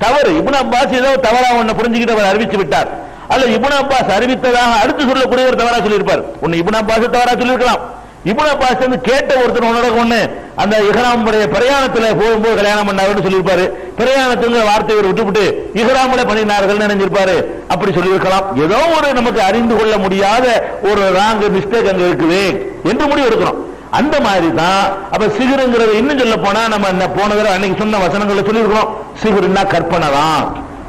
S1: தவறு. இப்னு அப்பாஸ் ஏதோ தவறா ஒன்ன புரிஞ்சுக்கிட்டு அவர் அறிவிச்சு விட்டார். அல்ல இப்னு அப்பாஸ் அறிவித்ததாக அடுத்து சொல்லக்கூடிய ஒரு தவறா சொல்லியிருப்பார். ஒன்னு இப்னு அப்பாஸ் தவறா சொல்லியிருக்கலாம். இப்னு அப்பாஸ் வந்து கேட்ட ஒருத்தர் உன்னோட ஒண்ணு அந்த இஹ்ராமுடைய பிரயாணத்துல போகும்போது கல்யாணம் பண்ணாருன்னு சொல்லியிருப்பாரு. பிரயாணத்துங்கிற வார்த்தையை விட்டுவிட்டு இஹ்ராமுல பண்ணினார்கள் நினைஞ்சிருப்பாரு. அப்படி சொல்லியிருக்கலாம். ஏதோ ஒரு நமக்கு அறிந்து கொள்ள முடியாத ஒரு ராங் மிஸ்டேக் அங்க இருக்குது என்று முடிவு எடுக்கிறோம். அந்த மாதிரி தான் அப்ப சிகருங்கிறது இன்னும் சொல்ல போனா நம்ம போன தடவை அன்னைக்கு சொன்ன வசனங்களை சொல்லியிருக்கிறோம். சிகருன்னா கற்பனை தான்,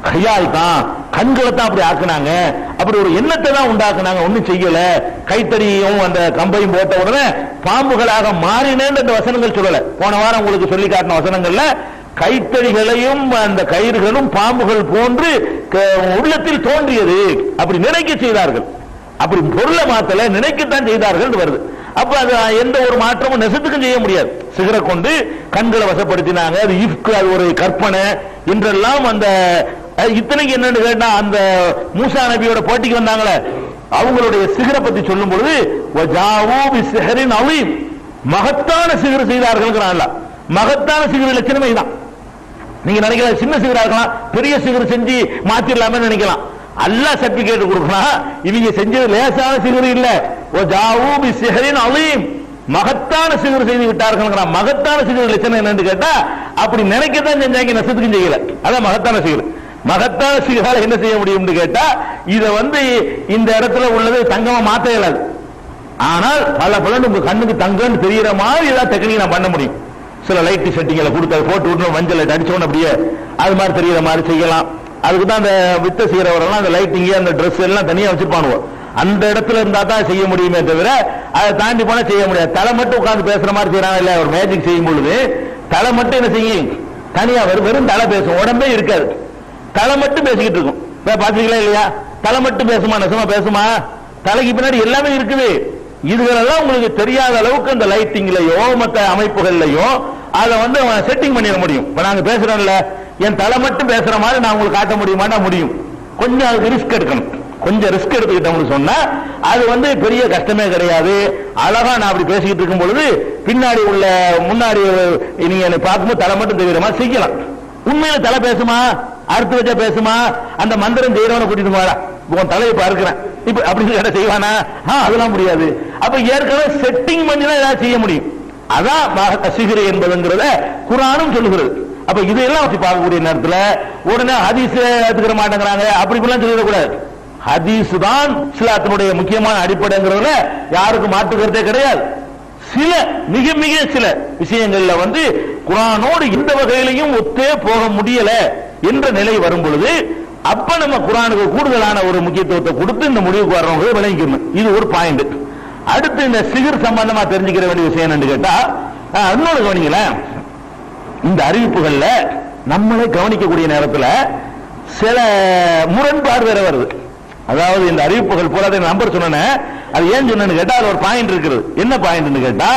S1: கையால் தான், கண்களை தான் அப்படி ஆக்குனாங்க, அப்படி ஒரு எண்ணத்தை தான் உண்டாக்குனாங்க, ஒன்னும் செய்யல. கைத்தறியும் அந்த கம்பையும் போட்ட உடனே பாம்புகளாக மாறினேன் அந்த வசனங்கள் சொல்லல. போன வாரம் உங்களுக்கு சொல்லி காட்டின வசனங்கள்ல கைத்தறிகளையும் அந்த கயிறுகளும் பாம்புகள் போன்று உள்ளத்தில் தோன்றியது, அப்படி நினைக்க செய்தார்கள். அப்படி பொருளை மாத்தல, நினைக்கத்தான் செய்தார்கள் வருது. அப்ப அது எந்த ஒரு மாற்றமும் நெசத்துக்கும் செய்ய முடியாது. சிகரை கொண்டு கண்களை வசப்படுத்தினாங்க, அது இஃப்கு, அது ஒரு கற்பனை என்றெல்லாம். அந்த இத்தனைக்கு என்னன்னு கேட்டா அந்த மூசா நபியோட போட்டிக்கு வந்தாங்களே அவங்களுடைய சிகரை பத்தி சொல்லும் பொழுது மகத்தான சிகர் செய்தார்கள். மகத்தான சிகர் லட்சணமே தான். நீங்க நினைக்கிற சின்ன சிகரா இருக்கலாம், பெரிய சிகர் செஞ்சு மாத்திரலாமே நினைக்கலாம். அல்லாஹ் சர்டிபிகேட் கொடுக்கலாம். இவங்க செஞ்சது லேசான சிகர் இல்ல, மகத்தான சிகர் செய்து விட்டார்கள். மகத்தான சிகர் லட்சணம் என்னன்னு கேட்டா அப்படி நினைக்கத்தான் செஞ்சாங்க, நசத்துக்கும் செய்யல. அதான் மகத்தான சிகர். மகத்தான சிகரால என்ன செய்ய முடியும் கேட்டா இத வந்து இந்த இடத்துல உள்ளது தங்கமா மாத்த இயலாது. ஆனால் பல பலன் உங்க கண்ணுக்கு தங்கன்னு தெரியற மாதிரி ஏதாவது டெக்னிக் நான் பண்ண முடியும். சில லைட் செட்டிங்களை கொடுத்து போட்டு விட்டு மஞ்சள் லைட் அடிச்சோன்னு அப்படியே அது மாதிரி தெரியற மாதிரி செய்யலாம். அதுக்கு தான் அந்த வித்த செய்யறவரெல்லாம் அந்த லைட்டிங் அந்த ட்ரெஸ் எல்லாம் தனியா வச்சிருப்பானுவோம். அந்த இடத்துல இருந்தா தான் செய்ய முடியுமே தவிர அதை தாண்டி போனா செய்ய முடியாது. தலை மட்டும் உட்கார்ந்து பேசுற மாதிரி செய்யறாங்க இல்ல, ஒரு மேஜிக் செய்யும் பொழுது தலை மட்டும் என்ன செய்யும், தனியா வெறும் தலை பேசும், உடம்பே இருக்காது. தலை மட்டும் பேசிக்கிட்டு இருக்கும். பாத்தீங்களா இல்லையா? தலை மட்டும் பேசுமா, நெசமா பேசுமா? தலைக்கு பின்னாடி எல்லாமே இருக்குது. இதுகளெல்லாம் உங்களுக்கு தெரியாத அளவுக்கு அந்த லைட்டிங்லயோ மற்ற அமைப்புகள்லயோ அதை வந்து செட்டிங் பண்ணிட முடியும். இப்ப நாங்க பேசுறோம்ல, என் தலை மட்டும் பேசுற மாதிரி நான் உங்களுக்கு காட்ட முடியுமாட்டா முடியும். கொஞ்சம் அதுக்கு ரிஸ்க் எடுக்கணும். கொஞ்சம் ரிஸ்க் எடுத்துக்கிட்டோம்னு சொன்னா அது வந்து பெரிய கஷ்டமே கிடையாது. அழகா நான் அப்படி பேசிக்கிட்டு இருக்கும் பொழுது பின்னாடி உள்ள முன்னாடி நீங்க என்னை பார்க்கும்போது தலை மட்டும் தெரியுற மாதிரி செய்யலாம். உண்மையில தலை பேசுமா, அறுத்து வச்சா பேசுமா? அந்த மந்திரம் செய்யறவனை கூட்டிட்டு போறா, உன் தலையை பார்க்கிறேன் இப்ப அப்படின்னு கேட்ட செய்வானா? அதெல்லாம் முடியாது. அப்ப ஏற்கனவே செட்டிங் பண்ணி தான் ஏதாவது செய்ய முடியும். அதான் சிகிரி என்பதுங்கிறத குர்ஆனும் சொல்லுகிறது. அப்ப இதெல்லாம் வச்சு பார்க்கக்கூடிய நேரத்தில் உடனே ஹதீஸ் எடுத்துக்கிற மாட்டேங்கிறாங்க, அப்படி சொல்லிடக்கூடாது. ஹதீஸ் தான் இஸ்லாத்தினுடைய முக்கியமான அடிப்படைங்கிறதுல யாருக்கும் மாற்றுக்கிறதே கிடையாது. சில மிக மிக சில விஷயங்கள்ல வந்து குர்ஆனோடு இந்த வகையிலையும் ஒத்தே போக முடியல என்ற நிலை வரும் பொழுது அப்ப நம்ம குர்ஆனுக்கு கூடுதலான ஒரு முக்கியத்துவத்தை கொடுத்து இந்த முடிவுக்கு வர்றவங்க விளங்கிக்கணும். இது ஒரு பாயிண்ட். அடுத்து இந்த சிகர் சம்பந்தமா தெரிஞ்சுக்கிற வேண்டிய விஷயம் என்னன்னு கேட்டா இன்னொரு கவனிங்களேன். இந்த அறிவிப்புகள்ல நம்மளே கவனிக்கக்கூடிய நேரத்தில் சில முரண்பாடு வேற வருது. அதாவது இந்த அறிவிப்புகள் போல நம்பர் சொன்னேன், அது ஏன் சொன்னேன்னு கேட்டா அது ஒரு பாயிண்ட் இருக்குது. என்ன பாயிண்ட் கேட்டா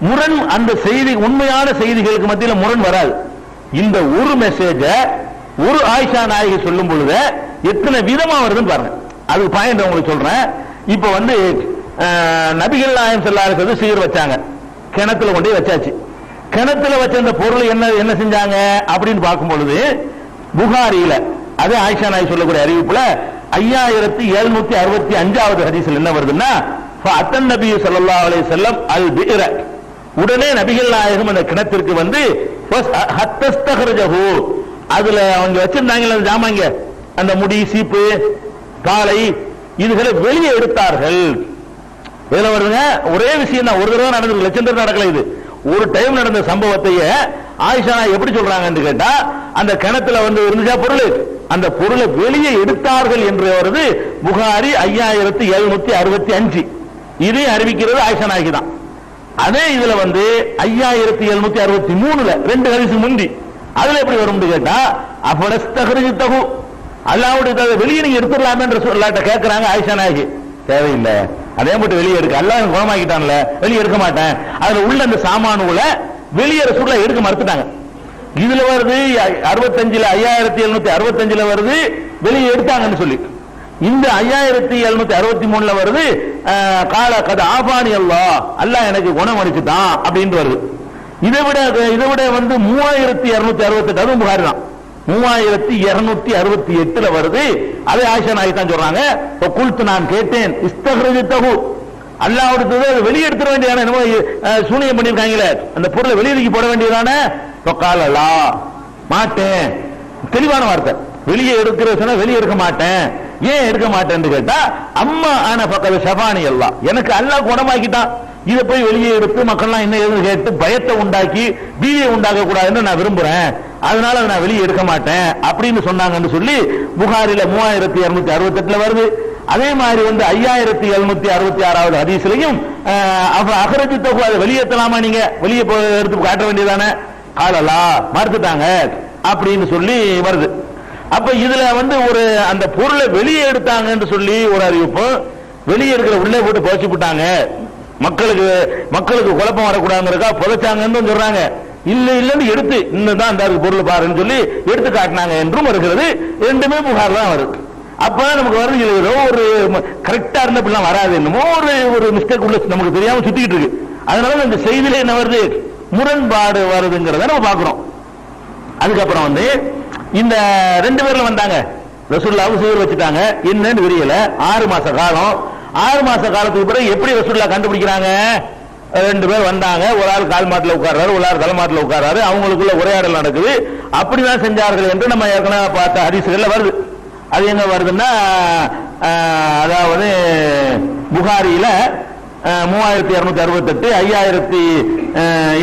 S1: முரண், அந்த செய்தி உண்மையான செய்திகளுக்கு மத்தியில் முரண் வராது. இந்த ஒரு மெசேஜ ஒரு ஆயிஷா நாயகி சொல்லும் பொழுது எத்தனை விதமா வருதுன்னு பாருங்க. அது பாயிண்ட் உங்களுக்கு சொல்றேன். இப்ப வந்து நபிகள் நாயகம் ஸல்லல்லாஹு அலைஹி வஸல்லம் சீர் வச்சாங்க, கிணத்துல கொண்டு வச்சாச்சு. கிணத்துல வச்ச அந்த பொருள் என்ன செஞ்சாங்க அப்படின்னு பார்க்கும் பொழுது புகாரியில அதே ஆயிஷா நாயகி சொல்லக்கூடிய அறிவிப்புல 5765வது ஹதீஸ்ல என்ன வருதுன்னா ஃபஅத்தன் நபி ஸல்லல்லாஹு அலைஹி வஸல்லம் அல் பிஇர, உடனே நபிகள் நாயகம் அந்த கிணத்திற்கு வந்து ஹத்தஸ்தஹரஜஹு, அதுல அவங்க வச்சிருந்தாங்க ஜாமாங்க, அந்த முடி, சீப்பு, காலை, இதுகளை வெளியே எடுத்தார்கள். இதுல வருதுங்க ஒரே விஷயம் தான், ஒரு தடவை நடந்தது, லட்சம் தடவை நடக்கல. இது ஒரு டைம் நடந்த சம்பவத்தையே ஆயிஷா எப்படி சொல்றாங்கன்னு கேட்டா அந்த கிணத்துல வந்து இருந்துச்சா பொருள், அந்த பொருளை வெளியே எடுத்தார்கள் என்று வருது புகாரி 5765. இதை அறிவிக்கிறது ஆயிஷா நாயகி தான். அதே இதுல வந்து 5763ல 2 ஹதீஸ் முந்தி அதுல எப்படி வரும் கேட்டா அஃபலஸ்தஹரிஜ்தஹு, அல்லாஹ்வுடைய வெளியே நீங்க எடுத்துடலாமே என்று சொல்லாட்ட கேட்கிறாங்க ஆயிஷா நாயகி. தேவையில்லை, அதே மட்டும் வெளியே எடுக்க, அல்லாஹ் குணமாக்கிட்டான்ல, வெளியே எடுக்க மாட்டேன். அதுல உள்ள அந்த சாமானுல வெளியே ரசூலுல்லாஹ் எடுக்க மறுத்துட்டாங்க. இதுல வருது 65ல 5765ல வருது வெளியே எடுத்தாங்கன்னு சொல்லி. இந்த 5763ல வருது கால கத ஆபானி அல்லாஹ், அல்லாஹ் எனக்கு குணம் அளிச்சுட்டான் அப்படின்னு வருது. இதை விட வந்து 3268, அதுவும் புகாரி தான், 3268 வருது. அதே ஆயிஷா நாயகி தான் சொல்றாங்க, குல்து நான் கேட்டேன், இஸ்தக்ரஜ்தஹு அல்லாஹ்வுடைய வெளியே எடுத்துற வேண்டியதானே, என்னமோ சூனியம் பண்ணிருக்காங்களே அந்த பொருளை வெளியே போட வேண்டியதானே, ஃபகால லா மாட்டேன், தெளிவான வார்த்தை, வெளியே எடுக்கிற சொன்னா வெளியே எடுக்க மாட்டேன். ஏன் எடுக்க மாட்டேன்னு கேட்டா, அம்மா ஆன பக்கத்து ஷபானி அல்லாஹ், எனக்கு அல்லாஹ் குணமாக்கிட்டான், இதை போய் வெளியே எடுத்து மக்கள்லாம் என்ன ஏதுன்னு கேட்டு பயத்தை உண்டாக்கி பீதியை உண்டாக்க கூடாதுன்னு நான் விரும்புறேன், அதனால நான் வெளியே எடுக்க மாட்டேன் அப்படின்னு சொன்னாங்கன்னு சொல்லி புகாரில 3268 வருது. அதே மாதிரி வந்து 5766 ஹதீஸ்லயும் அகரஜித்தகு அதை வெளியேற்றலாமா, நீங்க வெளியே எடுத்து காட்ட வேண்டியதானே, காலலா மறுத்துட்டாங்க அப்படின்னு சொல்லி வருது. அப்ப இதுல வந்து ஒரு அந்த பொருளை வெளியே எடுத்தாங்கன்னு சொல்லி ஒரு அறிவிப்பு, வெளியே எடுக்கிற உள்ளே போட்டு புதைச்சு விட்டாங்க, மக்களுக்கு குழப்பம் வரக்கூடாதுங்கறக்கா புதைச்சாங்கன்னு சொல்றாங்க. இல்லன்னு எடுத்து இன்னும் தான் அந்த பொருள் பாருன்னு சொல்லி எடுத்து காட்டினாங்க என்றும் இருக்கிறது. ரெண்டுமே புகார் தான் வருது. அப்பதான் நமக்கு வருது ஏதோ ஒரு கரெக்டா இருந்த பிள்ளை வராது, என்னமோ ஒரு மிஸ்டேக் உள்ள நமக்கு தெரியாம சுத்திக்கிட்டு இருக்கு. அதனால இந்த செய்தியில என்ன வருது, முரண்பாடு வருதுங்கிறத நம்ம பாக்குறோம். அதுக்கப்புறம் வந்து இந்த 2 பேர்ல வந்தாங்க, ரசூலுல்லாஹ் சிகர் வச்சுட்டாங்க, என்னன்னு தெரியல. 6 மாச காலம், 6 மாச காலத்துக்கு பிறகு எப்படி ரசூலுல்லாஹ் கண்டுபிடிக்கிறாங்க, 2 பேர் வந்தாங்க, ஒரு ஆள் கால் மாட்டில் உட்கார்றாரு, ஒரு ஆள் தலைமாட்டில் உட்கார்றாரு, அவங்களுக்குள்ள உரையாடல் நடக்குது. அப்படிதான் செஞ்சார்கள் என்று நம்ம ஏற்கனவே பார்த்த ஹதீஸ்கள்ல வருது. அது எங்க வருதுன்னா, அதாவது புகாரியில 3268,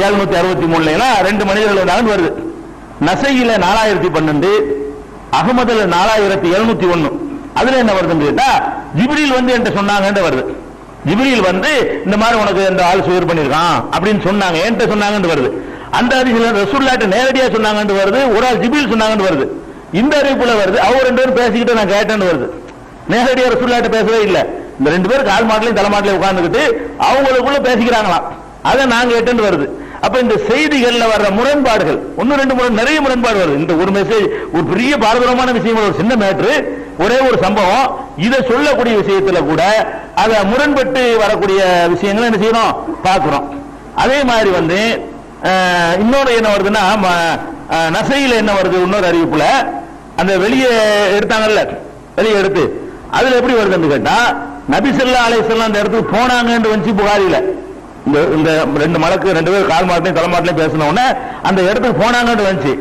S1: 5763 2 மனிதர்கள் வந்தாங்கன்னு வருது. நசையில 4012, அகமதுல 4701. அதுல என்ன வருதுன்னு கேட்டா, ஜிப்ரீல் வந்து என்கிட்ட சொன்னாங்கன்னு வருது. ஜிப்ரீல் வந்து இந்த மாதிரி உனக்கு இந்த ஆள் சுயர் பண்ணிருக்கான் அப்படின்னு சொன்னாங்க, என்கிட்ட சொன்னாங்கன்னு வருது. அந்த ஹதீஸ்ல ரசூலுல்லாஹ் நேரடியா சொன்னாங்கன்னு வருது, ஒரு ஆள் ஜிப்ரீல் சொன்னாங்கன்னு வருது. இந்த அறிவிப்புல வருது அவங்க 2 பேரும் பேசிக்கிட்டு நான் கேட்டேன்னு வருது. நேரடியா ரசூலுல்லாஹ் பேசவே இல்லை. இந்த 2 பேர் கால் மாட்டிலையும் தலைமாட்டிலையும் உட்கார்ந்துக்கிட்டு அவங்களுக்குள்ள பேசிக்கிறாங்களாம், அதை நான் கேட்டேன்னு வருது. அப்ப இந்த செய்திகள்ல வர்ற முரண்பாடுகள் 1-2 நிறைய முரண்பாடு வருது. இந்த ஒரு மெசேஜ் ஒரு பெரிய பாரதூரமான விஷயம், ஒரு சின்ன மேட்ரு, ஒரே ஒரு சம்பவம், இதை சொல்லக்கூடிய விஷயத்துல கூட அத முரண்பட்டு வரக்கூடிய விஷயங்களை என்ன செய்யணும் பார்க்கிறோம். அதே மாதிரி வந்து இன்னொரு என்ன வருதுன்னா, நசையில என்ன வருது, இன்னொரு அறிவிப்புல அந்த வெளியே எடுத்தாங்கல்ல, வெளியே எடுத்து அதுல எப்படி வருதுன்னு கேட்டா, நபி ஸல்லல்லாஹு அலைஹி வஸல்லம் அந்த இடத்துக்கு போனாங்கன்னு வந்து புகாரில இந்த 2 மலக்கு 2 பேர் கால் மாட்டிலையும் தலைமாட்டிலையும் பேசின உடனே அந்த இடத்துக்கு போனாங்கன்னு வந்துச்சு.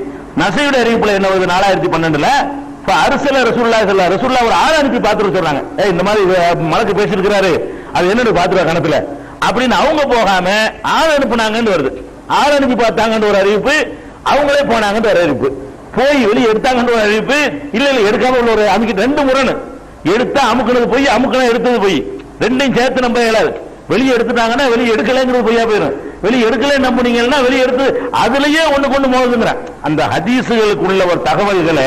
S1: நசையுடைய அறிவிப்புல என்ன வருது, 4012 அரசல ரசூலுல்லாஹ் ஒரு ஆள் அனுப்பி பார்த்துட்டு சொல்றாங்க, இந்த மாதிரி மலக்கு பேசிருக்கிறாரு, அது என்னன்னு பாத்துருவா கணத்துல அப்படின்னு அவங்க போகாம ஆள் அனுப்புனாங்கன்னு வருது. ஆள் அனுப்பி பார்த்தாங்கன்னு ஒரு அறிவிப்பு, அவங்களே போனாங்கன்னு ஒரு அறிவிப்பு, போய் வெளியே எடுத்தாங்கன்னு ஒரு அறிவிப்பு, இல்ல எடுக்காம உள்ள ஒரு அமுக்கிட்டு 2 முரணு, எடுத்தா அமுக்குனது போய், அமுக்குனா எடுத்தது போய், ரெண்டையும் சேர்த்து நம்ப இயலாது. வெளியே எடுத்துட்டாங்கன்னா வெளியே எடுக்கலைங்கிறது பொய்யா போயிடும், வெளியே எடுக்கல நம்புனீங்கன்னா வெளியே எடுத்து அதுலயே ஒண்ணுக்கு மோதுங்கிற அந்த ஹதீஸுகளுக்குள்ள ஒரு தகவல்களை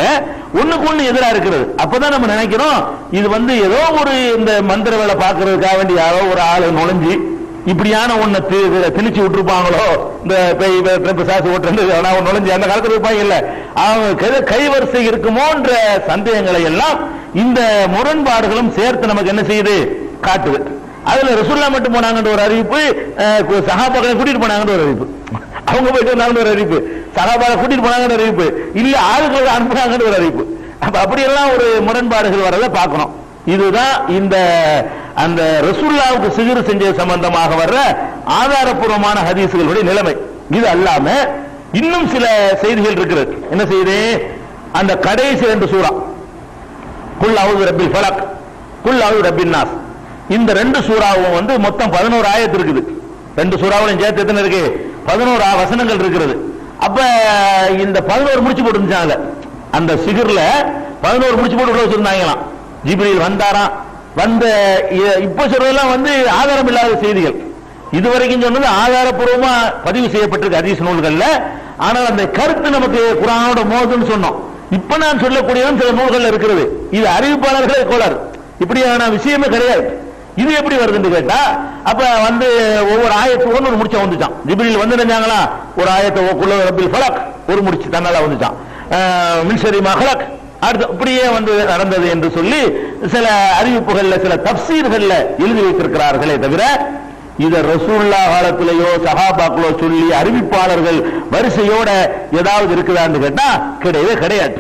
S1: ஒண்ணுக்கு எதிரா இருக்கிறது. அப்பதான் நம்ம நினைக்கிறோம் இது வந்து ஏதோ ஒரு இந்த மந்திர வேலை பார்க்கறதுக்காக வேண்டிய யாரோ ஒரு ஆளு நுழைஞ்சி இப்படியான ஒண்ணு திணிச்சு விட்டுருப்பாங்களோ, இந்த பிசாசு ஓட்டுறது நுழைஞ்சு அந்த காலத்துல இருப்பாங்க இல்ல, அவங்க கைவரிசை இருக்குமோன்ற சந்தேகங்களை எல்லாம் இந்த முரண்பாடுகளும் சேர்த்து நமக்கு என்ன செய்யுது காட்டுது. அதுல ரசூலுல்லாஹ் மட்டும் போனாங்கன்ற ஒரு அறிவிப்பு, சஹாபாக்களை கூட்டிட்டு போனாங்கன்ற ஒரு அறிவிப்பு, அவங்க போயிட்டு வந்தாங்கன்ற ஒரு அறிவிப்பு, சஹாபாக்களை கூட்டிட்டு போனாங்கன்ற அறிவிப்பு, இல்ல ஆளுகளை அனுப்புனாங்கன்ற ஒரு அறிவிப்பு. அப்ப அப்படியெல்லாம் ஒரு முரண்பாடுகள் வரத பார்க்கணும். இதுதான் இந்த அந்த ரசூலுல்லாஹ்வுக்கு சிகிர் செஞ்ச சம்பந்தமாக வர்ற ஆதாரப்பூர்வமான ஹதீஸ்களுடைய நிலைமை. இது அல்லாம இன்னும் சில செய்திகள் இருக்கிறது. என்ன செய்தி, அந்த கடைசி 2 சூரா, குல் அஊது ரப்பில் ஃபலக், குல் அஊது ரப்பின் நாஸ், இந்த 2 சூறாவும் வந்து மொத்தம் 11 ஆயத்து இருக்குது. 2 சூறாவிலும் சேர்த்து எத்தனை இருக்கு, 11 வசனங்கள் இருக்கிறது. அப்ப இந்த 11 முடிச்சு போட்டுருந்தாங்க, அந்த சிகர்ல 11 முடிச்சு போட்டு வச்சிருந்தாங்களாம். ஜிப்ரீல் வந்தாராம், வந்த இப்ப சொல்றதெல்லாம் வந்து ஆதாரம் இல்லாத செய்திகள், இதுவரைக்கும் சொன்னது ஆதாரப்பூர்வமா பதிவு செய்யப்பட்டிருக்கு ஹதீஸ் நூல்கள்ல. ஆனால் அந்த கருத்து நமக்கு குர்ஆனோட மோதுன்னு சொன்னோம். இப்ப நான் சொல்லக்கூடியதும் சில நூல்கள் இருக்கிறது, இது அறிவிப்பாளர்களே கோளாறு, இப்படியான விஷயமே கிடையாது. இது எப்படி வருதுன்னு கேட்டா, அப்ப வந்து ஒவ்வொரு ஆயத்து ஒன்று முடிச்ச வந்துச்சான். ஜிப்ரீல் வந்து நினைச்சாங்களா, ஒரு ஆயத்தை குல் ரப்பில் ஃபலக் ஒரு முடிச்சு தன்னால வந்துச்சான், மின் ஷர்ரி மா ஹலக் அடுத்து இப்படியே வந்து நடந்தது என்று சொல்லி சில அறிவிப்புகள்ல சில தப்சீர்கள்ல எழுதி வைத்திருக்கிறார்களே தவிர இத ரசூலுல்லாஹ் காலத்திலேயோ சஹாபாக்களோ சொல்லி அறிவிப்பாளர்கள் வரிசையோட ஏதாவது இருக்குதான்னு கேட்டா கிடையவே கிடையாது.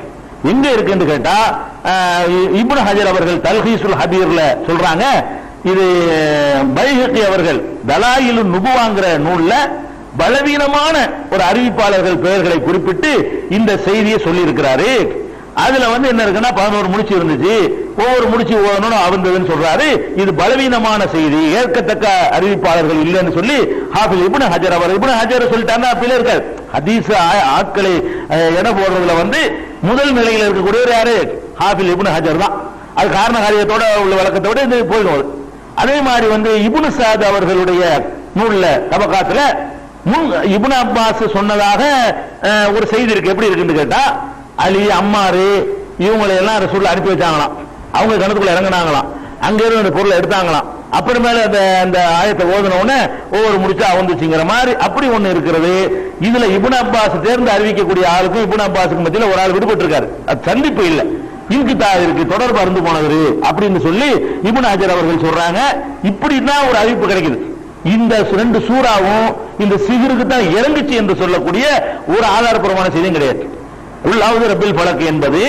S1: எங்க இருக்குன்னு கேட்டா இப்னு ஹஜர் அவர்கள் தல்ஹீசுல் ஹபீர்ல சொல்றாங்க, இது பைஹகி அவர்கள் தலாயிலுன் நுபுவாங்கிற நூல்ல பலவீனமான ஒரு அறிவிப்பாளர்கள் பெயர்களை குறிப்பிட்டு இந்த செய்தியை சொல்லி இருக்கிறாரு. அதுல என்ன இருக்குன்னா 11 முடிச்சு இருந்துச்சு, ஒவ்வொரு முடிச்சு ஓதணும் அவந்ததுன்னு சொல்றாரு. இது பலவீனமான செய்தி, ஏற்கத்தக்க அறிவிப்பாளர்கள் இல்லைன்னு சொல்லி ஹாஃபிஸ் இப்னு ஹஜர் அவர் இப்னு ஹஜர் சொல்லிட்டாங்க. அப்படி இருக்காது ஹதீஸ் ஆட்களை என போடுறதுல முதல் நிலையில் இருக்கக்கூடியவர் யாரு? ஹாஃபிஸ் இப்னு ஹஜர் தான். அது காரண காரியத்தோட உள்ள வழக்கத்தோட இது போயிடும். அதே மாதிரி இப்னு சாத் அவர்களுடைய நூல்ல தபகாத்துல இப்னு அப்பாஸ் சொன்னதாக ஒரு செய்தி இருக்கு. எப்படி இருக்குன்னு கேட்டா, அலி அம்மாரு இவங்களை எல்லாம் ரசூலுல்லாஹ் அனுப்பி வச்சாங்களாம். அவங்க கணத்துக்குள்ள இறங்கினாங்களாம், அங்க இருந்து அந்த பொருளை எடுத்தாங்களாம். அப்புறமேல அந்த ஆயத்தை ஓதுன உடனே ஒவ்வொரு முடிச்சா வந்துச்சுங்கிற மாதிரி அப்படி ஒண்ணு இருக்கிறது. இதுல இப்னு அப்பாஸ் தேர்ந்து அறிவிக்கக்கூடிய ஆளுக்கும் இப்னு அப்பாஸுக்கு மத்தியில் ஒரு ஆள் விடுபட்டு இருக்காரு. அது சந்திப்பு இல்லை, இன்கிட்டா இருக்கு, தொடர்பு அருந்து போனது அப்படின்னு சொல்லி இப்னு ஹஜர் அவர்கள் சொல்றாங்க. இப்படிதான் ஒரு அறிவிப்பு கிடைக்குது. இந்த 2 சூறாவும் இந்த சிகிருக்கு தான் இறங்குச்சு என்று சொல்லக்கூடிய ஒரு ஆதாரப்பூர்வமான செய்தியும் கிடையாது. உள்ளாவது ரப்பில் ஃபலக் என்பது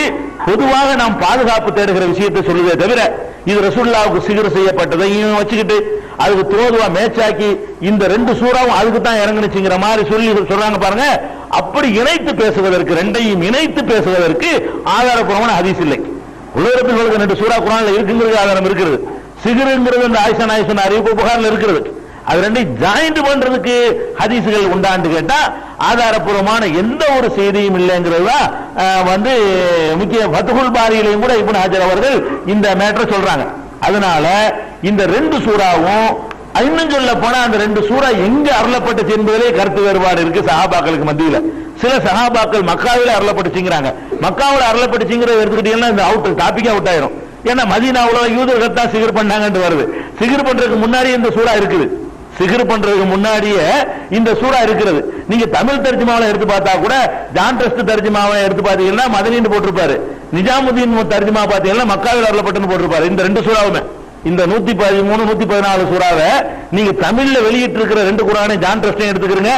S1: பொதுவாக நாம் பாதுகாப்பு தேடுகிற விஷயத்தை சொல்லுதே தவிர, இது ரசூலுல்லாஹ்வுக்கு சிகிர் செய்யப்பட்டதையும் வச்சுக்கிட்டு அதுக்கு தோதுவா மேட்சாக்கி இந்த 2 சூறாவும் அதுக்கு தான் இறங்குச்சுங்கிற மாதிரி சொல்லி சொல்றாங்க பாருங்க. அப்படி இணைத்து பேசுவதற்கு, ரெண்டையும் இணைத்து பேசுவதற்கு ஆதாரப்பூர்வமான ஹதீஸ் இல்லை. உள்ளரப்பில் ஃபலக் 2 சூறா குர்ஆன்ல இருக்குங்கிறது ஆதாரம் இருக்கிறது. சிகிருங்கிறது அந்த ஆயிஷா நாயகி சொன்ன அறிவிப்பு புகார்ல இருக்கிறது. அது ரெண்டையும் ஜாயிண்ட் பண்றதுக்கு ஹதீஸ்கள் உண்டான்னு கேட்டா ஆதாரப்பூர்வமான எந்த ஒரு செய்தியும் இல்லைங்கிறது தான் முக்கிய ஃபத்ஹுல் பாரியிலையும் கூட இப்னு ஹஜர் அவர்கள் இந்த மேட்டர் சொல்றாங்க. அதனால இந்த 2 சூறாவும் இன்னும் சொல்ல போனா அந்த 2 சூறா எங்க அருளப்பட்டுச்சு என்பதிலே கருத்து வேறுபாடு இருக்கு சஹாபாக்களுக்கு மத்தியில. சில சஹாபாக்கள் மக்காவில அருளப்பட்டுச்சுங்கிறாங்க. மக்காவில அருளப்பட்டுச்சுங்கிறத எடுத்துக்கிட்டீங்கன்னா இந்த அவுட் டாபிக் அவுட் ஆயிரும். ஏன்னா மதீனாவுல யூதர்கள் தான் சிகர் பண்ணாங்கன்னு வருது. சிகர் பண்றதுக்கு முன்னாடி இந்த சூறா இருக்குது. சிகர் பண்றதுக்கு முன்னாடியே இந்த சூறா இருக்கிறது. நீங்க தமிழ் தர்ஜுமாவை எடுத்து பார்த்தா கூட, ஜான் ட்ரஸ்ட் தர்ஜுமாவை எடுத்து பாத்தீங்கன்னா மதனின்னு போட்டிருப்பாரு. நிஜாமுதீன் தர்ஜுமா பாத்தீங்கன்னா மக்காவில் அருளப்பட்டுன்னு போட்டிருப்பாரு. இந்த 2 சூறாவுமே, இந்த 113 114 சூறாவை நீங்க தமிழ்ல வெளியிட்டு இருக்கிற 2 குர்ஆனை ஜான் ட்ரஸ்டையும் எடுத்துக்கிறீங்க,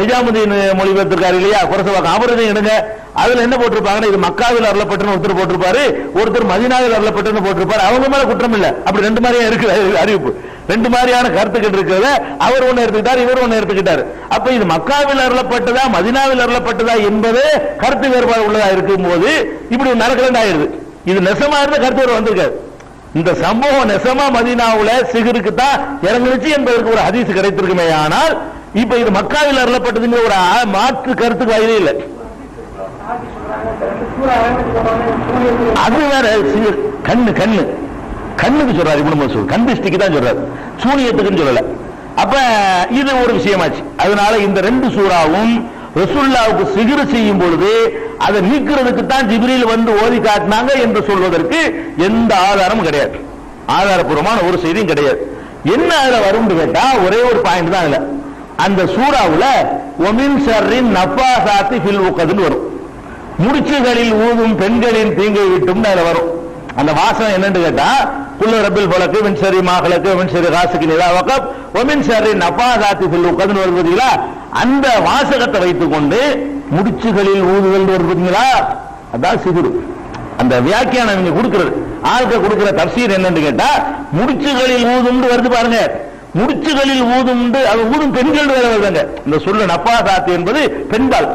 S1: நிஜாமுதீன் மொழிபெயர்த்திருக்காரு இல்லையா குரசவாக்கம், அவரையும் எடுங்க. அதுல என்ன போட்டிருப்பாங்கன்னா இது மக்காவில் அருளப்பட்டுன்னு ஒருத்தர் போட்டிருப்பாரு, ஒருத்தர் மதீனாவில் அருளப்பட்டுன்னு போட்டிருப்பாரு. அவங்க மேல குற்றம் இல்ல. அப்படி 2 மாதிரியா இருக்கு அறிவிப்பு, 2 மாதிரியான கருத்துக்கள் இருக்கிறத அவர் ஒண்ணு எடுத்துக்கிட்டார், இவர் ஒண்ணு எடுத்துக்கிட்டாரு. அப்ப இது மக்காவில் அருளப்பட்டதா மதீனாவில் அருளப்பட்டதா என்பது கருத்து வேறுபாடு உள்ளதா இருக்கும் போது இப்படி நடக்கலன்னு ஆயிருது. இது நெசமா இருந்த கருத்து வேறு வந்திருக்காரு. இந்த சம்பவம் நெசமா மதீனாவுல சிகருக்கு தான் இறங்குச்சு என்பதற்கு ஒரு ஹதீஸ் கிடைத்திருக்குமே. ஆனால் இப்ப இது மக்காவில் அருளப்பட்டதுங்கிற ஒரு மாற்று கருத்துக்கு வயதே இல்லை. அது வேற கண்ணுக்கு சொல்றாரு இப்னு மஸ்ஊத், கண் திருஷ்டிக்கு தான் சொல்றாரு, சூனியத்துக்குன்னு சொல்லல. அப்ப இது ஒரு விஷயமாச்சு. அதனால இந்த 2 சூறாவும் ரசூலுல்லாஹ்வுக்கு சிகிர் செய்யும் பொழுது அதை நீக்கிறதுக்கு தான் ஜிப்ரீல் ஓதி காட்டினாங்க என்று சொல்வதற்கு எந்த ஆதாரமும் கிடையாது. ஆதாரப்பூர்வமான ஒரு செய்தியும் கிடையாது. என்ன அதுல வரும் கேட்டா ஒரே ஒரு பாயிண்ட் தான். அதுல அந்த சூறாவுல ஒமின் ஷர்ரின் நஃபாசாத்தி ஃபில் உக்துன்னு வரும். முடிச்சுகளில் ஊதும் பெண்களின் தீங்கை விட்டும் அதுல வரும். அந்த வாசகம் என்னன்னு கேட்டா குல் ரப்பில் ஃபலக் மின் ஷர்ரி மா ஹலக் மின் ஷர்ரி காசிகின் இதா வகப் வ மின் ஷர்ரி நஃபாசாத்தி ஃபில் உக்துன்னு வருதுங்களா. அந்த வாசகத்தை வைத்துக் கொண்டு முடிச்சுகளில் ஊதுதல் வருதுங்களா, அதான் சிகுரு. அந்த வியாக்கியானம் நீங்க கொடுக்கிறது ஆளுக்கு கொடுக்கிற தஃசீர் என்னன்னு கேட்டா முடிச்சுகளில் ஊதும் வருது பாருங்க. முடிச்சுகளில் ஊதும், அது ஊதும் பெண்கள் வேற வருதுங்க. இந்த சொல்ல நஃபாசாத்தி என்பது பெண்பால்,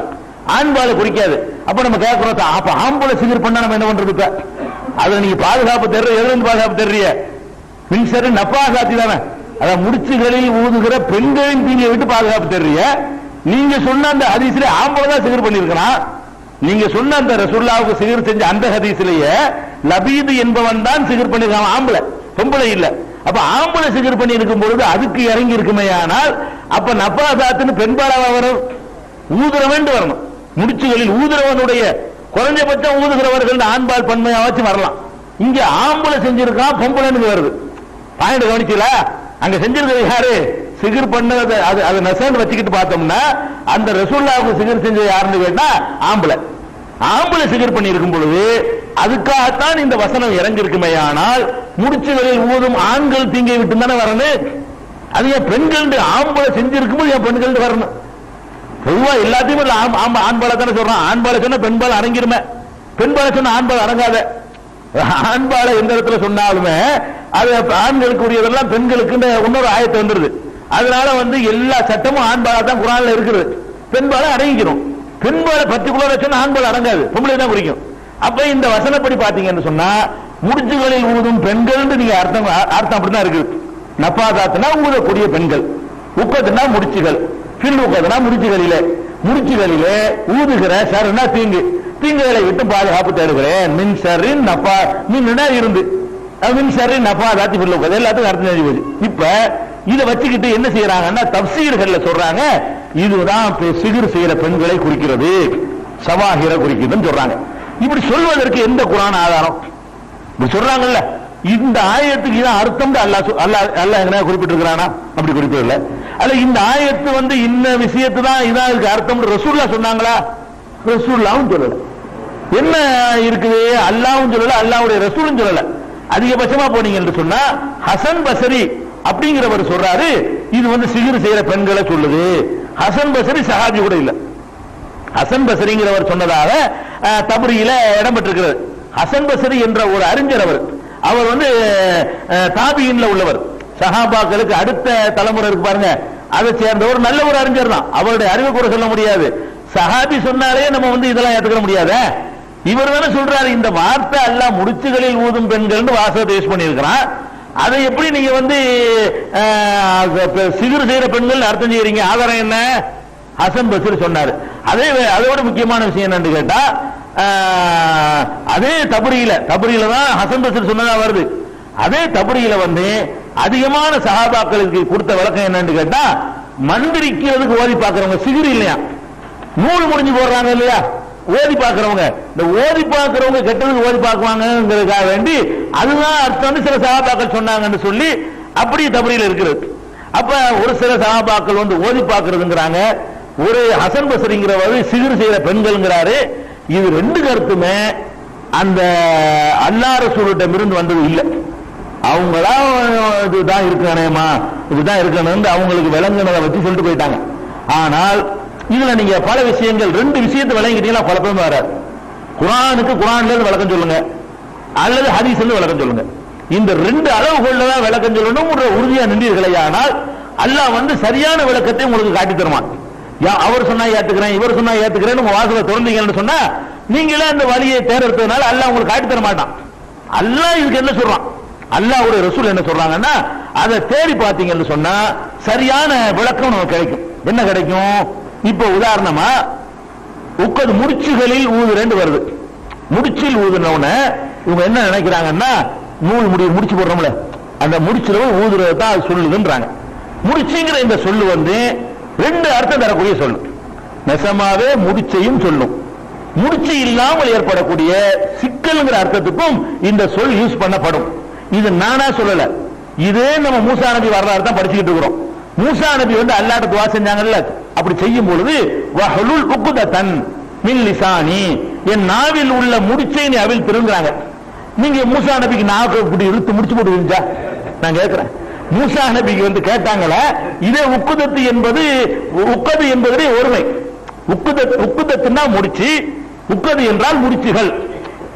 S1: ஆண்பாலை குறிக்காது. அப்ப நம்ம கேட்கிறோம், அப்ப ஆம்பளை சிகிர் பண்ணா நம்ம என்ன பண்றது? இப்ப அதுல நீங்க பாதுகாப்பு தெரிய, எதுல பாதுகாப்பு தெரிய மின்சரி நஃபாசாத்தி தானே. அதான் முடிச்சுகளில் ஊதுகிற பெண்களின் தீங்கை விட்டு பாதுகாப்பு தெரிய. நீங்க சொன்ன அந்த ஹதீஸ்ல ஆம்பளை தான் சிகிர் பண்ணிருக்கிறான். நீங்க சொன்ன அந்த ரசூலுல்லாஹ்வுக்கு சிகிர் செஞ்ச அந்த ஹதீஸ்லயே லபீது என்பவன் தான் சிகிர் பண்ணிருக்கான், ஆம்பளை, பொம்பளை இல்ல. அப்ப ஆம்பளை சிகிர் பண்ணி இருக்கும் பொழுது அதுக்கு இறங்கி இருக்குமே. ஆனால் அப்ப நஃபாசாத்துன்னு பெண்பாலாக வரும், ஊதுறவன் வரணும். முடிச்சுகளில் ஊதுறவனுடைய குறைஞ்சபட்சம் ஊதுகிறவர்கள் ஆண்பால் பன்மையாச்சு வரலாம். இங்க ஆம்பளை செஞ்சிருக்கான், பொம்பளைன்னு வருது. பாயிண்ட் கவனிச்சல? அங்க செஞ்சிருக்கிறது யாரு? சிகிர் பண்ணது. அது நெசன்னு வச்சுக்கிட்டு பார்த்தோம்னா அந்த ரசூலுல்லாஹ்வுக்கு சிகிர் செஞ்சது யாருன்னு கேட்டா ஆம்பளை. ஆம்பளை சிகிர் பண்ணி இருக்கும் பொழுது அதுக்காகத்தான் இந்த வசனம் இறங்கி இருக்குமே. ஆனால் முடிச்சுகளில் ஊதும் ஆண்கள் தீங்கை விட்டு தானே வரணும். அது ஏன் பெண்கள் ஆம்பளை செஞ்சிருக்கும்போது ஏன் பெண்கள் வரணும்? பொதுவா எல்லாத்தையும் ஆண்பாளை தானே சொல்றான். ஆண்பாளை சொன்னா பெண்பால் அடங்கிருமே, பெண்பாளை சொன்னா ஆண்பால் அடங்காத. ஆண்பாளை எந்த இடத்துல சொன்னாலுமே அது ஆண்களுக்கு உரியதெல்லாம் பெண்களுக்கு இன்னொரு ஆயத்தை வந்துருது. அதனால எல்லா சட்டமும் ஆண்பாளா தான் குர்ஆன்ல இருக்குது. பெண்பாலை அடங்கிக்கிறோம். பெண்பாலை பர்டிகுலரா சொன்னா ஆண்பால் அடங்காது, பொம்பளை தான் குறிக்கும். அப்ப இந்த வசனப்படி பாத்தீங்கன்னு சொன்னா முடிச்சுகளில் ஊதும் பெண்கள் நீங்க அர்த்தம் அப்படிதான் இருக்குது. நஃபாதாத்னா ஊதக்கூடிய பெண்கள், உக்கத்துனா முடிச்சுகள், ஃபில் உக்கத்துனா முடிச்சுகளிலே ஊதுகிற ஷர்னா தீங்கு, தீங்குகளை விட்டு பாதுகாப்பு தேடுகிறேன். மின் ஷர்ரின் நஃபா, மின்னா இருந்து மின் ஷர்ரின் நஃபாதாத்தி ஃபில் உக்கத் எல்லாத்துக்கும் அர்த்தம் தெரிஞ்சு போகுது. இப்ப இதை வச்சுக்கிட்டு என்ன செய்யறாங்கன்னா தஃப்சீர்கள்ல சொல்றாங்க இதுதான் சிகிர் செய்யற பெண்களை குறிக்கிறது, சவாஹிர குறிக்கிறதுன்னு சொல்றாங்க. இப்படி சொல்வதற்கு எந்த குர்ஆன் ஆதாரம்? இப்படி சொல்றாங்கல்ல, இந்த ஆயத்துக்கு இதான் அர்த்தம் அல்லாஹ் எங்கனா குறிப்பிட்டிருக்கிறானா? அப்படி குறிப்பிடல. அல்ல இந்த ஆயத்து இந்த விஷயத்து தான் இதான் இதுக்கு அர்த்தம் ரசூலுல்லாஹ் சொன்னாங்களா? ரசூலுல்லாஹ்வும் சொல்லல. என்ன இருக்குது? அல்லாஹ்வும் சொல்லல, அல்லாஹ்வுடைய ரசூலும் சொல்லல. அதிகபட்சமா போனீங்க என்று சொன்னா ஹசன் பஸ்ரி அப்படிங்கிறவர் சொல்றாரு இது சிகிர் செய்யற பெண்களை சொல்லுது. ஹசன் பஸ்ரி சஹாபி கூட இல்ல. ஹசன் பஸ்ரிங்கிறவர் சொன்னதாக தப்ரீல இடம் பெற்றிருக்கிறது. ஹசன் பஸ்ரி என்ற ஒரு அறிஞர், அவர் தாபியின்ல உள்ளவர், சஹாபாக்களுக்கு அடுத்த தலைமுறை இருக்கு பாருங்க, அதை சேர்ந்த ஒரு நல்ல ஒரு அறிஞர் தான். அவருடைய அறிவு கூட சொல்ல முடியாது. சஹாபி சொன்னாலே நம்ம இதெல்லாம் ஏத்துக்க முடியாது. இவர் தானே சொல்றாரு இந்த வார்த்தை அல்லாஹ் முடிச்சுகளில் ஊதும் பெண்கள் வாசகத்தை யூஸ் பண்ணியிருக்கிறான். அதை எப்படி நீங்க சிகிர் செய்யற பெண்கள் அர்த்தம் செய்யறீங்க? ஆதாரம் என்ன? ஹசன் பஸ்ரி சொன்னாரு. அதோட முக்கியமான விஷயம் என்னன்னு கேட்டா அதே தபரியில தான் ஹசன் பஸ்ரி சொன்னதா வருது. அதே தபரியில அதிகமான சஹாபாக்களுக்கு கொடுத்த விளக்கம் என்னன்னு கேட்டா மந்திரிக்கிறதுக்கு ஓதி பாக்குறவங்க சிகிர் இல்லையா, நூல் முடிஞ்சு போடுறாங்க இல்லையா, ஓதி பாக்குறவங்க, இந்த ஓதி பாக்குறவங்க கெட்டதுக்கு ஓதி பாக்குவாங்கிறதுக்காக வேண்டி அதுதான் அர்த்தம் சில சஹாபாக்கள் சொன்னாங்கன்னு சொல்லி அப்படி தபரியில இருக்கிறது. அப்ப ஒரு சில சஹாபாக்கள் ஓதி பாக்குறதுங்கிறாங்க, ஒரு ஹசன் பஸ்ரிங்கிறவர் சிகிர் செய்யற பெண்கள்ங்கிறாரு. இது ரெண்டு கருத்துமே அந்த அல்லாஹ் ரசூலிடம் இருந்து வந்தது இல்லை. அவங்களா இதுதான் இருக்கணுமா இதுதான் இருக்கணும் அவங்களுக்கு விளங்குனதை வச்சு சொல்லிட்டு போயிட்டாங்க. ஆனால் இதுல நீங்க பல விஷயங்கள் ரெண்டு விஷயத்தை விளங்கிட்டீங்கன்னா குழப்பமே வராது. குர்ஆனுக்கு குர்ஆன்ல இருந்து விளக்கம் சொல்லுங்க அல்லது ஹதீஸ்ல இருந்து விளக்கம் சொல்லுங்க. இந்த ரெண்டு அளவுகள்ல தான் விளக்கம் சொல்லணும் உறுதியா நின்றீர்களே, ஆனால் அல்லாஹ் சரியான விளக்கத்தை உங்களுக்கு காட்டி தருவான். அவர் சொன்னா ஏத்துக்கிறேன், இவர் சொன்னா ஏத்துக்கிறேன், உங்க வாசலை திறந்தீங்கன்னு சொன்னா நீங்களே அந்த வழியை தேர்ந்தெடுத்ததுனால அல்லாஹ் உங்களுக்கு காட்டி தர மாட்டான். அல்லாஹ் இதுக்கு என்ன சொல்றான், அல்லாஹ்வுடைய ரசூல் என்ன சொல்றாங்கன்னா அதை தேடி பார்த்தீங்கன்னு சொன்னா சரியான விளக்கம் நமக்கு கிடைக்கும். என்ன கிடைக்கும்? இப்ப உதாரணமா உக்கது முடிச்சுகளில் ஊதுறேன்னு வருது. முடிச்சில் ஊதுனவன இவங்க என்ன நினைக்கிறாங்கன்னா நூல் முடிச்சு போடுறோம்ல அந்த முடிச்சுல ஊதுறது தான் அது சொல்லுதுன்றாங்க. முடிச்சுங்கிற இந்த சொல்லு ரெண்டு அர்த்தம் தரக்கூடிய சொல்லு. நெசமாவே முடிச்சையும் சொல்லும், முடிச்சு இல்லாமல் ஏற்படக்கூடிய சிக்கல்ங்கிற அர்த்தத்துக்கும் இந்த சொல் யூஸ் பண்ணப்படும். இது நானா சொல்லல, இதே நம்ம மூசா நபி வரலாறு தான் படிச்சுக்கிட்டு இருக்கிறோம். மூசா நபி அல்லாஹ்ட்ட துஆ செஞ்சாங்கல்ல, அப்படி செய்யும் பொழுது வஹலுல் உக்ததன் மின் லிசானி, என் நாவில் உள்ள முடிச்சை நீ அவில் திருங்குறாங்க. நீங்க மூசா நபிக்கு நாக்கு இப்படி இழுத்து முடிச்சு போட்டு இருந்துச்சா? நான் கேட்கிறேன். மூசா நபிக்கு கேட்டாங்களா? இதே உக்குதத்து என்பது உக்கது என்பதே ஒருமை. உக்குதத்துனா முடிச்சு, உக்கது என்றால் முடிச்சுகள்.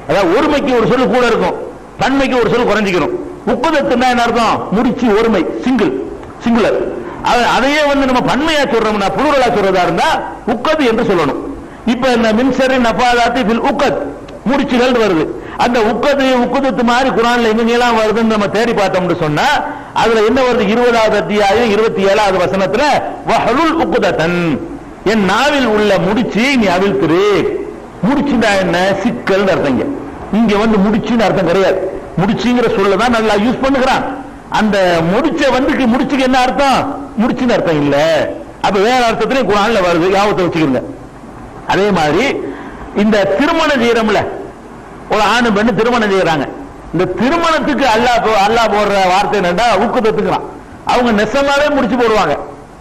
S1: அதாவது ஒருமைக்கு ஒரு சொல்லு கூட இருக்கும், பன்மைக்கு ஒரு சொல்லு குறைஞ்சிக்கணும். உக்குதத்துனா என்ன அர்த்தம்? முடிச்சு ஒருமை, சிங்குலர். அதையே நம்ம பன்மையா சொல்றோம்னா புளூரலா சொல்றதா இருந்தா உக்கது என்று சொல்லணும். இப்ப இந்த மின்சரி நஃபாதாத்தி ஃபில் உக்கத் முடிச்சுகள் வருது. அந்த உக்கதத்து மாதிரி குர்ஆன்ல எங்கெல்லாம் வருதுன்னு நம்ம தேடி பார்த்தோம்னு சொன்னா அதுல என்ன வருது? 20வது அத்தியாயம் 27வது வசனத்துல வஹலுல் உக்ததன், என் நாவில் உள்ள முடிச்சு நீ அவிழ்த்துரு. முடிச்சுடா என்ன? சிக்கல் அர்த்தம். இங்க முடிச்சுன்னு அர்த்தம் கிடையாது. முடிச்சுங்கிற சொல்லதான் நல்லா யூஸ் பண்ணுகிறான். அந்த முடிச்ச முடிச்சுக்கு என்ன அர்த்தம்? முடிச்சுன்னு அர்த்தம் இல்ல. அப்ப வேற அர்த்தத்திலே குர்ஆன்ல வருது, ஞாபகத்தை வச்சுக்கிறீங்க. அதே மாதிரி இந்த திருமணம் செய்யறோம்ல, ஒரு ஆணு பெண்ணு திருமணம் செய்யறாங்க. இந்த திருமணத்துக்கு அல்லாஹ் போடுற வார்த்தை என்னடா? உக்குதத்துக்குறான். அவங்க நெசமாவே முடிச்சு போடுவாங்க.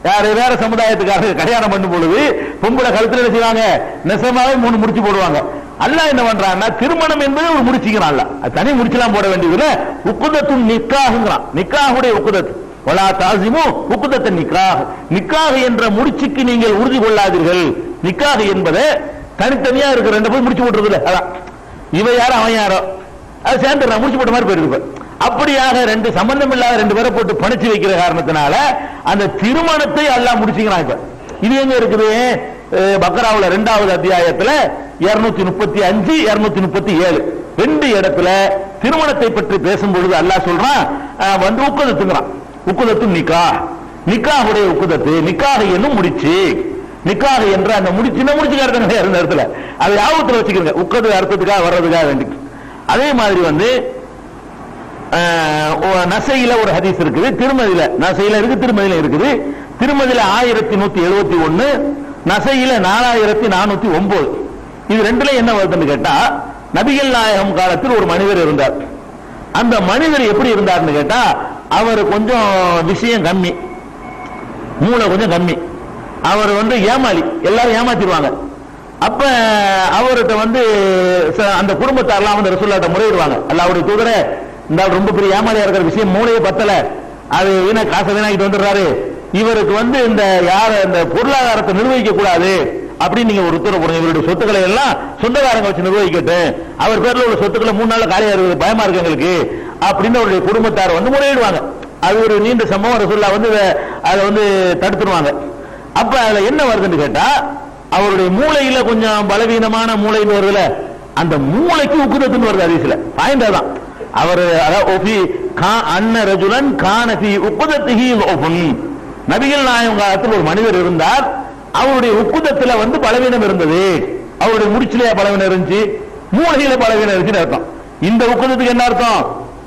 S1: யாரு? வேற சமுதாயத்துக்காக கல்யாணம் பண்ணும் பொழுது பொம்பளை கழுத்துல என்ன செய்வாங்க? நெசமாவே 3 முடிச்சு போடுவாங்க. அல்லாஹ் என்ன பண்றான்னா திருமணம் என்பது ஒரு முடிச்சுக்கிறான். தனி முடிச்செல்லாம் போட வேண்டியதுல உக்குதத்தும் நிக்காகுங்கிறான். நிக்காஹுடைய உக்குதத்து வலா தாசிமு உக்குதத்த நிக்காஹ், நிக்காஹ் என்ற முடிச்சுக்கு நீங்கள் உறுதி கொள்ளாதீர்கள். நிக்காஹ் என்பதை தனித்தனியா இருக்கிற ரெண்டு பேரும் முடிச்சு போட்டுறதுல, அதான் இவ யாரோ அவன் யாரோ அது சேர்ந்து நான் முடிச்சு போட்ட மாதிரி போயிருக்கு. அப்படியாக ரெண்டு சம்பந்தம் இல்லாத ரெண்டு பேரை போட்டு பணிச்சு வைக்கிற காரணத்தினால அந்த திருமணத்தை அல்லாஹ் முடிச்சுக்கிறான். இப்ப இது எங்க இருக்குது? பக்ராவுல 2வது அத்தியாயத்துல 235 237 ரெண்டு இடத்துல திருமணத்தை பற்றி பேசும் பொழுது அல்லாஹ் சொல்றான், வந்து உக்குதத்துங்கிறான். உக்குதத்து நிக்காஹ், நிக்காஹுடைய உக்குதத்து, நிக்காஹ் என்னும் முடிச்சு. நிக்காஹ் என்ற அந்த முடிச்சுன்னா முடிச்சு அர்த்தம் கிடையாது இந்த இடத்துல, அதை யாபத்துல வச்சுக்கிறங்க, உக்கது அர்த்தத்துக்காக வர்றதுக்காக வேண்டி. அதே மாதிரி வந்து நசையில ஒரு ஹதீஸ் இருக்குது, திருமதியில நசையில இருக்கு, திருமதியில இருக்குது. திருமதியில 1171, நசையில 4409. இது ரெண்டுல என்ன வருதுன்னு கேட்டா, நபிகள் நாயகம் காலத்தில் ஒரு மனிதர் இருந்தார். அந்த மனிதர் எப்படி இருந்தார்னு கேட்டா, அவர் கொஞ்சம் விஷயம் கம்மி, மூளை கொஞ்சம் கம்மி. அவர் வந்து ஏமாளி, எல்லாரும் ஏமாத்திடுவாங்க. அப்ப அவர்கிட்ட வந்து அந்த குடும்பத்தாரெல்லாம் வந்து ரசூலுல்லாஹ்ட்ட முறையிடுவாங்க, அல்லாஹ்வுடைய தூதரே, இந்த ரொம்ப பெரிய ஏமாளியா இருக்கிற விஷயம், மூளையே பத்தல, அது வீணா காசை வீணாக்கிட்டு வந்துடுறாரு, இவருக்கு வந்து இந்த யார இந்த பொருளாதாரத்தை நிர்வகிக்க கூடாது அப்படின்னு நீங்க ஒரு உத்தரவு போடுங்க. இவருடைய சொத்துக்களை எல்லாம் சொந்தக்காரங்க வச்சு நிர்வகிக்கட்டும், அவர் பேர்ல உள்ள சொத்துக்களை 3 நாள் காலியா இருக்குது, பயமா இருக்கு எங்களுக்கு அப்படின்னு அவருடைய குடும்பத்தார் வந்து முறையிடுவாங்க. அது ஒரு நீண்ட சம்பவம், ரசூலுல்லாஹ் வந்து அதை வந்து தடுத்துருவாங்க. அப்ப அதுல என்ன வருதுன்னு கேட்டா, அவருடைய மூளையில கொஞ்சம் பலவீனமான மூளைன்னு வருதுல, அந்த மூளைக்கு உக்குதத்துன்னு வருது ஹதீஸ்ல. பாயிண்ட் அதான், அவர் நபிகள் நாயகம் காலத்தில் ஒரு மனிதர் இருந்தார், அவருடைய உக்குதத்துல வந்து பலவீனம் இருந்தது. அவருடைய முடிச்சிலே பலவீனம் இருந்துச்சு, மூளையில பலவீனம் இருந்துச்சுன்னு அர்த்தம். இந்த உக்குதத்துக்கு என்ன அர்த்தம்?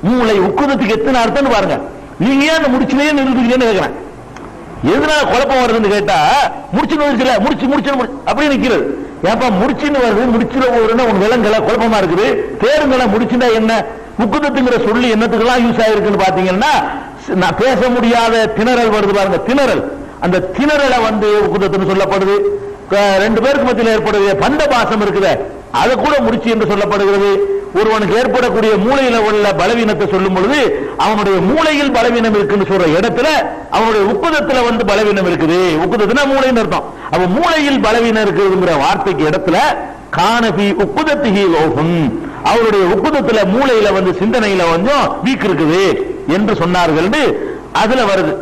S1: மூளை உக்குதத்துக்கு எத்தனை அர்த்தம்னு பாருங்க. நீங்க ஏன் அந்த முடிச்சிலேயே நிறுத்துக்கீங்கன்னு கேட்கிறேன். எதனால குழப்பம் வருதுன்னு கேட்டா, முடிச்சுன்னு வந்துச்சுல, முடிச்சு அப்படி நிக்கிறது. ஏப்பா முடிச்சுன்னு வருது, முடிச்சுல ஒரு விலங்குல குழப்பமா இருக்குது, தேருங்கள முடிச்சுட்டா என்ன? உக்குதத்துங்கிற சொல்லி என்னத்துக்கெல்லாம் யூஸ் ஆயிருக்குன்னு பாத்தீங்கன்னா, நான் பேச முடியாத திணறல் வருது பாருங்க, திணறல். அந்த திணறலை வந்து உக்குதத்துன்னு சொல்லப்படுது. ரெண்டு பேருக்கு மத்தியில் ஏற்படுகிற பந்த பாசம் இருக்குது, அது கூட முடிச்சு என்று சொல்லப்படுகிறது. ஒருவனுக்கு ஏற்படக்கூடிய மூளையில உள்ள பலவீனத்தை சொல்லும் பொழுது, அவனுடைய மூளையில் பலவீனம் இருக்குன்னு சொல்ற இடத்துல அவனுடைய உக்குதத்துல வந்து பலவீனம் இருக்குது. உக்குதத்துனா மூளைன்னு அர்த்தம். அப்ப மூளையில் பலவீனம் இருக்குதுங்கிற வார்த்தைக்கு இடத்துல கானபி உக்குதத்திஹி லோஹுன், அவருடைய உக்குதத்துல மூளையில வந்து சிந்தனையில கொஞ்சம் வீக் இருக்குது என்று சொன்னார்கள். அதுல வருது,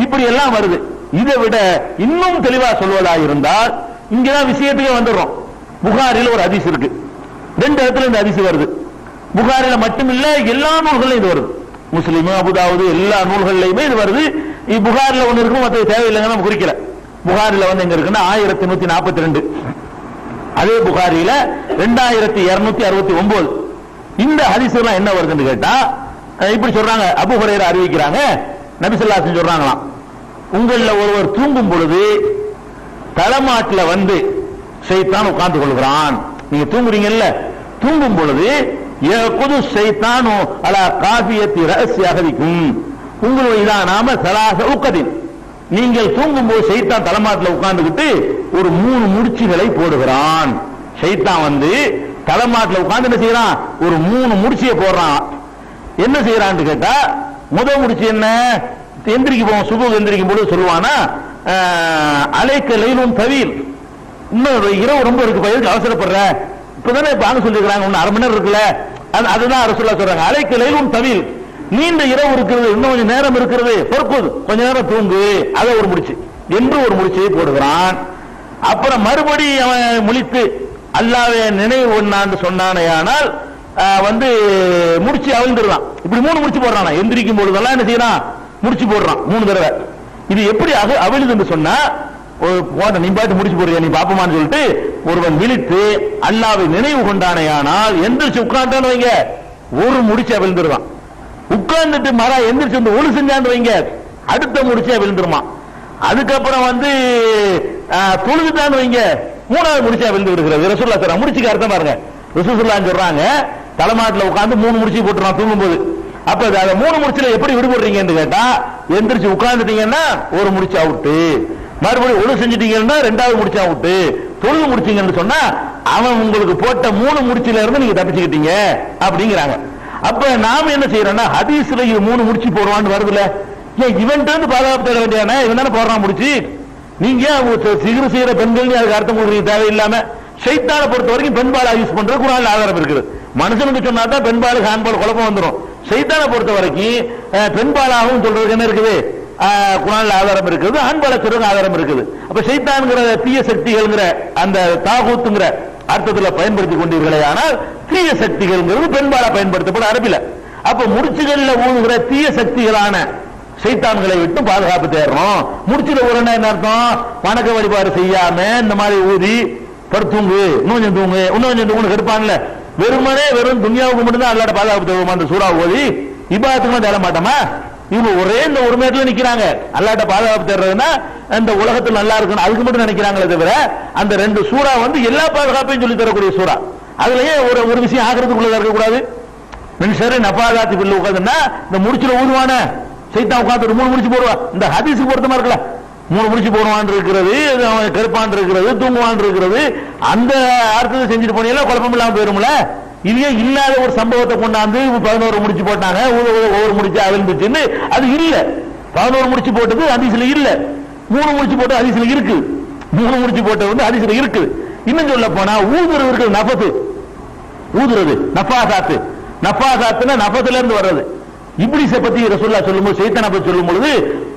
S1: இப்படி எல்லாம் வருது. இதை விட இன்னும் தெளிவா சொல்வதா இருந்தால், இங்கதான் விஷயத்துக்கே வந்துடுறோம். புகாரில ஒரு ஹதீஸ் இருக்கு, 2 இடத்துல இந்த ஹதீஸ் வருது. புகாரில மட்டுமில்ல, எல்லா நூல்களிலும் இது வருது. முஸ்லிம், அபுதாவுது எல்லா நூல்களிலுமே இது வருது. புகாரில ஒண்ணு இருக்கும், மற்ற தேவையில்லைங்க நம்ம குறிக்கல. புகாரில வந்து எங்க இருக்குன்னா 1142, அதே புகாரில 2269. இந்த ஹதீஸ் எல்லாம் என்ன வருதுன்னு கேட்டா, இப்படி சொல்றாங்க, அபூ ஹுரைரா அறிவிக்கிறாங்க, நபி ஸல்லல்லாஹு அலைஹி வஸல்லம் சொல்றாங்களாம், உங்கள ஒருவர் தூங்கும் பொழுது தலைமாட்டில் வந்து ஷைத்தான் உட்கார்ந்து கொள்கிறான். நீங்க தூங்குறீங்கல்ல, தூங்கும் பொழுது யகுது ஷைத்தானு அலா காஃபியத்தி ரஅஸி அஹதிக்கும், உங்களுடைய நாம ஸலாஸ உக்கதின், நீங்கள் தூங்கும் போது ஷைத்தான் தலைமாட்டில் உட்கார்ந்துகிட்டு ஒரு 3 முடிச்சுகளை போடுகிறான். ஷைத்தான் வந்து தலைமாட்டில் உட்கார்ந்து என்ன செய்யறான், ஒரு 3 முடிச்சியை போடுறான். என்ன செய்யறான்னு கேட்டா, முதல் முடிச்சு என்ன, எந்திரிக்கு போவோம், சுபஹ் எந்திரிக்கும் பொழுது சொல்லுவானா, அலைக்க லைலும் தவீல், இன்னும் இரவு ரொம்ப இருக்கு, பயிருக்கு அவசரப்படுற, இப்பதானே பாங்க சொல்லிருக்காங்க, இன்னும் 1/2 மணி நேரம் இருக்குல்ல, அதுதான் ரசூலுல்லாஹ் சொல்றாங்க, அலைக்க லைலும் தவீல், நீண்ட இரவு இருக்கிறது, இன்னும் கொஞ்சம் நேரம் இருக்கிறது, பொறுக்குது, கொஞ்ச நேரம் தூங்கு, அதை ஒரு முடிச்சு என்று ஒரு முடிச்சை போடுகிறான். அப்புறம் மறுபடி அவன் முழித்து அல்லாஹ்வை நினைவு ஒண்ணான்னு சொன்னானேயானால் வந்து முடிச்சு அவிழ்ந்துடுறான். இப்படி 3 முடிச்சு போடுறான். எந்திரிக்கும் பொழுதெல்லாம் என்ன செய்யறான், முடிச்சு போடுறான் 3 தடவை. இது எப்படி அவிழுதுன்னு சொன்னா, நீ பாட்டு முடிச்சு போடுறியா, நீ பாப்பமான்னு சொல்லிட்டு ஒருவன் விழித்து அல்லாஹ்வை நினைவு கொண்டானேயானால் எந்திரிச்சு உட்கார்ந்தான்னு வைங்க, ஒரு முடிச்சு அவிழ்ந்துருவான். உட்கார்ந்துட்டு மரா எந்திரிச்சு வந்து ஒளி செஞ்சான்னு வைங்க, அடுத்த முடிச்சே விழுந்துருமா. அதுக்கப்புறம் வந்து தொழுதுட்டான்னு வைங்க, 3வது முடிச்சா விழுந்து விடுகிறது. ரசூலுல்லாஹ் சொல்றாங்க, முடிச்சுக்கு அர்த்தம் பாருங்க. ரசூலுல்லாஹ் சொல்றாங்க, தலைமாட்டில் உட்கார்ந்து 3 முடிச்சு போட்டுறான் தூங்கும் போது. அப்ப அந்த 3 முடிச்சுல எப்படி விடுபடுறீங்கன்னு கேட்டா, எந்திரிச்சு உட்கார்ந்துட்டீங்கன்னா ஒரு முடிச்சு அவுட்டு, மறுபடியும் ஒளி செஞ்சுட்டீங்கன்னா 2வது முடிச்சு அவுட்டு, தொழுது முடிச்சீங்கன்னு சொன்னா அவன் உங்களுக்கு போட்ட 3 முடிச்சுல இருந்து நீங்க தப்பிச்சுக்கிட்டீங்க அப்படிங்கிறாங்க. அப்ப நாம என்ன செய்யறோம்னா, ஹதீஸ்ல இது 3 முடிச்சு போடுவான்னு வருதுல, ஏன் இவன் பாதுகாப்பு தேட வேண்டியானே? இவன் தானே போடுறான் முடிச்சு. நீங்க சிகிரு செய்யற பெண்கள் அதுக்கு அர்த்தம் கொடுக்க தேவையில்லாம ஷைத்தானை பொறுத்த வரைக்கும் பெண்பாலா யூஸ் பண்றது குர்ஆன்ல ஆதாரம் இருக்குது. மனுஷனுக்கு சொன்னா தான் பெண்பாலுக்கு ஆண்பால் குழப்பம் வந்துடும். ஷைத்தானை பொறுத்த வரைக்கும் பெண்பாலாகவும் சொல்றதுக்கு என்ன இருக்குது? குர்ஆன்ல ஆதாரம் இருக்குது, ஆண்பால சொல்றதுக்கு ஆதாரம் இருக்குது. அப்ப ஷைத்தான்ங்கிற தீய சக்திகள்ங்கிற அந்த தாகூத்துங்கிற அர்த்தத்துல பயன்படுத்தி கொண்டீர்களே, ஆனால் தீய சக்திகள்ங்கிறது பெண்பாலா பயன்படுத்தப்படும் அரபில. அப்ப முடிச்சுகள்ல ஊதுகிற தீய சக்திகளான சைத்தான்களை விட்டு பாதுகாப்பு தேடுறோம். முடிச்சுல ஊரன்னா என்ன அர்த்தம்? வணக்க வழிபாடு செய்யாம இந்த மாதிரி ஊதி படுத்துங்கு, இன்னும் கொஞ்சம் தூங்கு, இன்னும் கொஞ்சம் தூங்கு கெடுப்பான்ல. வெறும் துன்யாவுக்கு மட்டும்தான் அல்லாட பாதுகாப்பு தேடுவோமா? அந்த சூறா ஓதி இபாதத்துக்கு தேட மாட்டோமா? இவங்க ஒரே இந்த ஒரு மேட்டில் நிக்கிறாங்க. அல்லாட்ட பாதுகாப்பு தேடுறதுன்னா இந்த உலகத்தில் நல்லா இருக்கணும் அதுக்கு மட்டும் நினைக்கிறாங்களே தவிர அந்த ரெண்டு சூறா எல்லா பாதுகாப்பையும் சொல்லி தரக்கூடிய சூறா. அதுலயே ஒரு விஷயம் ஆகிறதுக்குள்ள இருக்கக்கூடாது. மின்சரி நபாதாத்தி பில்லு உட்காந்துன்னா இந்த முடிச்சுல ஊதுவான சைத்தான் உட்காந்து 3 முடிச்சு போடுவா. இந்த ஹதீஸுக்கு பொருத்தமா இருக்கல, 3 முடிச்சு போடுவான் இருக்கிறது, கருப்பான் இருக்கிறது, தூங்குவான் இருக்கிறது. அந்த அர்த்தத்தை செஞ்சுட்டு போனீங்கன்னா குழப்பம் இல்லாம போயிரும்ல. இதே இல்லாத ஒரு சம்பவத்தை கொண்டாந்து 11 முடிச்சு போட்டாங்க, ஒவ்வொரு முடிச்சு அவிழ்ந்துச்சுன்னு அது இல்ல. 11 முடிச்சு போட்டது ஹதீஸ்ல இல்ல, 3 முடிச்சு போட்டு ஹதீஸ்ல இருக்கு. 3 முடிச்சு போட்டது ஹதீஸ்ல இருக்கு. இன்னும் சொல்ல போனா ஊதுறது இருக்குது, நஃபத்து ஊதுறது, நஃபாசாத்து. நஃபாசாத்துனா நஃபத்துல இருந்து வர்றது. இப்லீஸை பத்தி ரசூலுல்லாஹ் சொல்லும்போது, சைத்தானை பத்தி சொல்லும் பொழுது,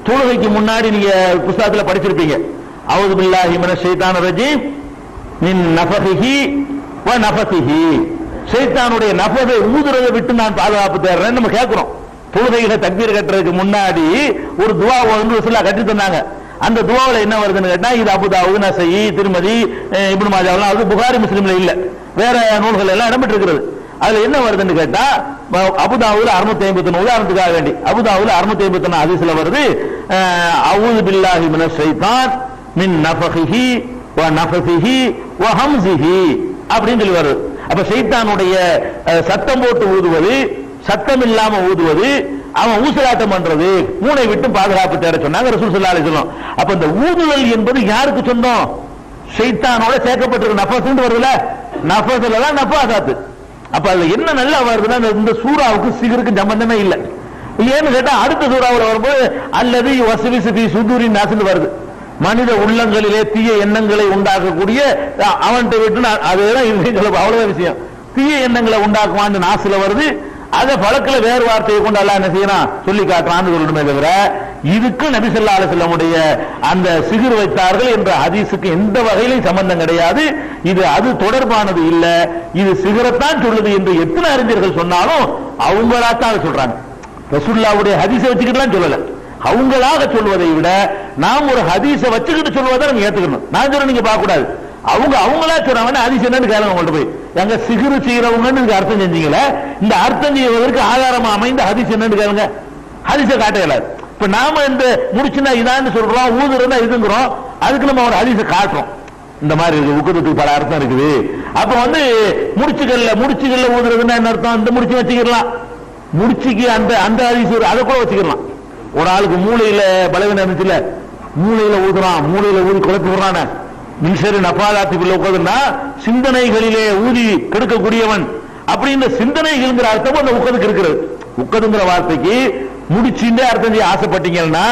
S1: தொழுகைக்கு முன்னாடி நீங்க புத்தகத்துல படிச்சிருப்பீங்க, அஊது பில்லாஹி மினஷ் ஷைத்தானிர் ரஜீம் மின் நஃபஹிஹி வ நஃபஸிஹி. சைத்தானுடைய நஃபஸை ஊதுறதை விட்டு நான் பாதுகாப்பு தேடுறேன் நம்ம கேட்கிறோம். தொழுகையில தக்பீர் கட்டுறதுக்கு முன்னாடி ஒரு துஆ வந்து ரசூலுல்லாஹ் கட்டி தந்தாங்க. அந்த துஆவுல என்ன வருதுன்னு கேட்டா, இது அபூ தாவூத், நஸஈ, திர்மிதி, இப்னு மாஜாஹ், அது புகாரி முஸ்லிம்ல இல்ல, வேற நூல்கள் எல்லாம் இடம்பெற்று இருக்கிறது. அதுல என்ன வருதுன்னு கேட்டா, அபுதாவுல 651 உதாரணத்துக்காக வேண்டி அபுதாவுல 651 ஹதீஸ்ல வருது, அஊது பில்லாஹி மினஷ் ஷைத்தான் மின் நஃபஹிஹி வ நஃபஸிஹி வ ஹம்ஸிஹி அப்படின்னு சொல்லி வருது. அப்ப ஷைத்தானுடைய சத்தம் போட்டு ஊதுவது, சத்தம் இல்லாம ஊதுவது, அவன் ஊசலாட்டம் பண்றது, மூளை விட்டு பாதுகாப்பு தேட சொன்னாங்க ரசூல் ஸல்லல்லாஹு அலைஹி வஸல்லம். அப்ப இந்த ஊதுதல் என்பது யாருக்கு சொந்தம்? ஷைத்தானோட சேர்க்கப்பட்டிருக்க நஃபஸ் வருதுல, நஃபஸ்ல தான் நஃபாசாத்து. அப்ப அதுல என்ன நல்லா வருதுன்னா, இந்த சூறாவுக்கு சிகருக்கு சம்பந்தமே இல்லை. ஏன்னு கேட்டா அடுத்த சூறாவுல வரும்போது அல்லது வஸ்விஸு ஃபீ சுதூரின் நாஸ்னு வருது. மனித உள்ளங்களிலே தீய எண்ணங்களை உண்டாக்கக்கூடிய அவன்கிட்ட விட்டு அதுதான் அவ்வளவுதான் விஷயம். தீய எண்ணங்களை உண்டாக்குவான்னு நாசுல வருது. அதை பழக்கல வேறு வார்த்தையை கொண்டு அல்லாஹ் என்ன செய்யறான் சொல்லி காட்டுறான்னு சொல்லணுமே தவிர, இதுக்கு நபி ஸல்லல்லாஹு அலைஹி வஸல்லமுடைய அந்த சிகிர் வைத்தார்கள் என்ற ஹதீஸுக்கு எந்த வகையிலும் சம்பந்தம் கிடையாது. இது அது தொடர்பானது இல்ல, இது சிகரத்தான் சொல்லுது என்று எத்தனை அறிஞர்கள் சொன்னாலும் அவங்களாத்தான் சொல்றாங்க. ரசூலுல்லாஹ்வுடைய ஹதீஸை வச்சுக்கிட்டுலாம் சொல்லல, அவங்களாக சொல்வதை விட நாம் ஒரு ஹதீஸை வச்சுக்கிட்டு சொல்வதை நம்ம ஏத்துக்கணும். நான் சொல்ல நீங்க பார்க்க கூடாது, அவங்களா சொல்றாங்க. ஹதீஸ் என்னன்னு கேளுங்க, உங்கள்ட்ட போய் எங்க சிகிரு செய்யறவங்கன்னு அர்த்தம் செஞ்சீங்களே, இந்த அர்த்தம் செய்வதற்கு ஆதாரமா அமைந்த ஹதீஸ் என்னன்னு கேளுங்க. ஹதீஸை காட்ட இயலாது. இப்ப நாம இந்த முடிச்சுனா இதான்னு சொல்றோம், ஊதுறதா இதுங்கிறோம், அதுக்கு நம்ம ஒரு ஹதீஸை காட்டுறோம். இந்த மாதிரி இருக்கு, உக்கத்துக்கு பல அர்த்தம் இருக்குது. அப்ப முடிச்சுகள்ல ஊதுறதுன்னா என்ன அர்த்தம்? இந்த முடிச்சு வச்சுக்கலாம், முடிச்சுக்கு அந்த ஹதீஸ் அதை கூட வச்சுக்கலாம். ஒரு ஆளுக்கு மூளையில பலவீனம் இருந்துச்சுல, மூளையில ஊதுறான், மூளையில ஊதி குழப்பி விடுறான, மின்சரி நபாலாத்தி உட்காதுன்னா சிந்தனைகளிலே ஊதி கெடுக்கக்கூடியவன் அப்படின்னு சிந்தனைகள்ங்கிற அர்த்தம் அந்த உக்கதுக்கு இருக்கிறது. உக்கதுங்கிற வார்த்தைக்கு முடிச்சுட்டே அர்த்தம் செய்ய ஆசைப்பட்டீங்கன்னா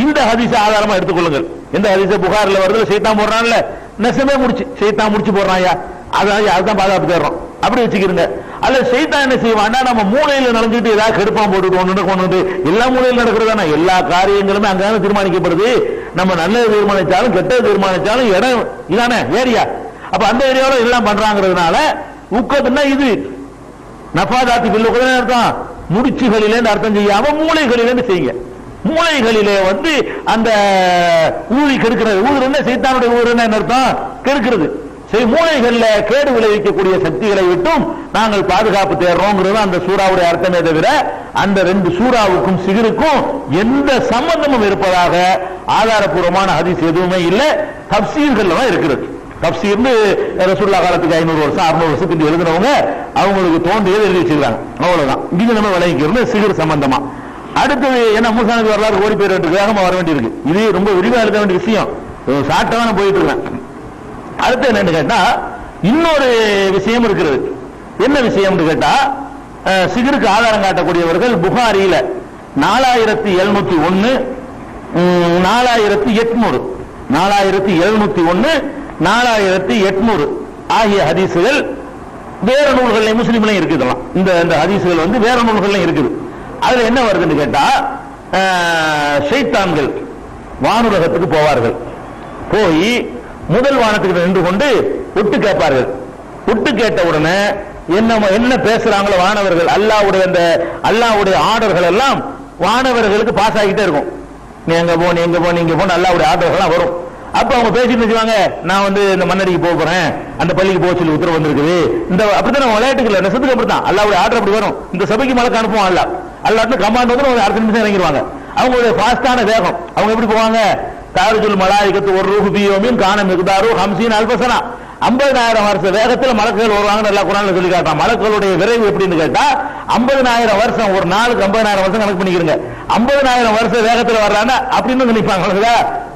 S1: இந்த ஹதீஸை ஆதாரமா எடுத்துக்கொள்ளுங்கள். எந்த ஹதீஸை புகார்ல வருது, சைத்தான் போடுறான்ல, நெசமே முடிச்சு சைத்தான் முடிச்சு போடுறான், அதுதான் பாதுகாப்பு தேடுறோம் அப்படி வச்சுக்கிறீங்க. அல்ல சைத்தான் என்ன செய்வான்னா, நம்ம மூளையில நடந்துட்டு ஏதாவது கெடுப்பான் போட்டு கொண்டு எல்லா மூலையில் நடக்கிறதான எல்லா காரியங்களுமே அங்கதான தீர்மானிக்கப்படுது. நம்ம நல்லது தீர்மானிச்சாலும் கெட்டது தீர்மானிச்சாலும் இடம் இதானே ஏரியா. அப்ப அந்த ஏரியாவோட எல்லாம் பண்றாங்கிறதுனால உக்கதுன்னா இது நஃபாதாத்தி பில் உக்கதுன்னு அர்த்தம். முடிச்சுகளிலே அர்த்தம் செய்யாம மூளைகளிலே செய்யுங்க. மூளைகளிலே அந்த ஊதி கெடுக்கிறது, ஊதுறதுன்னா சைத்தானுடைய ஊதுறதுன்னா என்ன அர்த்தம்? கெடுக்கிறது. சரி, மூளைகள்ல கேடு விளைவிக்கக்கூடிய சக்திகளை விட்டும் நாங்கள் பாதுகாப்பு தேடுறோங்கிறது அந்த சூறாவுடைய அர்த்தமே தவிர அந்த ரெண்டு சூறாவுக்கும் சிகிருக்கும் எந்த சம்பந்தமும் இருப்பதாக ஆதாரபூர்வமான ஹதீஸ் எதுவுமே இல்லை. தப்சீர்கள் தான் இருக்கிறது. தப்சீர்னு ரசூலுல்லாஹ் காலத்துக்கு 500 வருஷம் 600 வருஷத்துக்கு எழுதுனவங்க அவங்களுக்கு தோன்றியது எழுதி வச்சிருக்காங்க, அவ்வளவுதான். இது நம்ம விளங்கிக்கிறது சிகிர் சம்பந்தமா. அடுத்தது என்ன, மூசா நபி வரலாறு ஓடி போயிட்டு வேகமா வர வேண்டியிருக்கு. இது ரொம்ப விரிவா எழுத வேண்டிய விஷயம், சாட்டமான போயிட்டு இருக்கேன். அடுத்து என்னன்னு கேட்டா இன்னொரு விஷயம் இருக்கிறது. என்ன விஷயம் கேட்டா, சிகருக்கு ஆதாரம் காட்டக்கூடியவர்கள் புகாரியில 4701, 4800, 4701, 4800 ஆகிய ஹதீசுகள் வேற நூல்கள்ல முஸ்லிம்லயும் இருக்குதெல்லாம். இந்த ஹதீசுகள் வந்து வேற நூல்கள்லயும் இருக்குது. அதுல என்ன வருதுன்னு கேட்டா, ஷைத்தான்கள் வானுலகத்துக்கு போவார்கள். போய் முதல் வானத்துக்கு நின்று கொண்டு ஒட்டு கேட்பார்கள். ஒட்டு கேட்ட உடனே என்ன பேசுறாங்களோ வானவர்கள், அல்லாஹ்வுடைய ஆர்டர்கள் எல்லாம் வானவர்களுக்கு பாஸ் ஆகிட்டே இருக்கும். நீ எங்க போ, நீ எங்க போ, நீங்க போ, அல்லாஹ்வுடைய ஆர்டர்கள் வரும். அப்ப அவங்க பேசிட்டு வச்சுவாங்க, நான் வந்து இந்த மன்னடிக்கு போறேன், அந்த பள்ளிக்கு போக சொல்லி உத்தரவு வந்திருக்குது. இந்த அப்படித்தான் விளையாட்டுகள் நெசத்துக்கு அப்படித்தான் அல்லாஹ்வுடைய ஆர்டர் அப்படி வரும். இந்த சபைக்கு மலக்கு அனுப்புவான் அல்லாஹ் கமாண்ட் வந்து அடுத்த நிமிஷம் இறங்கிடுவாங்க. அவங்களுடைய ஃபாஸ்டான வேகம். அவங்க எப்படி போவாங்க? தாருஜுல் மலாயிகத்து ஒரு ரூஹு பியோமின் கான மிக்தாரு 50 அல்பசனா, 50,000 வருஷ வேகத்தில் மலக்குகள் வருவாங்க. நல்லா குர்ஆன்ல சொல்லி காட்டான். மலக்குகளுடைய விரைவு எப்படின்னு கேட்டா, 50,000 வருஷம், ஒரு நாளுக்கு 50,000 வருஷம் கணக்கு பண்ணிக்கிறங்க. 50,000 வருஷ வேகத்தில் வர்றாங்க அப்படின்னு நினைப்பாங்க.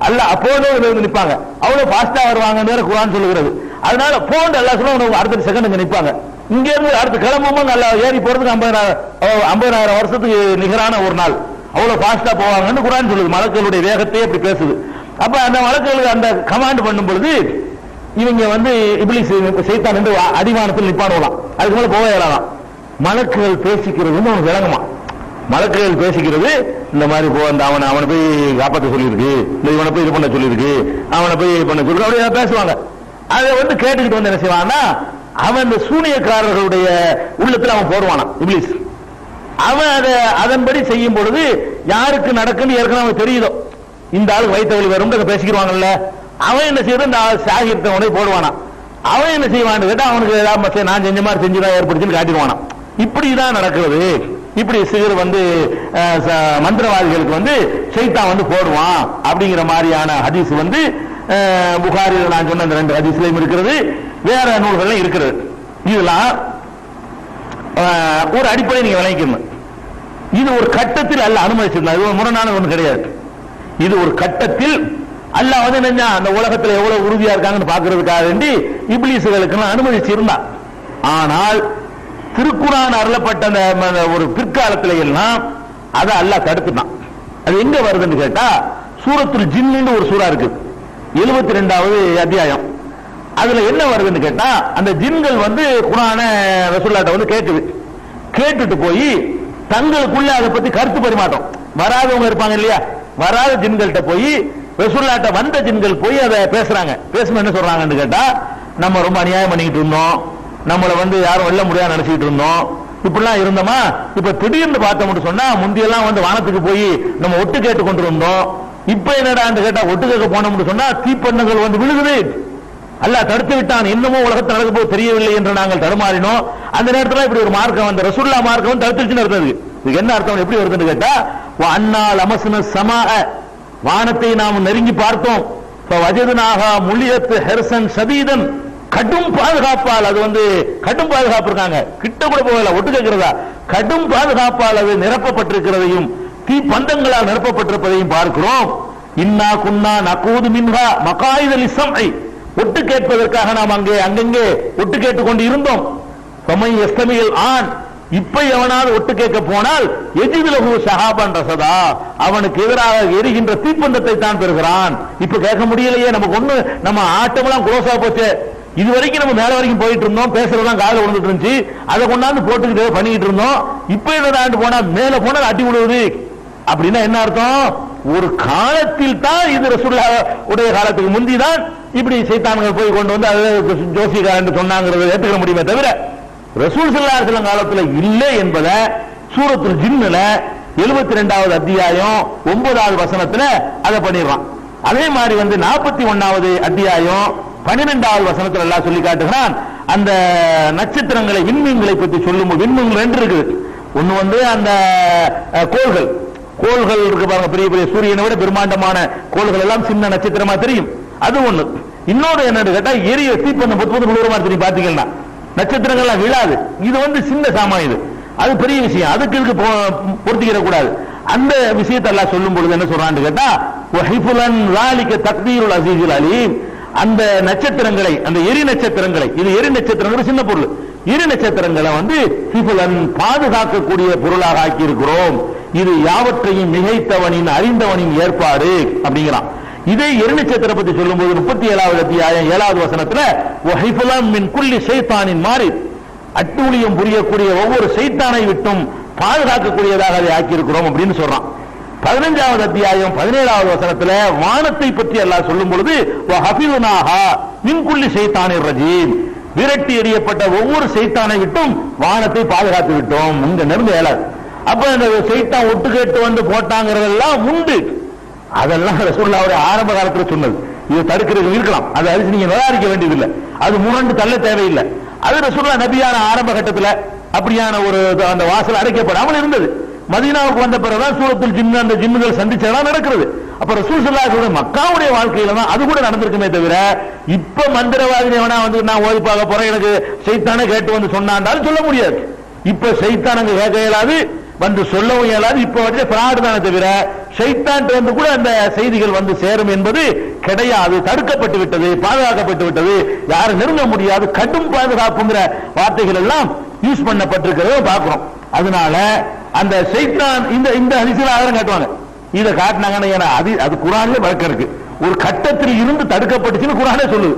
S1: அல்லாஹ் அப்போதே வந்து நிற்பாங்க. அவ்வளவு ஃபாஸ்டா வருவாங்க குர்ஆன் சொல்லுகிறது. அதனால போன் அல்லாஹ் சொல்ல அடுத்த செகண்ட் நிற்பாங்க. இங்க இருந்து அடுத்த கிளம்பும் நல்லா ஏறி போறதுக்கு 50,000 வருஷத்துக்கு நிகரான ஒரு நாள். அவ்வளவு ஃபாஸ்டா போவாங்கன்னு குர்ஆன் சொல்லுது. மலக்குகளுடைய வேகத்தையே அப்படி பேசுது. அப்ப அந்த மலக்குகளுக்கு அந்த கமாண்ட் பண்ணும் பொழுது இவங்க வந்து இப்லீஸ் சைத்தான் என்று அடிவானத்தில் நிப்பானுலாம். அதுக்கு மேல போக இயலாதான். மலக்குகள் பேசிக்கிறது அவனுக்கு விளங்குமா? மலக்குகள் பேசிக்கிறது இந்த மாதிரி போ, அந்த அவனை போய் காப்பாற்ற சொல்லியிருக்கு, இந்த இவனை போய் இது பண்ண சொல்லியிருக்கு, அவனை போய் பண்ண சொல்லி அப்படியே பேசுவாங்க. அதை வந்து கேட்டுக்கிட்டு வந்து என்ன செய்வான்னா, அவன் இந்த சூனியக்காரர்களுடைய உள்ளத்துல அவன் போடுவானா இப்லீஸ். அவன் அதன்படி செய்யும் பொழுது யாருக்கு நடக்குன்னு ஏற்கனவே அவன் தெரியுதோ, இந்த ஆளுக்கு வயிற்று வலி வரும் பேசிக்கிறாங்கல்ல, அவன் என்ன செய்யறது, இந்த சாகிரத்தை உடனே போடுவானா. அவன் என்ன செய்வான்னு கேட்டா, அவனுக்கு ஏதாவது நான் செஞ்ச மாதிரி செஞ்சுதான் ஏற்படுச்சுன்னு காட்டிடுவானா. இப்படிதான் நடக்கிறது. இப்படி சிகர் வந்து மந்திரவாதிகளுக்கு வந்து ஷைத்தான் வந்து போடுவான் அப்படிங்கிற மாதிரியான ஹதீஸ் வந்து புகாரில் நான் சொன்ன அந்த 2 ஹதீஸ்லயும் இருக்கிறது, வேற நூல்கள்ல இருக்கிறது. இதெல்லாம் ஒரு அடிப்படை நீங்க விளங்கிக்கணும். இது ஒரு கட்டத்தில் அல்ல அனுமதிச்சிருந்தா, இது ஒரு முரணான ஒண்ணு கிடையாது. இது ஒரு கட்டத்தில் அல்லாஹ் வந்து என்ன, அந்த உலகத்தில் எவ்வளவு உறுதியா இருக்காங்கன்னு பாக்குறதுக்காக வேண்டி இப்லீஸ்களுக்கு அனுமதிச்சிருந்தான். ஆனால் திருக்குர்ஆன் அருளப்பட்ட அந்த ஒரு பிற்காலத்தில எல்லாம் அதை அல்லாஹ் தடுத்துட்டான். அது எங்க வருதுன்னு கேட்டா, சூரத்துல் ஜின்னு ஒரு சூரா இருக்கு, 72வது அத்தியாயம். அதுல என்ன வருதுன்னு கேட்டா, அந்த ஜின்கள் வந்து குர்ஆன ரசூலுல்லாஹ்ட்ட வந்து கேட்டுட்டு போய் தங்களுக்குள்ள அதை பத்தி கருத்து பரிமாற்றம், வராதவங்க இருப்பாங்க இல்லையா, வராத ஜின்கள்கிட்ட போய் ரசூலுல்லாஹ்ட்ட வந்த ஜின்கள் போய் அதை பேசுறாங்க. பேசும் என்ன சொல்றாங்கன்னு கேட்டா, நம்ம ரொம்ப அநியாயம் பண்ணிக்கிட்டு இருந்தோம், நம்மளை வந்து யாரும் வெல்ல முடியாது நினைச்சிட்டு இருந்தோம், இப்படிலாம் இருந்தோமா, இப்ப திடீர்னு பார்த்தோம்னு சொன்னா முந்தியெல்லாம் வந்து வானத்துக்கு போய் நம்ம ஒட்டு கேட்டு கொண்டு இருந்தோம், இப்ப என்னடான்னு கேட்டா ஒட்டு கேட்க போனோம்னு சொன்னா தீப்பந்தங்கள் வந்து விழுகுது, அல்லாஹ் தடுத்து விட்டான், இன்னமும் உலகத்தில் நடக்க போது தெரியவில்லை என்று நாங்கள் தடுமாறினோம். அந்த நேரத்தில் இப்படி ஒரு மார்க்கம், அந்த ரசூலுல்லாஹ் மார்க்கம் தடுத்துச்சுன்னு அர்த்தம். இதுக்கு என்ன அர்த்தம், எப்படி வருதுன்னு கேட்டா, அன்னால் அமஸ்ன ஸமாஅ, வானத்தை நாம் நெருங்கி பார்த்தோம், வஜதுனாஹ முலியத் ஹர்சன் ஷதீதன், கடும் பாதுகாப்பால், அது வந்து கடும் பாதுகாப்பு இருக்காங்க, கிட்ட கூட போகல, ஒட்டு கேட்கிறதா, கடும் பாதுகாப்பால் அது நிரப்பப்பட்டிருக்கிறதையும் தீப்பந்தங்களால் நிரப்பப்பட்டிருப்பதையும் பார்க்கிறோம். இன்னா குன்னா நகூது மின்ஹா மகாயித லிஸ்ஸம்இ, ஒட்டு கேட்பதற்காக நாம் அங்கங்கே ஒட்டு கேட்டுக் கொண்டு இருந்தோம். ஃபமை யஸ்தமில் ஆன், இப்ப எவனாவது ஒட்டு கேட்க போனால் எஜிதுலஹு ஷஹாபன் ரஸதா, அவனுக்கு எதிராக எரிகின்ற தீப்பந்தத்தை தான் பெறுகிறான். இப்ப கேட்க முடியலையே, நமக்கு ஒண்ணு, நம்ம ஆட்டமெல்லாம் குளோஸா போச்சு, இது வரைக்கும் நம்ம மேல வரைக்கும் போயிட்டு இருந்தோம், பேசுறதெல்லாம் காதுல விழுந்துட்டு இருந்துச்சு, அதை கொண்டாந்து போட்டுக்கிட்டு பண்ணிக்கிட்டு இருந்தோம், இப்ப என்ன போனா மேல போனா அடி விழுவுது. அப்படின்னா என்ன அர்த்தம், ஒரு காலத்தில் தான் இது ரசூலுல்லாஹ் உடைய காலத்துக்கு முந்திதான் இப்படி சைத்தான்கள் போய் கொண்டு வந்து அது ஜோசிகாரன் சொன்னாங்கிறத ஏற்றுக்க முடியுமே தவிர ரசூல் ஸல்லல்லாஹு அலைஹி வஸல்லம் காலத்துல இல்லை என்பதை சூரத்துல் ஜின்னுல 72வது அத்தியாயம் 9வது வசனத்துல அதை பண்ணிடுறான். அதே மாதிரி வந்து 41வது அத்தியாயம் 12வது வசனத்துல எல்லாம் சொல்லி காட்டுகிறான். அந்த நட்சத்திரங்களை, விண்மீன்களை பற்றி சொல்லும், விண்மீன்கள் 2 இருக்குது. ஒண்ணு வந்து அந்த கோள்கள் இருக்கு பாருங்க, பெரிய பெரிய சூரியனை விட பிரம்மாண்டமான கோள்கள் எல்லாம் சின்ன நட்சத்திரமா தெரியும், அது ஒண்ணு. இன்னொரு என்னன்னு கேட்டா, எரிய தீப்பந்தம் பொத்து விழுற மாதிரி தெரியும், பாத்தீங்கன்னா நட்சத்திரங்கள்லாம் விழாது, இது வந்து சின்ன சாமான், இது அது பெரிய விஷயம், அதுக்கு இதுக்கு பொருத்திக்கிற கூடாது. அந்த விஷயத்தை எல்லாம் சொல்லும் பொழுது என்ன சொல்றான்னு கேட்டா, வஹிஃபுலன் ஸாலிக தக்தீருல் அஸீஸுல் அலீம், அந்த நட்சத்திரங்களை, அந்த எரி நட்சத்திரங்களை, இது எரி நட்சத்திரங்கள் சின்ன பொருள், எரி நட்சத்திரங்களை வந்து ஹிஃபுலன் பாதுகாக்கக்கூடிய பொருளாக ஆக்கி இருக்கிறோம் இது யாவற்றையும் மிகைத்தவனின் அறிந்தவனின் ஏற்பாடு அப்படிங்கிறான். இதே எருநட்சத்திர பத்தி சொல்லும்போது 37வது அத்தியாயம் 7வது வசனத்துல வஹிஃபுலம் மின் குல்லி ஷைத்தானின் மாரி, அட்டூழியம் புரியக்கூடிய ஒவ்வொரு ஷைத்தானை விட்டும் பாதுகாக்கக்கூடியதாக அதை ஆக்கியிருக்கிறோம் அப்படின்னு சொல்றான். 15வது அத்தியாயம் 17வது வசனத்துல வானத்தை பற்றி அல்லாஹ் சொல்லும் பொழுது வஹஃபிதுனாஹா மின் குல்லி ஷைத்தானிர் ரஜீம், விரட்டி எறியப்பட்ட ஒவ்வொரு ஷைத்தானை விட்டும் வானத்தை பாதுகாத்து விட்டோம். இங்க நெருங்க இயலாது. அப்ப இந்த ஷைத்தான் ஒட்டு கேட்டு வந்து போட்டாங்கிறதெல்லாம் உண்டு. அதெல்லாம் ரசூலுல்லாஹ்வுடைய ஆரம்ப காலத்தில் சொன்னது. இது தடுக்கிறது இருக்கலாம், அது அரிசி நீங்க நிராகரிக்க வேண்டியதில்லை, அது முரண்டு தள்ள தேவையில்லை. அது ரசூலுல்லாஹ் நபியான ஆரம்ப கட்டத்தில் அப்படியான ஒரு அந்த வாசல் அடைக்கப்படாமல் இருந்தது. மதீனாவுக்கு வந்த பிறகுதான் சூரத்துல் ஜின்னு அந்த ஜின்னுகள் சந்திச்சதெல்லாம் நடக்கிறது. அப்ப ரசூல் ஸல்லல்லாஹு அலைஹி வஸல்லம் மக்காவுடைய வாழ்க்கையில தான் அது கூட நடந்திருக்குமே தவிர இப்ப மந்திரவாதி எவனா வந்து நான் ஓதி பார்க்க போறேன் எனக்கு ஷைத்தானே கேட்டு வந்து சொன்னாண்டாலும் சொல்ல முடியாது. இப்ப ஷைத்தான் அங்க கேட்க இயலாது, வந்து சொல்லவும் இயலாது. இப்ப வந்து பிராடு தானே தவிர ஷைத்தான் வந்து கூட அந்த செய்திகள் வந்து சேரும் என்பது கிடையாது. தடுக்கப்பட்டு விட்டது, பாதுகாக்கப்பட்டு விட்டது, யாரும் நெருங்க முடியாது. கடும் பாதுகாப்புங்கிற வார்த்தைகள் எல்லாம் யூஸ் பண்ணப்பட்டிருக்கிறத பார்க்கிறோம். அதனால அந்த ஷைத்தான் இந்த ஹதீஸ்ல ஆதாரம் காட்டுவாங்க. இதை காட்டினாங்கன்னா அது குர்ஆன்ல வழக்கம் இருக்கு. ஒரு கட்டத்தில் இருந்து தடுக்கப்பட்டுச்சுன்னு குர்ஆனே சொல்லுது.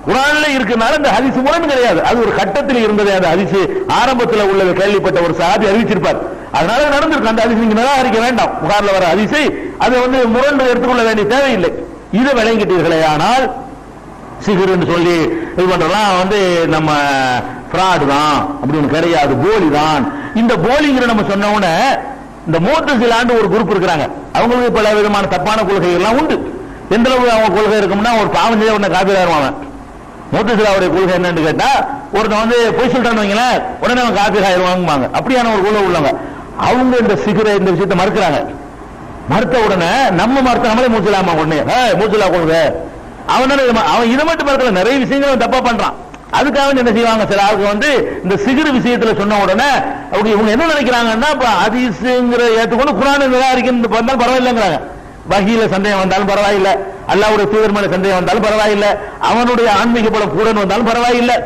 S1: குர்ஆன்ல இருக்கனால இந்த ஹதீஸ் முரண் கிடையாது. அது ஒரு கட்டத்தில் இருந்தது. அந்த ஹதீஸ் ஆரம்பத்தில் உள்ளது கேள்விப்பட்ட ஒரு சஹாபி அறிவிச்சிருப்பார். அதனால நடந்திருக்கு. அந்த ஹதீஸ் நீங்க நிராகரிக்க வேண்டாம். புகார்ல வர ஹதீஸை அதை வந்து முரண் எடுத்துக்கொள்ள வேண்டிய தேவையில்லை. இதை விளங்கிட்டீர்களே ஆனால் சிகர்னு சொல்லி இது பண்றலாம் வந்து நம்ம ஃப்ராடு தான் அப்படின்னு கிடையாது, போலி தான். இந்த போலிங்கிற நம்ம சொன்ன உடனே இந்த முஅத்தஸிலான்னு ஒரு குரூப் இருக்கிறாங்க. அவங்களுக்கு பல விதமான தப்பான கொள்கைகள் எல்லாம் உண்டு. எந்த அளவு அவங்க கொள்கை இருக்கும்னா ஒரு பாவம் செய்ய உடனே காப்பி ஆயிருவாங்க. முஅத்தஸிலாவுடைய கொள்கை என்னன்னு கேட்டா ஒருத்தன் வந்து பொய் சொல்லிட்டான்னு வைங்களேன் உடனே அவன் காப்பி ஆயிருவாங்க. அப்படியான ஒரு கொள்கை உள்ளவங்க. அவங்க இந்த சிகரை இந்த விஷயத்தை மறுக்கிறாங்க. மறுத்த உடனே நம்ம மறுத்த நம்மளே மூச்சலாமா உடனே மூச்சலா கொள்கை அவன் இதை மட்டும் மறுக்கல, நிறைய விஷயங்கள் தப்பா பண்றான். அதுக்காக என்ன செய்வாங்க, சில ஆளுக்கு வந்து இந்த சிகிரு விஷயத்துல சொன்ன உடனே அவங்க இவங்க என்ன நினைக்கிறாங்கன்னா ஹதீஸ்ங்கிற ஏற்றுக்கொண்டு குர்ஆனை நிராகரிக்கிறது வந்தாலும் பரவாயில்லைங்கிறாங்க. வஹீல சந்தேகம் வந்தாலும் பரவாயில்லை, அல்லாஹ்வுடைய தூதர் மேல சந்தேகம் வந்தாலும் பரவாயில்லை, அவனுடைய ஆன்மீக பலம் கூட வந்தாலும் பரவாயில்லை.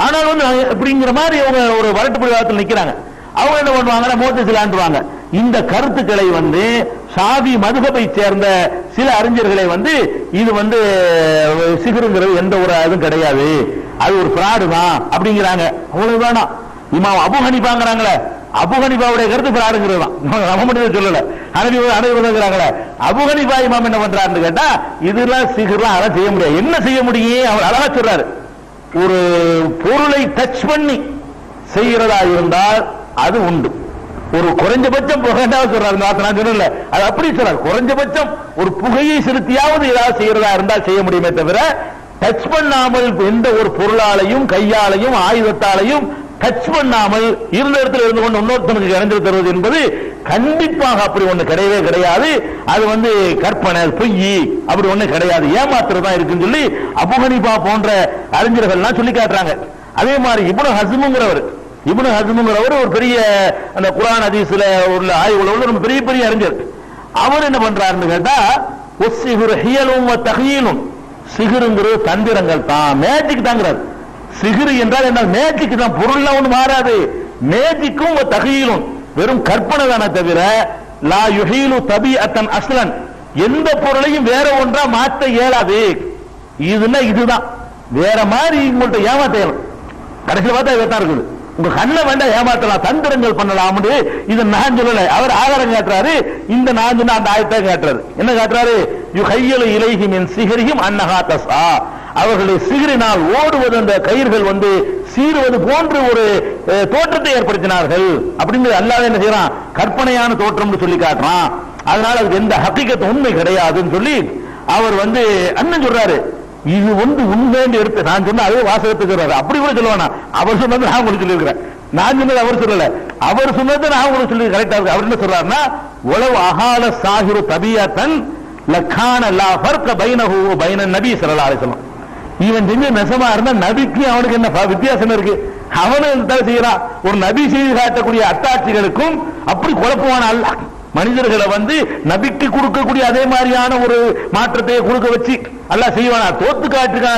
S1: ஆனால் வந்து அப்படிங்கிற மாதிரி அவங்க ஒரு வரட்டுப்படி வாதத்தில் நிக்கிறாங்க. அவங்க என்ன பண்ணுவாங்கன்னா முஅத்தஸிலான்றுவாங்க. இந்த கருத்துக்களை வந்து ஷாஃபி மதுஹபை சேர்ந்த சில அறிஞர்களை வந்து இது வந்து சிகருங்கிறது எந்த ஒரு இதுவும் கிடையாது, அது ஒரு ஃப்ராடு தான் அப்படிங்கிறாங்க. அவ்வளவுதானா? இமாம் அபூ ஹனீஃபாங்கறாங்களே, அபூ ஹனீஃபாவுடைய கருத்து ஃப்ராடுங்கிறது தான். நம்ம மட்டும் சொல்லல, அனைவருங்கிறாங்களே. அபூ ஹனீஃபா இமாம் என்ன பண்றாருன்னு கேட்டா இதெல்லாம் சிகர்லாம் அதெல்லாம் செய்ய முடியாது. என்ன செய்ய முடியும்? அவர் அழகா சொல்றாரு, ஒரு பொருளை டச் பண்ணி செய்கிறதா இருந்தால் அது உண்டு. ஒரு குறைஞ்சபட்சம் புகைண்டாவது சொல்றாரு, நான் சொல்லல, அது அப்படி சொல்றாரு. குறைஞ்சபட்சம் ஒரு புகையை செலுத்தியாவது ஏதாவது செய்யறதா இருந்தால் செய்ய முடியுமே தவிர டச் பண்ணாமல் எந்த ஒரு பொருளாலையும் கையாலையும் ஆயுதத்தாலையும் டச் பண்ணாமல் இருந்த இடத்துல இருந்து கொண்டு இன்னொருத்தனுக்கு இணைந்து தருவது என்பது கண்டிப்பாக அப்படி ஒண்ணு கிடையவே கிடையாது. அது வந்து கற்பனை, பொய், அப்படி ஒண்ணு கிடையாது, ஏமாத்துறதா இருக்குன்னு சொல்லி அபூ ஹனீஃபா போன்ற அறிஞர்கள்லாம் சொல்லி காட்டுறாங்க. அதே மாதிரி இப்னு ஹஸ்முங்கிறவர் ஒரு பெரிய அந்த குர்ஆன் ஹதீஸ்ல உள்ள ஆய்வுல உள்ள பெரிய பெரிய அறிஞர். அவர் என்ன பண்றாருன்னு கேட்டா ஒஸ்ஸிஹுரு ஹியலும் வ தஹீலும், சிகிருங்கிறது தந்திரங்கள் தான், மேஜிக் தாங்கிறார். சிகிரு என்றால் என்ன? மேஜிக் தான், பொருள்லாம் ஒண்ணு மாறாது. மேஜிக்கும் தஹீலும் வெறும் கற்பனை தானே தவிர லா யுஹீலு தபீஅத்தன் அஸ்லன், எந்த பொருளையும் வேற ஒன்றா மாற்ற இயலாது. இதுதான் வேற மாதிரி உங்கள்ட்ட ஏமாத்தலாம். கடைசியில் பார்த்தா இதான் இருக்குது. உங்க கண்ண வேண்டாம் ஏமாற்றலாம், தந்திரங்கள் பண்ணலாம். இது நான் சொல்லல, அவர் ஆதாரம் காட்டுறாரு. இந்த நான் சொன்ன அந்த ஆயத்தை காட்டுறாரு. என்ன காட்டுறாரு? யுஹையலு இலைஹி மின் சிஹ்ரிஹிம் அன்னஹா தஸ்ஆ, அவர்களுடைய சிகிரினால் ஓடுவது அந்த கயிர்கள் வந்து சீறுவது போன்று ஒரு தோற்றத்தை ஏற்படுத்தினார்கள் அப்படிங்கிறது. அல்லாஹ் என்ன செய்யறான்? கற்பனையான தோற்றம்னு சொல்லி காட்டுறான். அதனால அதுக்கு எந்த ஹக்கீகத் உண்மை கிடையாதுன்னு சொல்லி அவர் வந்து அண்ணன் சொல்றாரு. இது வந்து உண்மைன்னு எடுத்து நான் சொன்ன அதே வாசகத்தை சொல்றாரு. அப்படி கூட சொல்லுவானா? அவர் சொன்னது நான் உங்களுக்கு சொல்லியிருக்கிறேன், நான் சொன்னது அவர் சொல்லல, அவர் சொன்னது நான் உங்களுக்கு சொல்லி கரெக்டா இருக்கு. அவர் என்ன சொல்றாருன்னா உலவ் அஹால சாஹிரு தபியத்தன் லக்கான லா ஃபர்க பைனஹு வ பைன நபி ஸல்லல்லாஹு அலைஹி வஸல்லம். இவன் செஞ்ச நெசமா இருந்தா நபிக்கு அவனுக்கு என்ன வித்தியாசம் இருக்கு? அவனு தான் செய்யறான். ஒரு நபி செய்து காட்டக்கூடிய அத்தாட்சிகளுக்கும் அப்படி குழப்பமான அல்லாஹ் மனிதர்களை வந்து நபிக்கு கொடுக்கக்கூடிய அதே மாதிரியான ஒரு மாற்றத்தை கொடுக்க வச்சு அல்லாஹ் செய்வானா? தோத்து காட்டுக்கா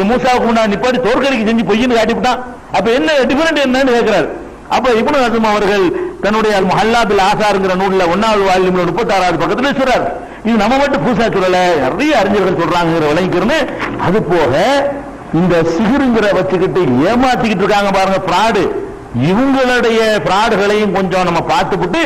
S1: மூசாவுக்கு முன்னாடி நிப்பாடி தோற்கடிக்கு செஞ்சு பொய்ன்னு காட்டிவிட்டான். அப்ப என்ன டிஃபரெண்ட் என்னன்னு கேட்கிறாரு. அப்ப இப்னு ஹஸ்ம் அவர்கள் தன்னுடைய முஹல்லா பில் ஆசார்ங்கிற நூல்ல 1வது வால்யூம்ல 36வது பக்கத்துல சொல்றாரு. இது நம்ம மட்டும் புதுசா சொல்லல, நிறைய அறிஞர்கள் சொல்றாங்கிற விளங்கிக்கிறோன்னு. அது போக இந்த சிகிருங்கிற வச்சுக்கிட்டு ஏமாத்திக்கிட்டு இருக்காங்க பாருங்க, பிராடு. இவங்களுடைய பிராடுகளையும் கொஞ்சம் நம்ம பார்த்துக்கிட்டு